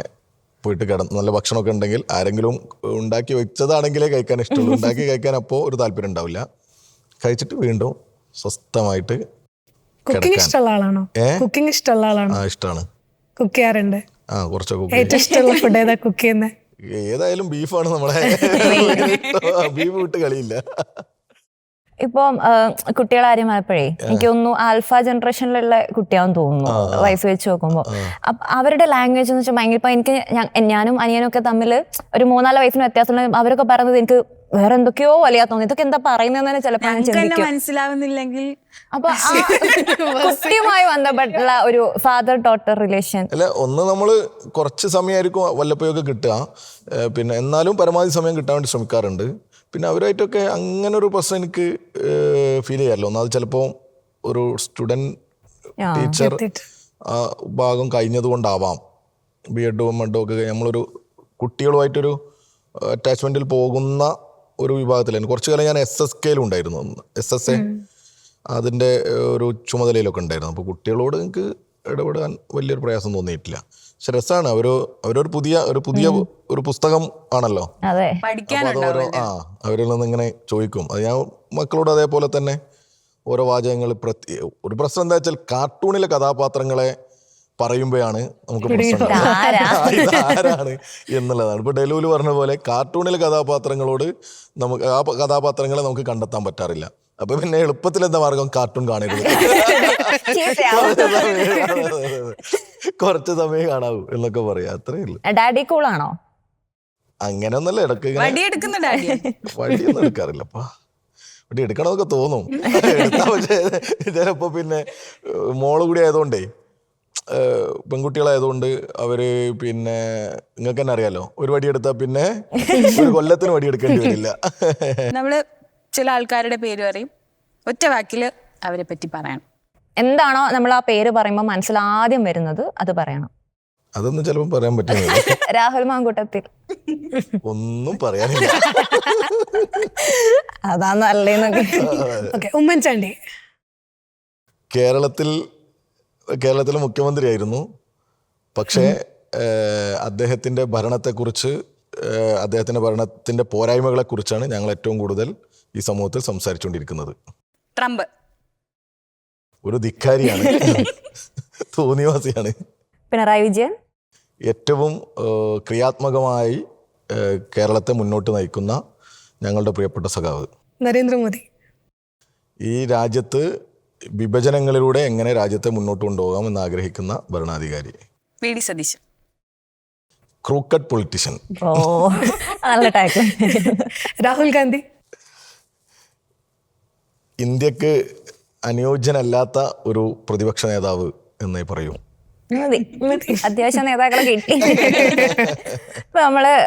പോയിട്ട് നല്ല ഭക്ഷണമൊക്കെ ഉണ്ടെങ്കിൽ, ആരെങ്കിലും ഉണ്ടാക്കി വെച്ചതാണെങ്കിലേ കഴിക്കാൻ ഇഷ്ടമുള്ളൂ. ഉണ്ടാക്കി കഴിക്കാൻ അപ്പോൾ ഒരു താല്പര്യം ഉണ്ടാവില്ല. കഴിച്ചിട്ട് വീണ്ടും സ്വസ്ഥമായിട്ട് കുക്കിംഗ് ഇഷ്ടമുള്ള ആളാണോ? കുക്കിംഗ് ഇഷ്ടമുള്ള ആളാണോ? ഇഷ്ടമാണ്. കുക്ക് ചെയ്യാറുണ്ട്? കുറച്ചൊക്കെ. ഏറ്റവും ഇഷ്ടമുള്ള ഫുഡ് ഏതാ കുക്ക് ചെയ്യുന്നത്? ഏതായാലും ബീഫാണ് നമ്മളെ. ബീഫ് വിട്ട് കളിയില്ല. ഇപ്പം കുട്ടികളെ കാര്യം പറഞ്ഞപ്പോഴേ എനിക്ക് തോന്നുന്നു ആൽഫ ജനറേഷനിലുള്ള കുട്ടിയാണെന്ന് തോന്നുന്നു വയസ്സ് വെച്ച് നോക്കുമ്പോൾ. അവരുടെ ലാംഗ്വേജ് എന്ന് വെച്ചാൽ ഭയങ്കര, ഇപ്പൊ എനിക്ക് ഞാനും അനിയനും ഒക്കെ തമ്മിൽ ഒരു 3-4 വയസ്സിന് വ്യത്യാസമുള്ള അവരൊക്കെ പറയുന്നത് എനിക്ക് വേറെ എന്തൊക്കെയോ വലിയ തോന്നി. ഇതൊക്കെ എന്താ പറയുന്നതെന്ന് ചിലപ്പോൾ ഞാൻ ചിന്തിക്കും. മനസ്സിലാവുന്നില്ലെങ്കിൽ അപ്പൊ കുട്ടിയുമായി ബന്ധപ്പെട്ടുള്ള ഒരു ഫാദർ ഡോട്ടർ റിലേഷൻ അല്ല, ഒന്ന് നമ്മള് കുറച്ച് സമയമായിരിക്കും വല്ലപ്പോഴൊക്കെ കിട്ടുക, പിന്നെ എന്നാലും പരമാവധി സമയം കിട്ടാൻ വേണ്ടി ശ്രമിക്കാറുണ്ട്. പിന്നെ അവരായിട്ടൊക്കെ അങ്ങനെ ഒരു പ്രശ്നം എനിക്ക് ഫീൽ ചെയ്യാറില്ല. ഒന്നാമത് ചിലപ്പോൾ ഒരു സ്റ്റുഡൻറ് ടീച്ചർ ആ ഭാഗം കഴിഞ്ഞത് കൊണ്ടാവാം, ബി.എഡും എഡും ഒക്കെ നമ്മളൊരു കുട്ടികളുമായിട്ടൊരു അറ്റാച്ച്മെൻറ്റിൽ പോകുന്ന ഒരു വിഭാഗത്തിലായിരുന്നു. കുറച്ച് കാലം ഞാൻ SSKയിലും ഉണ്ടായിരുന്നു, SSA അതിൻ്റെ ഒരു ചുമതലയിലൊക്കെ ഉണ്ടായിരുന്നു. അപ്പോൾ കുട്ടികളോട് എനിക്ക് ഇടപെടാൻ വലിയൊരു പ്രയാസം തോന്നിയിട്ടില്ല. പക്ഷെ രസമാണ്, അവരൊരു പുതിയ ഒരു പുസ്തകം ആണല്ലോ. അപ്പോൾ അത് അവരിൽ നിന്ന് ഇങ്ങനെ ചോദിക്കും. അത് ഞാൻ മക്കളോട് അതേപോലെ തന്നെ ഓരോ വാചകങ്ങൾ. ഒരു പ്രശ്നം എന്താ വെച്ചാൽ കാർട്ടൂണിലെ കഥാപാത്രങ്ങളെ പറയുമ്പോഴാണ് നമുക്ക് പ്രശ്നം ഇതാരാണ് എന്നുള്ളതാണ്. ഇപ്പോൾ ഡെലൂല് പറഞ്ഞ പോലെ കാർട്ടൂണിലെ കഥാപാത്രങ്ങളോട് നമുക്ക് ആ കഥാപാത്രങ്ങളെ നമുക്ക് കണ്ടെത്താൻ പറ്റാറില്ല. അപ്പൊ പിന്നെ എളുപ്പത്തിൽ എന്താ മാർഗം, കാർട്ടൂൺ കാണരുത്, കുറച്ച് സമയം കാണാവൂ എന്നൊക്കെ പറയാ, അത്രേ ഉള്ളൂ. ഡാഡി കൂൾ ആണോ? അങ്ങനെ ഒന്നല്ല, ഇടയ്ക്ക് വടിയൊന്നും എടുക്കാറില്ലപ്പാ. വടി എടുക്കണമെന്നൊക്കെ തോന്നും, പക്ഷേ ചിലപ്പോ പിന്നെ മോള് കൂടി ആയതുകൊണ്ടേ, പെൺകുട്ടികളായതുകൊണ്ട് അവര് പിന്നെ നിങ്ങൾക്ക് തന്നെ അറിയാലോ, ഒരു വടി എടുത്താൽ പിന്നെ ഒരു കൊല്ലത്തിന് വടി എടുക്കേണ്ടി വരില്ല. നമ്മള് ചില ആൾക്കാരുടെ പേര് പറയും, ഒറ്റ വാക്കില് അവരെ പറ്റി പറയണം. എന്താണോ നമ്മൾ ആ പേര് പറയുമ്പോൾ മനസ്സിൽ ആദ്യം വരുന്നത് അത് പറയണം. അതൊന്നും ചിലപ്പോൾ പറയാൻ പറ്റുന്നില്ല. രാഹുൽ മാങ്കൂട്ടത്തിൽ ഒന്നും പറയാനില്ല. അതാ നല്ലേന്നൊക്കെ. ഉമ്മൻചാണ്ടി കേരളത്തിലെ മുഖ്യമന്ത്രിയായിരുന്നു. പക്ഷേ അദ്ദേഹത്തിൻ്റെ ഭരണത്തെക്കുറിച്ച്, അദ്ദേഹത്തിൻ്റെ ഭരണത്തിൻ്റെ പോരായ്മകളെക്കുറിച്ചാണ് ഞങ്ങൾ ഏറ്റവും കൂടുതൽ ഈ സമൂഹത്തിൽ സംസാരിച്ചുകൊണ്ടിരിക്കുന്നത്. ട്രംപ് ഒരു ധിക്കാരിയാണ്, തോന്നിവാസിയാണ്. പിണറായി വിജയൻ ഏറ്റവും ക്രിയാത്മകമായി കേരളത്തെ മുന്നോട്ട് നയിക്കുന്ന ഞങ്ങളുടെ പ്രിയപ്പെട്ട സഖാവ്. നരേന്ദ്രമോദി ഈ രാജ്യത്ത് വിഭജനങ്ങളിലൂടെ എങ്ങനെ രാജ്യത്തെ മുന്നോട്ട് കൊണ്ടുപോകാം എന്ന് ആഗ്രഹിക്കുന്ന ഭരണാധികാരി. VD. Satheesan crooked politician. Rahul Gandhi ഇന്ത്യക്ക് അനുയോജ്യനല്ലാത്ത ഒരു പ്രതിപക്ഷ നേതാവ് എന്നേ പറയൂ. അത്യാവശ്യം നേതാക്കളെ കിട്ടി. ഇപ്പൊ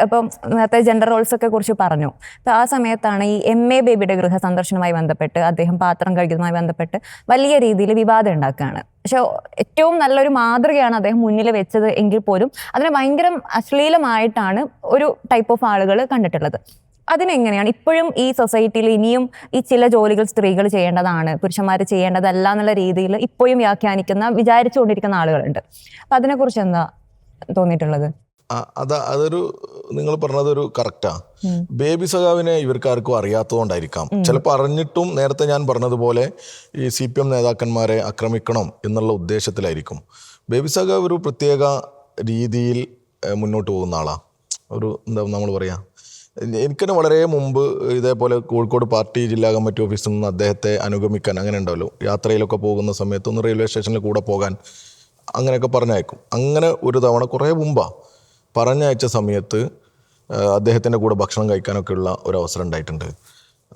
ഇപ്പം നേരത്തെ ജെൻഡർ റോൾസ് ഒക്കെ കുറിച്ച് പറഞ്ഞു. അപ്പൊ ആ സമയത്താണ് ഈ MA ബേബിയുടെ ഗൃഹ സന്ദർശനവുമായി ബന്ധപ്പെട്ട് അദ്ദേഹം പാത്രം കഴിക്കുന്നതുമായി ബന്ധപ്പെട്ട് വലിയ രീതിയിൽ വിവാദം ഉണ്ടാക്കുകയാണ്. പക്ഷെ ഏറ്റവും നല്ലൊരു മാതൃകയാണ് അദ്ദേഹം മുന്നിൽ വെച്ചത് എങ്കിൽ പോലും അതിനെ ഭയങ്കര അശ്ലീലമായിട്ടാണ് ഒരു ടൈപ്പ് ഓഫ് ആളുകൾ കണ്ടിട്ടുള്ളത്. അതിനെങ്ങനെയാണ് ഇപ്പോഴും ഈ സൊസൈറ്റിയിൽ ഇനിയും ഈ ചില ജോലികൾ സ്ത്രീകൾ ചെയ്യേണ്ടതാണ്, പുരുഷന്മാർ ചെയ്യേണ്ടതല്ല എന്നുള്ള രീതിയിൽ ഇപ്പോഴും വിചാരിച്ചുകൊണ്ടിരിക്കുന്ന ആളുകളുണ്ട്. അപ്പൊ അതിനെക്കുറിച്ച് എന്താ തോന്നിയിട്ടുള്ളത്? അതൊരു നിങ്ങൾ പറഞ്ഞതൊരു കറക്റ്റാ. ബേബി സഖാവിനെ ഇവർക്കാർക്കും അറിയാത്തതുകൊണ്ടായിരിക്കാം, ചിലപ്പോൾ അറിഞ്ഞിട്ടും നേരത്തെ ഞാൻ പറഞ്ഞതുപോലെ ഈ CPM നേതാക്കന്മാരെ ആക്രമിക്കണം എന്നുള്ള ഉദ്ദേശത്തിലായിരിക്കും. ബേബി സഖാവ് ഒരു പ്രത്യേക രീതിയിൽ മുന്നോട്ട് പോകുന്ന ആളാ. ഒരു എന്താ നമ്മൾ പറയാ, എനിക്ക് തന്നെ വളരെ മുമ്പ് ഇതേപോലെ കോഴിക്കോട് പാർട്ടി ജില്ലാ കമ്മിറ്റി ഓഫീസിൽ നിന്ന് അദ്ദേഹത്തെ അനുഗമിക്കാൻ, അങ്ങനെ ഉണ്ടാവല്ലോ, യാത്രയിലൊക്കെ പോകുന്ന സമയത്ത് ഒന്ന് റെയിൽവേ സ്റ്റേഷനിൽ കൂടെ പോകാൻ അങ്ങനെയൊക്കെ പറഞ്ഞയക്കും. അങ്ങനെ ഒരു തവണ കുറേ മുമ്പാണ് പറഞ്ഞയച്ച സമയത്ത് അദ്ദേഹത്തിൻ്റെ കൂടെ ഭക്ഷണം കഴിക്കാനൊക്കെ ഉള്ള ഒരു അവസരം ഉണ്ടായിട്ടുണ്ട്.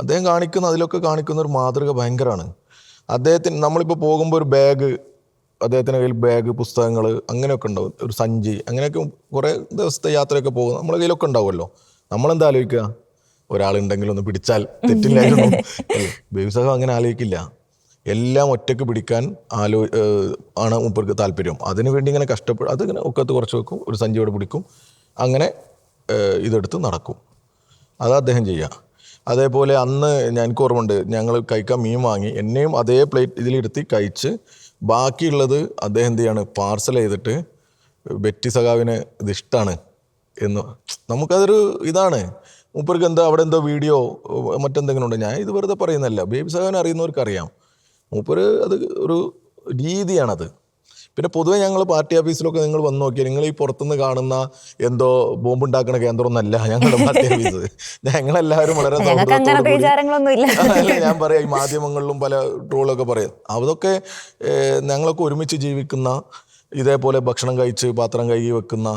അദ്ദേഹം അതിലൊക്കെ കാണിക്കുന്ന ഒരു മാതൃക ഭയങ്കരമാണ്. അദ്ദേഹത്തിന് നമ്മളിപ്പോൾ പോകുമ്പോൾ ഒരു ബാഗ്, അദ്ദേഹത്തിൻ്റെ കയ്യിൽ ബാഗ്, പുസ്തകങ്ങൾ അങ്ങനെയൊക്കെ ഉണ്ടാവും, ഒരു സഞ്ചി, അങ്ങനെയൊക്കെ കുറേ ദിവസത്തെ യാത്രയൊക്കെ പോകും, നമ്മുടെ കയ്യിലൊക്കെ ഉണ്ടാവുമല്ലോ. നമ്മളെന്താ ആലോചിക്കുക, ഒരാളുണ്ടെങ്കിൽ ഒന്ന് പിടിച്ചാൽ തെറ്റില്ലായിരുന്നു. ബേബി സഖാവ് അങ്ങനെ ആലോചിക്കില്ല. എല്ലാം ഒറ്റയ്ക്ക് പിടിക്കാൻ ആണ് മൂപ്പർക്ക് താല്പര്യം. അതിനു വേണ്ടി ഇങ്ങനെ കഷ്ടപ്പെടും. അതിങ്ങനെ ഒക്കത്ത് കുറച്ച് വെക്കും, ഒരു സഞ്ചിയോടെ പിടിക്കും, അങ്ങനെ ഇതെടുത്ത് നടക്കും. അത് അദ്ദേഹം ചെയ്യുക. അതേപോലെ അന്ന് എനിക്ക് ഓർമ്മയുണ്ട്, ഞങ്ങൾ കഴിക്കാൻ മീൻ വാങ്ങി, എന്നെയും അതേ പ്ലേറ്റ് ഇതിലിരുത്തി കഴിച്ച് ബാക്കിയുള്ളത് അദ്ദേഹം എന്ത് ചെയ്യാണ്, പാർസൽ ചെയ്തിട്ട് ബെറ്റി സഖാവിന് ഇത് ഇഷ്ടമാണ് എന്ന്. നമുക്കതൊരു ഇതാണ്. മൂപ്പർക്ക് എന്താ അവിടെ എന്തോ വീഡിയോ മറ്റെന്തെങ്കിലും ഉണ്ട്, ഞാൻ ഇത് വെറുതെ പറയുന്നതല്ല, ബേബി സഖാവിനെ അറിയുന്നവർക്കറിയാം. മൂപ്പര് അത് ഒരു രീതിയാണത്. പിന്നെ പൊതുവെ ഞങ്ങൾ പാർട്ടി ഓഫീസിലൊക്കെ നിങ്ങൾ വന്ന് നോക്കിയാൽ നിങ്ങൾ ഈ പുറത്തുനിന്ന് കാണുന്ന എന്തോ ബോംബുണ്ടാക്കുന്ന കേന്ദ്രമൊന്നല്ല ഞങ്ങളുടെ പാർട്ടി ഓഫീസ്. ഞങ്ങളെല്ലാവരും വളരെ ഞങ്ങൾക്ക് അങ്ങനത്തെ വിചാരങ്ങളൊന്നും ഇല്ല. അല്ല, ഞാൻ പറയാം, ഈ മാധ്യമങ്ങളിലും പല ട്രോളൊക്കെ പറയും. അതൊക്കെ ഞങ്ങളൊക്കെ ഒരുമിച്ച് ജീവിക്കുന്ന, ഇതേപോലെ ഭക്ഷണം കഴിച്ച് പാത്രം കഴുകി വെക്കുന്ന,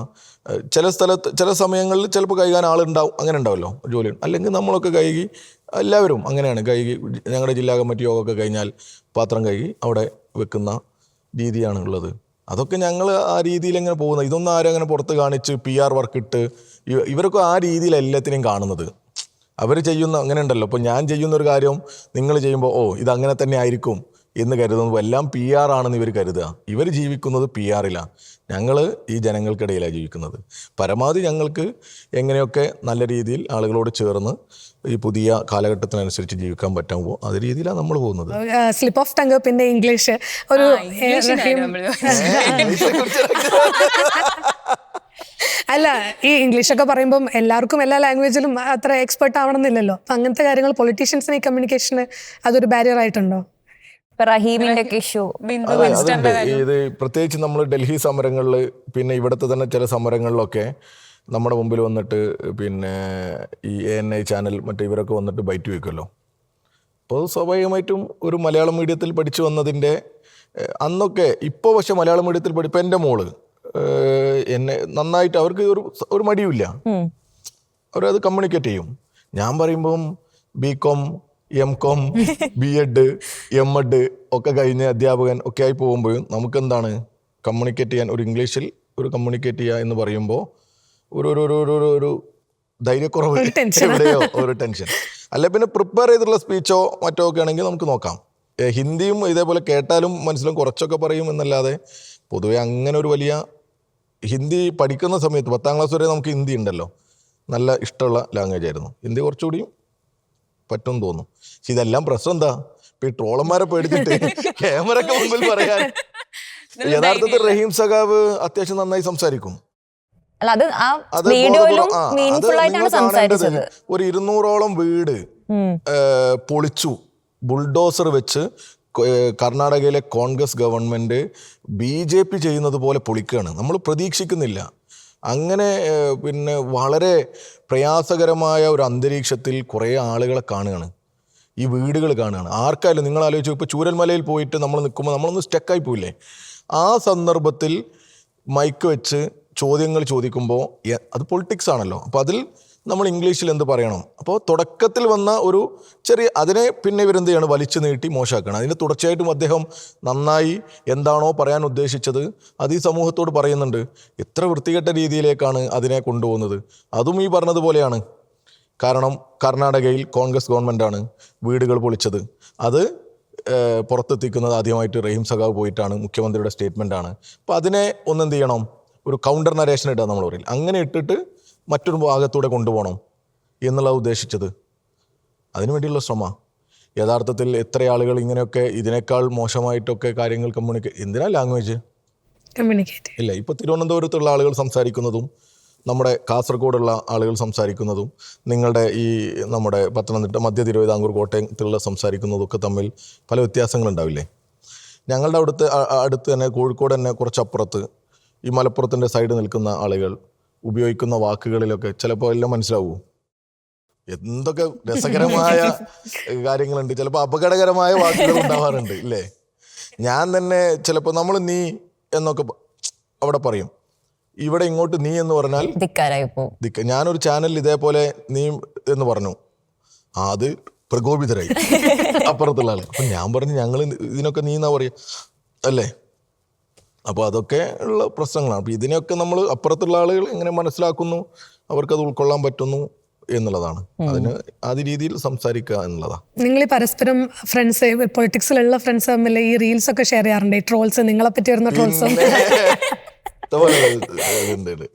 ചില സ്ഥലത്ത് ചില സമയങ്ങളിൽ ചിലപ്പോൾ കഴുകാൻ ആളുണ്ടാവും, അങ്ങനെ ഉണ്ടാവല്ലോ ജോലി. അല്ലെങ്കിൽ നമ്മളൊക്കെ കഴുകി, എല്ലാവരും അങ്ങനെയാണ് കഴുകി. ഞങ്ങളുടെ ജില്ലാ കമ്മിറ്റി യോഗമൊക്കെ കഴിഞ്ഞാൽ പാത്രം കഴുകി അവിടെ വെക്കുന്ന രീതിയാണ് ഉള്ളത്. അതൊക്കെ ഞങ്ങൾ ആ രീതിയിൽ എങ്ങനെ പോകുന്നത്. ഇതൊന്നും ആരും അങ്ങനെ പുറത്ത് കാണിച്ച് PR വർക്ക് ഇട്ട് ഇവരൊക്കെ ആ രീതിയിൽ എല്ലാത്തിനെയും കാണുന്നത്. അവർ ചെയ്യുന്ന അങ്ങനെ ഉണ്ടല്ലോ, ഇപ്പോൾ ഞാൻ ചെയ്യുന്ന ഒരു കാര്യം നിങ്ങൾ ചെയ്യുമ്പോൾ ഓ ഇതങ്ങനെ തന്നെ ആയിരിക്കും എന്ന് കരുതുന്നത് എല്ലാം PR ആണെന്ന് ഇവർ കരുതുക. ഇവർ ജീവിക്കുന്നത് PR-ലാണ്, ഞങ്ങൾ ഈ ജനങ്ങൾക്കിടയിലാണ് ജീവിക്കുന്നത്. പരമാവധി ഞങ്ങൾക്ക് എങ്ങനെയൊക്കെ നല്ല രീതിയിൽ ആളുകളോട് ചേർന്ന് ഈ പുതിയ കാലഘട്ടത്തിനനുസരിച്ച് ജീവിക്കാൻ പറ്റുമ്പോൾ അത് രീതിയിലാണ് നമ്മൾ പോകുന്നത്. Slip of tongue. പിന്നെ ഇംഗ്ലീഷ് ഒരു അല്ല, ഈ ഇംഗ്ലീഷൊക്കെ പറയുമ്പം എല്ലാവർക്കും എല്ലാ ലാംഗ്വേജിലും അത്ര എക്സ്പെർട്ട് ആവണമെന്നില്ലല്ലോ. അപ്പം അങ്ങനത്തെ കാര്യങ്ങൾ പൊളിറ്റീഷ്യൻസിന് ഈ കമ്മ്യൂണിക്കേഷന് അതൊരു ബാരിയർ ആയിട്ടുണ്ടോ? റഹീമിന്റെ ഒക്കെ ഇഷ്യൂ അതുണ്ട്. ഇത് പ്രത്യേകിച്ച് നമ്മൾ ഡൽഹി സമരങ്ങളിൽ, പിന്നെ ഇവിടുത്തെ തന്നെ ചില സമരങ്ങളിലൊക്കെ നമ്മുടെ മുമ്പിൽ വന്നിട്ട് പിന്നെ ഈ ANI ചാനൽ മറ്റേ ഇവരൊക്കെ വന്നിട്ട് ബൈറ്റ് വയ്ക്കുമല്ലോ. അപ്പോൾ സ്വാഭാവികമായിട്ടും ഒരു മലയാളം മീഡിയത്തിൽ പഠിച്ചു വന്നതിൻ്റെ അന്നൊക്കെ, ഇപ്പോൾ പക്ഷെ മലയാളം മീഡിയത്തിൽ ഇപ്പം എൻ്റെ മോള് എന്നെ നന്നായിട്ട്, അവർക്ക് ഒരു മടിയുമില്ല, അവരത് കമ്മ്യൂണിക്കേറ്റ് ചെയ്യും. ഞാൻ പറയുമ്പം BCom MCom B.Ed M.Ed ഒക്കെ കഴിഞ്ഞ അധ്യാപകൻ ഒക്കെ ആയി പോകുമ്പോഴും നമുക്കെന്താണ് കമ്മ്യൂണിക്കേറ്റ് ചെയ്യാൻ, ഒരു ഇംഗ്ലീഷിൽ ഒരു കമ്മ്യൂണിക്കേറ്റ് ചെയ്യുക എന്ന് പറയുമ്പോൾ ഒരു ധൈര്യക്കുറവ്, എവിടെയോ ഒരു ടെൻഷൻ. അല്ലെ പിന്നെ പ്രിപ്പയർ ചെയ്തിട്ടുള്ള സ്പീച്ചോ മറ്റോ ഒക്കെ ആണെങ്കിൽ നമുക്ക് നോക്കാം. ഹിന്ദിയും ഇതേപോലെ കേട്ടാലും മനസ്സിലും കുറച്ചൊക്കെ പറയും എന്നല്ലാതെ പൊതുവെ അങ്ങനെ ഒരു വലിയ ഹിന്ദി പഠിക്കുന്ന സമയത്ത് 10ാം ക്ലാസ് വരെ നമുക്ക് ഹിന്ദി ഉണ്ടല്ലോ, നല്ല ഇഷ്ടമുള്ള ലാംഗ്വേജ് ആയിരുന്നു. ഹിന്ദി കുറച്ചുകൂടിയും പറ്റും തോന്നും. പക്ഷെ ഇതെല്ലാം പ്രശ്നം എന്താ, ഇപ്പൊ ഈ ട്രോളന്മാരെ പേടിച്ചിട്ട് ക്യാമറക്ക് മുമ്പിൽ പറയാൻ. യഥാർത്ഥത്തിൽ റഹീം സഖാവ് അത്യാവശ്യം നന്നായി സംസാരിക്കും. ഒരു 200ഓളം വീട് പൊളിച്ചു ബുൾഡോസർ വെച്ച് കർണാടകയിലെ കോൺഗ്രസ് ഗവൺമെന്റ് BJP ചെയ്യുന്നത് പോലെ പൊളിക്കുകയാണ്. നമ്മൾ പ്രതീക്ഷിക്കുന്നില്ല. അങ്ങനെ പിന്നെ വളരെ പ്രയാസകരമായ ഒരു അന്തരീക്ഷത്തിൽ കുറേ ആളുകളെ കാണുകയാണ്, ഈ വീടുകൾ കാണുകയാണ്. ആർക്കായാലും നിങ്ങൾ ആലോചിച്ചു, ഇപ്പോൾ ചൂരൽമലയിൽ പോയിട്ട് നമ്മൾ നിൽക്കുമ്പോൾ നമ്മളൊന്ന് സ്റ്റക്കായി പോയില്ലേ, ആ സന്ദർഭത്തിൽ മൈക്ക് വെച്ച് ചോദ്യങ്ങൾ ചോദിക്കുമ്പോൾ അത് പൊളിറ്റിക്സ് ആണല്ലോ. അപ്പോൾ അതിൽ നമ്മൾ ഇംഗ്ലീഷിൽ എന്ത് പറയണം? അപ്പോൾ തുടക്കത്തിൽ വന്ന ഒരു ചെറിയ അതിനെ പിന്നെ ഇവരെന്ത് ചെയ്യണം, വലിച്ചു നീട്ടി മോശമാക്കണം. അതിന് തുടർച്ചയായിട്ടും അദ്ദേഹം നന്നായി എന്താണോ പറയാൻ ഉദ്ദേശിച്ചത് അത് ഈ സമൂഹത്തോട് പറയുന്നുണ്ട്. എത്ര വൃത്തികെട്ട രീതിയിലേക്കാണ് അതിനെ കൊണ്ടുപോകുന്നത്. അതും ഈ പറഞ്ഞതുപോലെയാണ്. കാരണം കർണാടകയിൽ കോൺഗ്രസ് ഗവൺമെൻറ്റാണ് വീടുകൾ പൊളിച്ചത്. അത് പുറത്തെത്തിക്കുന്നത് ആദ്യമായിട്ട് റഹീം സഖാവ് പോയിട്ടാണ്, മുഖ്യമന്ത്രിയുടെ സ്റ്റേറ്റ്മെൻറ്റാണ്. അപ്പോൾ അതിനെ ഒന്നെന്ത് ചെയ്യണം, ഒരു കൗണ്ടർ നരേഷൻ ഇട്ടാൽ നമ്മൾ പറയില്ല, അങ്ങനെ ഇട്ടിട്ട് മറ്റൊരു ഭാഗത്തൂടെ കൊണ്ടുപോകണം എന്നുള്ള ഉദ്ദേശിച്ചത്. അതിനുവേണ്ടിയുള്ള ശ്രമം. യഥാർത്ഥത്തിൽ എത്ര ആളുകൾ ഇങ്ങനെയൊക്കെ ഇതിനേക്കാൾ മോശമായിട്ടൊക്കെ കാര്യങ്ങൾ എന്തിനാ ലാംഗ്വേജ് കമ്മ്യൂണിക്കേറ്റ് ഇല്ല. ഇപ്പോൾ തിരുവനന്തപുരത്തുള്ള ആളുകൾ സംസാരിക്കുന്നതും നമ്മുടെ കാസർഗോഡുള്ള ആളുകൾ സംസാരിക്കുന്നതും നിങ്ങളുടെ ഈ നമ്മുടെ പത്തനംതിട്ട, മധ്യ തിരുവിതാംകൂർ, കോട്ടയത്തുള്ള സംസാരിക്കുന്നതൊക്കെ തമ്മിൽ പല വ്യത്യാസങ്ങളുണ്ടാവില്ലേ? ഞങ്ങളുടെ അടുത്ത് തന്നെ കോഴിക്കോട് തന്നെ കുറച്ചപ്പുറത്ത് ഈ മലപ്പുറത്തിൻ്റെ സൈഡ് നിൽക്കുന്ന ആളുകൾ ഉപയോഗിക്കുന്ന വാക്കുകളിലൊക്കെ ചിലപ്പോൾ എല്ലാം മനസ്സിലാവൂ. എന്തൊക്കെ രസകരമായ കാര്യങ്ങളുണ്ട്, ചിലപ്പോൾ അപകടകരമായ വാക്കുകൾ ഉണ്ടാവാറുണ്ട് ഇല്ലേ? ഞാൻ തന്നെ ചിലപ്പോൾ നമ്മൾ നീ എന്നൊക്കെ അവിടെ പറയും, ഇവിടെ ഇങ്ങോട്ട് നീ എന്ന് പറഞ്ഞാൽ ഞാനൊരു ചാനലിൽ ഇതേപോലെ നീ എന്ന് പറഞ്ഞു, അത് പ്രകോപിതരായി അപ്പുറത്തുള്ള ആൾ. അപ്പം ഞാൻ പറഞ്ഞു ഞങ്ങൾ ഇതിനൊക്കെ നീ എന്നാ പറയുക അല്ലേ? അപ്പോൾ അതൊക്കെ ഉള്ള പ്രശ്നങ്ങളാണ്. അപ്പോൾ ഇതിനെയൊക്കെ നമ്മൾ അപ്പുറത്തുള്ള ആളുകൾ എങ്ങനെ മനസ്സിലാക്കുന്നു, അവർക്കത് ഉൾക്കൊള്ളാൻ പറ്റുന്നു എന്നുള്ളതാണ്. അതിന് ആ രീതിയിൽ സംസാരിക്കുക എന്നുള്ളതാണ്. നിങ്ങൾ ഈ പരസ്പരം ഫ്രണ്ട്സ്, പൊളിറ്റിക്സിലുള്ള ഫ്രണ്ട്സ് തമ്മിൽ ഈ റീൽസ് ഒക്കെ ഷെയർ ചെയ്യാറുണ്ട്, ഈ ട്രോൾസ്, നിങ്ങളെ പറ്റി വരുന്ന ട്രോൾസും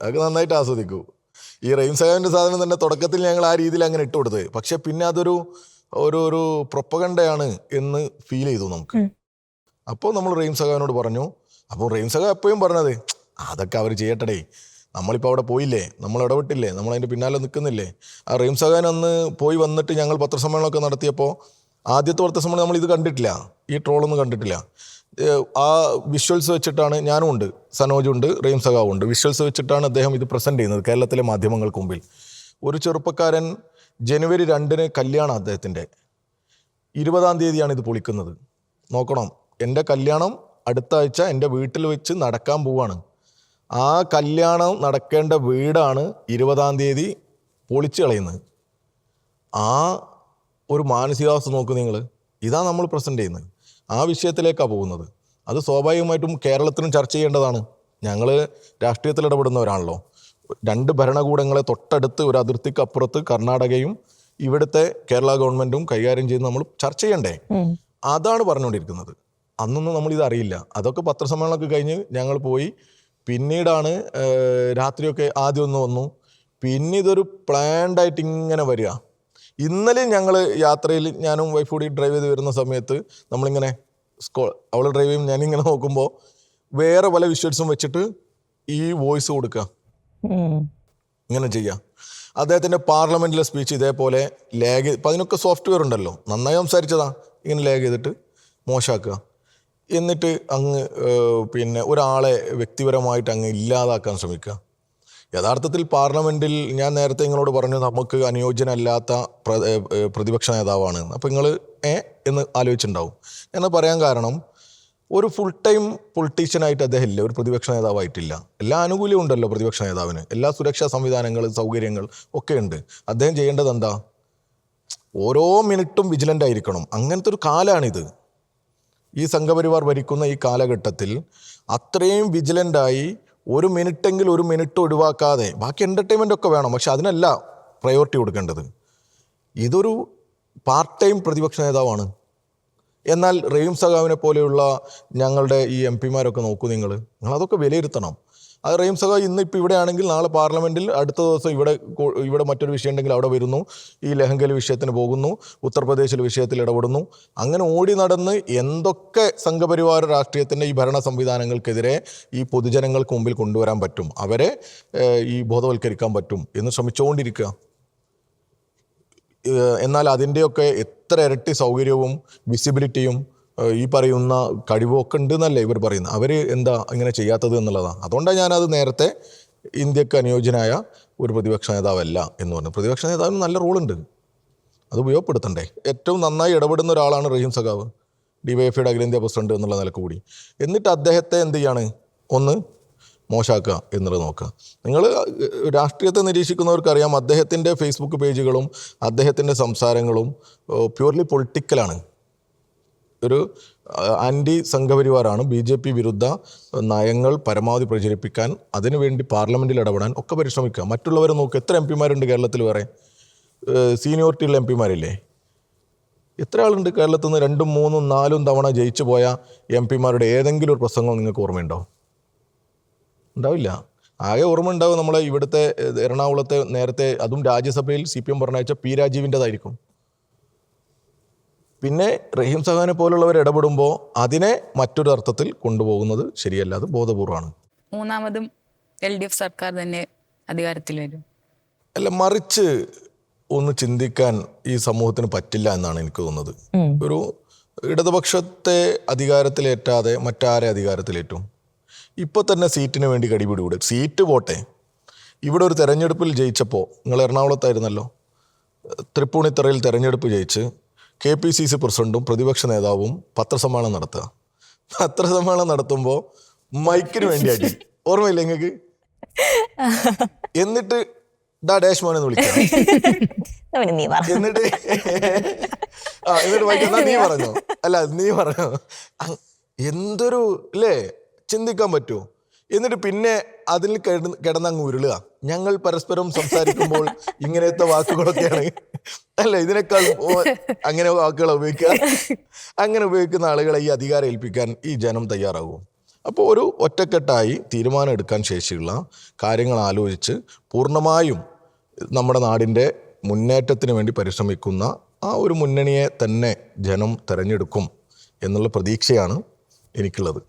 അതൊക്കെ നന്നായിട്ട് ആസ്വദിക്കൂ. ഈ റഹീം സഖാവിൻ്റെ സാധനം തന്നെ തുടക്കത്തിൽ ഞങ്ങൾ ആ രീതിയിൽ അങ്ങനെ ഇട്ട് കൊടുത്തത്, പക്ഷെ പിന്നെ അതൊരു ഒരു പ്രൊപ്പഗണ്ടയാണ് എന്ന് ഫീൽ ചെയ്തു നമുക്ക്. അപ്പോൾ നമ്മൾ റഹീം സഖാവിനോട് പറഞ്ഞു. അപ്പോൾ റഹീം സഖാവ് എപ്പോഴും പറഞ്ഞത് അതൊക്കെ അവർ ചെയ്യട്ടെ, നമ്മളിപ്പോൾ അവിടെ പോയില്ലേ, നമ്മൾ ഇടപെട്ടില്ലേ, നമ്മളതിൻ്റെ പിന്നാലെ നിൽക്കുന്നില്ലേ. ആ റഹീം സഖാൻ അന്ന് പോയി വന്നിട്ട് ഞങ്ങൾ പത്രസമ്മേളനമൊക്കെ നടത്തിയപ്പോൾ ആദ്യത്തെ വാർത്താ സമ്മേളനം നമ്മൾ ഇത് കണ്ടിട്ടില്ല, ഈ ട്രോളൊന്നും കണ്ടിട്ടില്ല. ആ വിഷ്വൽസ് വെച്ചിട്ടാണ്, ഞാനും ഉണ്ട്, സനോജുണ്ട്, റഹീം സഖാവും ഉണ്ട്, വിഷ്വൽസ് വെച്ചിട്ടാണ് അദ്ദേഹം ഇത് പ്രസൻറ്റ് ചെയ്യുന്നത് കേരളത്തിലെ മാധ്യമങ്ങൾക്ക് മുമ്പിൽ. ഒരു ചെറുപ്പക്കാരൻ ജനുവരി 2 കല്യാണം അദ്ദേഹത്തിൻ്റെ, 20-ാം തീയതിയാണ് ഇത് പൊളിക്കുന്നത്. നോക്കണം, എൻ്റെ കല്യാണം അടുത്ത ആഴ്ച എൻ്റെ വീട്ടിൽ വെച്ച് നടക്കാൻ പോവാണ്. ആ കല്യാണം നടക്കേണ്ട വീടാണ് 20-ാം തീയതി പൊളിച്ചു കളയുന്നത്. ആ ഒരു മാനസികാവസ്ഥ നോക്കൂ നിങ്ങൾ. ഇതാണ് നമ്മൾ പ്രസൻറ്റ് ചെയ്യുന്നത്. ആ വിഷയത്തിലേക്കാണ് പോകുന്നത്. അത് സ്വാഭാവികമായിട്ടും കേരളത്തിനും ചർച്ച ചെയ്യേണ്ടതാണ്. ഞങ്ങൾ രാഷ്ട്രീയത്തിൽ ഇടപെടുന്നവരാണല്ലോ. 2 ഭരണകൂടങ്ങളെ തൊട്ടടുത്ത് ഒരു അതിർത്തിക്കപ്പുറത്ത് കർണാടകയും ഇവിടുത്തെ കേരള ഗവൺമെൻറ്റും കൈകാര്യം ചെയ്യുന്ന നമ്മൾ ചർച്ച ചെയ്യണ്ടേ? അതാണ് പറഞ്ഞുകൊണ്ടിരിക്കുന്നത്. അന്നൊന്നും നമ്മളിത് അറിയില്ല. അതൊക്കെ പത്രസമ്മേളനമൊക്കെ കഴിഞ്ഞ് ഞങ്ങൾ പോയി. പിന്നീടാണ് രാത്രിയൊക്കെ ആദ്യം ഒന്ന് വന്നു. പിന്നെ ഇതൊരു പ്ലാൻഡായിട്ട് ഇങ്ങനെ വരിക. ഇന്നലെ ഞങ്ങൾ യാത്രയിൽ, ഞാനും വൈഫ് കൂടി ഡ്രൈവ് ചെയ്ത് വരുന്ന സമയത്ത് നമ്മളിങ്ങനെ അവൾ ഡ്രൈവ് ചെയ്യും, ഞാനിങ്ങനെ നോക്കുമ്പോൾ വേറെ പല വിഷ്വൽസും വെച്ചിട്ട് ഈ വോയിസ് കൊടുക്കുക, ഇങ്ങനെ ചെയ്യാം. അദ്ദേഹത്തിൻ്റെ പാർലമെൻറ്റിലെ സ്പീച്ച് ഇതേപോലെ ലാഗ്, ഇപ്പം അതിനൊക്കെ സോഫ്റ്റ്വെയർ ഉണ്ടല്ലോ, നന്നായി സംസാരിച്ചതാ, ഇങ്ങനെ ലാഗ് ചെയ്തിട്ട് മോശമാക്കുക. എന്നിട്ട് അങ്ങ് പിന്നെ ഒരാളെ വ്യക്തിപരമായിട്ട് അങ്ങ് ഇല്ലാതാക്കാൻ ശ്രമിക്കുക. യഥാർത്ഥത്തിൽ പാർലമെൻറ്റിൽ ഞാൻ നേരത്തെ നിങ്ങളോട് പറഞ്ഞു നമുക്ക് അനുയോജ്യനല്ലാത്ത പ്രതിപക്ഷ നേതാവാണ്. അപ്പോൾ നിങ്ങൾ എന്ന് ആലോചിച്ചിട്ടുണ്ടാവും. എന്ന് പറയാൻ കാരണം, ഒരു ഫുൾ ടൈം പൊളിറ്റീഷ്യനായിട്ട് അദ്ദേഹം ഇല്ല, ഒരു പ്രതിപക്ഷ നേതാവായിട്ടില്ല. എല്ലാ ആനുകൂല്യവും ഉണ്ടല്ലോ പ്രതിപക്ഷ നേതാവിന്, എല്ലാ സുരക്ഷാ സംവിധാനങ്ങൾ, സൗകര്യങ്ങൾ ഒക്കെ ഉണ്ട്. അദ്ദേഹം ചെയ്യേണ്ടത് എന്താ? ഓരോ മിനിറ്റും വിജിലൻ്റ് ആയിരിക്കണം. അങ്ങനത്തെ ഒരു കാലമാണിത്. ഈ സംഘപരിവാർ ഭരിക്കുന്ന ഈ കാലഘട്ടത്തിൽ അത്രയും വിജിലൻ്റായി ഒരു മിനിറ്റ് ഒഴിവാക്കാതെ, ബാക്കി എൻ്റർടൈൻമെൻ്റ് ഒക്കെ വേണം, പക്ഷെ അതിനല്ല പ്രയോറിറ്റി കൊടുക്കേണ്ടത്. ഇതൊരു പാർട്ട് ടൈം പ്രതിപക്ഷ നേതാവാണ്. എന്നാൽ റഹീം സഖാവിനെ പോലെയുള്ള ഞങ്ങളുടെ ഈ MP-മാരൊക്കെ നോക്കൂ, നിങ്ങളതൊക്കെ വിലയിരുത്തണം. അത് റഹീം സഖാവ് ഇന്ന് ഇപ്പോൾ ഇവിടെ ആണെങ്കിൽ നാളെ പാർലമെൻറ്റിൽ, അടുത്ത ദിവസം ഇവിടെ മറ്റൊരു വിഷയം ഉണ്ടെങ്കിൽ അവിടെ വരുന്നു, ഈ ലഹങ്കൽ വിഷയത്തിന് പോകുന്നു, ഉത്തർപ്രദേശിലെ വിഷയത്തിൽ ഇടപെടുന്നു. അങ്ങനെ ഓടി നടന്ന് എന്തൊക്കെ സംഘപരിവാര രാഷ്ട്രീയത്തിൻ്റെ ഈ ഭരണ സംവിധാനങ്ങൾക്കെതിരെ ഈ പൊതുജനങ്ങൾക്ക് മുമ്പിൽ കൊണ്ടുവരാൻ പറ്റും, അവരെ ഈ ബോധവൽക്കരിക്കാൻ പറ്റും എന്ന് ശ്രമിച്ചുകൊണ്ടിരിക്കുക. എന്നാൽ അതിൻ്റെയൊക്കെ എത്ര ഇരട്ടി സൗകര്യവും വിസിബിലിറ്റിയും ഈ പറയുന്ന കഴിവൊക്കെ ഉണ്ടെന്നല്ലേ ഇവർ പറയുന്നത്. അവർ എന്താ ഇങ്ങനെ ചെയ്യാത്തത് എന്നുള്ളതാണ്. അതുകൊണ്ടാണ് ഞാനത് നേരത്തെ ഇന്ത്യക്ക് അനുയോജ്യനായ ഒരു പ്രതിപക്ഷ നേതാവല്ല എന്ന് പറഞ്ഞു. പ്രതിപക്ഷ നേതാവിന് നല്ല റോളുണ്ട്, അത് ഉപയോഗപ്പെടുത്തണ്ടേ? ഏറ്റവും നന്നായി ഇടപെടുന്ന ഒരാളാണ് റഹീം സഖാവ്, DYFIയുടെ അഖിലേന്ത്യാ പ്രസിഡന്റ് എന്നുള്ള നിലക്ക് കൂടി. എന്നിട്ട് അദ്ദേഹത്തെ എന്ത് ചെയ്യാണ്? ഒന്ന് മോശമാക്കുക എന്നുള്ളത് നോക്കുക. നിങ്ങൾ രാഷ്ട്രീയത്തെ നിരീക്ഷിക്കുന്നവർക്കറിയാം, അദ്ദേഹത്തിൻ്റെ ഫേസ്ബുക്ക് പേജുകളും അദ്ദേഹത്തിൻ്റെ സംസാരങ്ങളും പ്യൂർലി പൊളിറ്റിക്കലാണ്. ഒരു ആൻറ്റി സംഘപരിവാറാണ്. BJP വിരുദ്ധ നയങ്ങൾ പരമാവധി പ്രചരിപ്പിക്കാൻ, അതിനുവേണ്ടി പാർലമെൻറ്റിൽ ഇടപെടാൻ ഒക്കെ പരിശ്രമിക്കുക. മറ്റുള്ളവരെ നോക്കുക, എത്ര MP-മാരുണ്ട് കേരളത്തിൽ? വേറെ സീനിയോറിറ്റിയുള്ള MP-മാരില്ലേ? എത്ര ആളുണ്ട് കേരളത്തിൽ നിന്ന് 2, 3, 4 തവണ ജയിച്ചു പോയ MP-മാരുടെ ഏതെങ്കിലും ഒരു പ്രസംഗം നിങ്ങൾക്ക് ഓർമ്മയുണ്ടോ? ഉണ്ടാവില്ല. ആകെ ഓർമ്മ ഉണ്ടാവും നമ്മളെ ഇവിടുത്തെ എറണാകുളത്തെ നേരത്തെ, അതും രാജ്യസഭയിൽ CPM പറഞ്ഞയച്ച P. രാജീവിൻ്റെതായിരിക്കും. പിന്നെ റഹീം സഖാവിനെ പോലുള്ളവർ ഇടപെടുമ്പോൾ അതിനെ മറ്റൊരു അർത്ഥത്തിൽ കൊണ്ടുപോകുന്നത് ശരിയല്ല, അത് ബോധപൂർവമാണ്. മൂന്നാമതും LDF സർക്കാർ തന്നെ അധികാരത്തിൽ വരും. അല്ല, മറിച്ച് ഒന്ന് ചിന്തിക്കാൻ ഈ സമൂഹത്തിന് പറ്റില്ല എന്നാണ് എനിക്ക് തോന്നുന്നത്. ഒരു ഇടതുപക്ഷത്തെ അധികാരത്തിലേറ്റാതെ മറ്റാരെ അധികാരത്തിലേറ്റും? ഇപ്പോൾ തന്നെ സീറ്റിന് വേണ്ടി കടിപിടി. സീറ്റ് പോട്ടെ, ഇവിടെ ഒരു തെരഞ്ഞെടുപ്പിൽ ജയിച്ചപ്പോൾ, നിങ്ങൾ എറണാകുളത്തായിരുന്നല്ലോ, തൃപ്പൂണിത്തറയിൽ തെരഞ്ഞെടുപ്പ് ജയിച്ച് KPCC പ്രസിഡന്റും പ്രതിപക്ഷ നേതാവും പത്രസമ്മേളനം നടത്തുക. പത്രസമ്മേളനം നടത്തുമ്പോൾ മൈക്കിന് വേണ്ടി അടി, ഓർമ്മയില്ല നിങ്ങൾക്ക്? എന്നിട്ട് ഡാഷ് മോനെന്ന് വിളിക്കാം. എന്നിട്ട് മൈക്ക് നീ പറഞ്ഞോ, അല്ല നീ പറഞ്ഞോ, എന്തൊരു അല്ലേ, ചിന്തിക്കാൻ പറ്റുമോ? എന്നിട്ട് പിന്നെ അതിൽ കിടന്നങ്ങ് ഉരുളുക. ഞങ്ങൾ പരസ്പരം സംസാരിക്കുമ്പോൾ ഇങ്ങനത്തെ വാക്കുകളൊക്കെയാണ് അല്ല, ഇതിനേക്കാൾ അങ്ങനെ വാക്കുകൾ ഉപയോഗിക്കുക. അങ്ങനെ ഉപയോഗിക്കുന്ന ആളുകളെ ഈ അധികാരം ഏൽപ്പിക്കാൻ ഈ ജനം തയ്യാറാകും. അപ്പോൾ ഒരു ഒറ്റക്കെട്ടായി തീരുമാനം എടുക്കാൻ ശേഷിയുള്ള കാര്യങ്ങൾ ആലോചിച്ച് പൂർണ്ണമായും നമ്മുടെ നാടിൻ്റെ മുന്നേറ്റത്തിന് വേണ്ടി പരിശ്രമിക്കുന്ന ആ ഒരു മുന്നണിയെ തന്നെ ജനം തിരഞ്ഞെടുക്കും എന്നുള്ള പ്രതീക്ഷയാണ് എനിക്കുള്ളത്.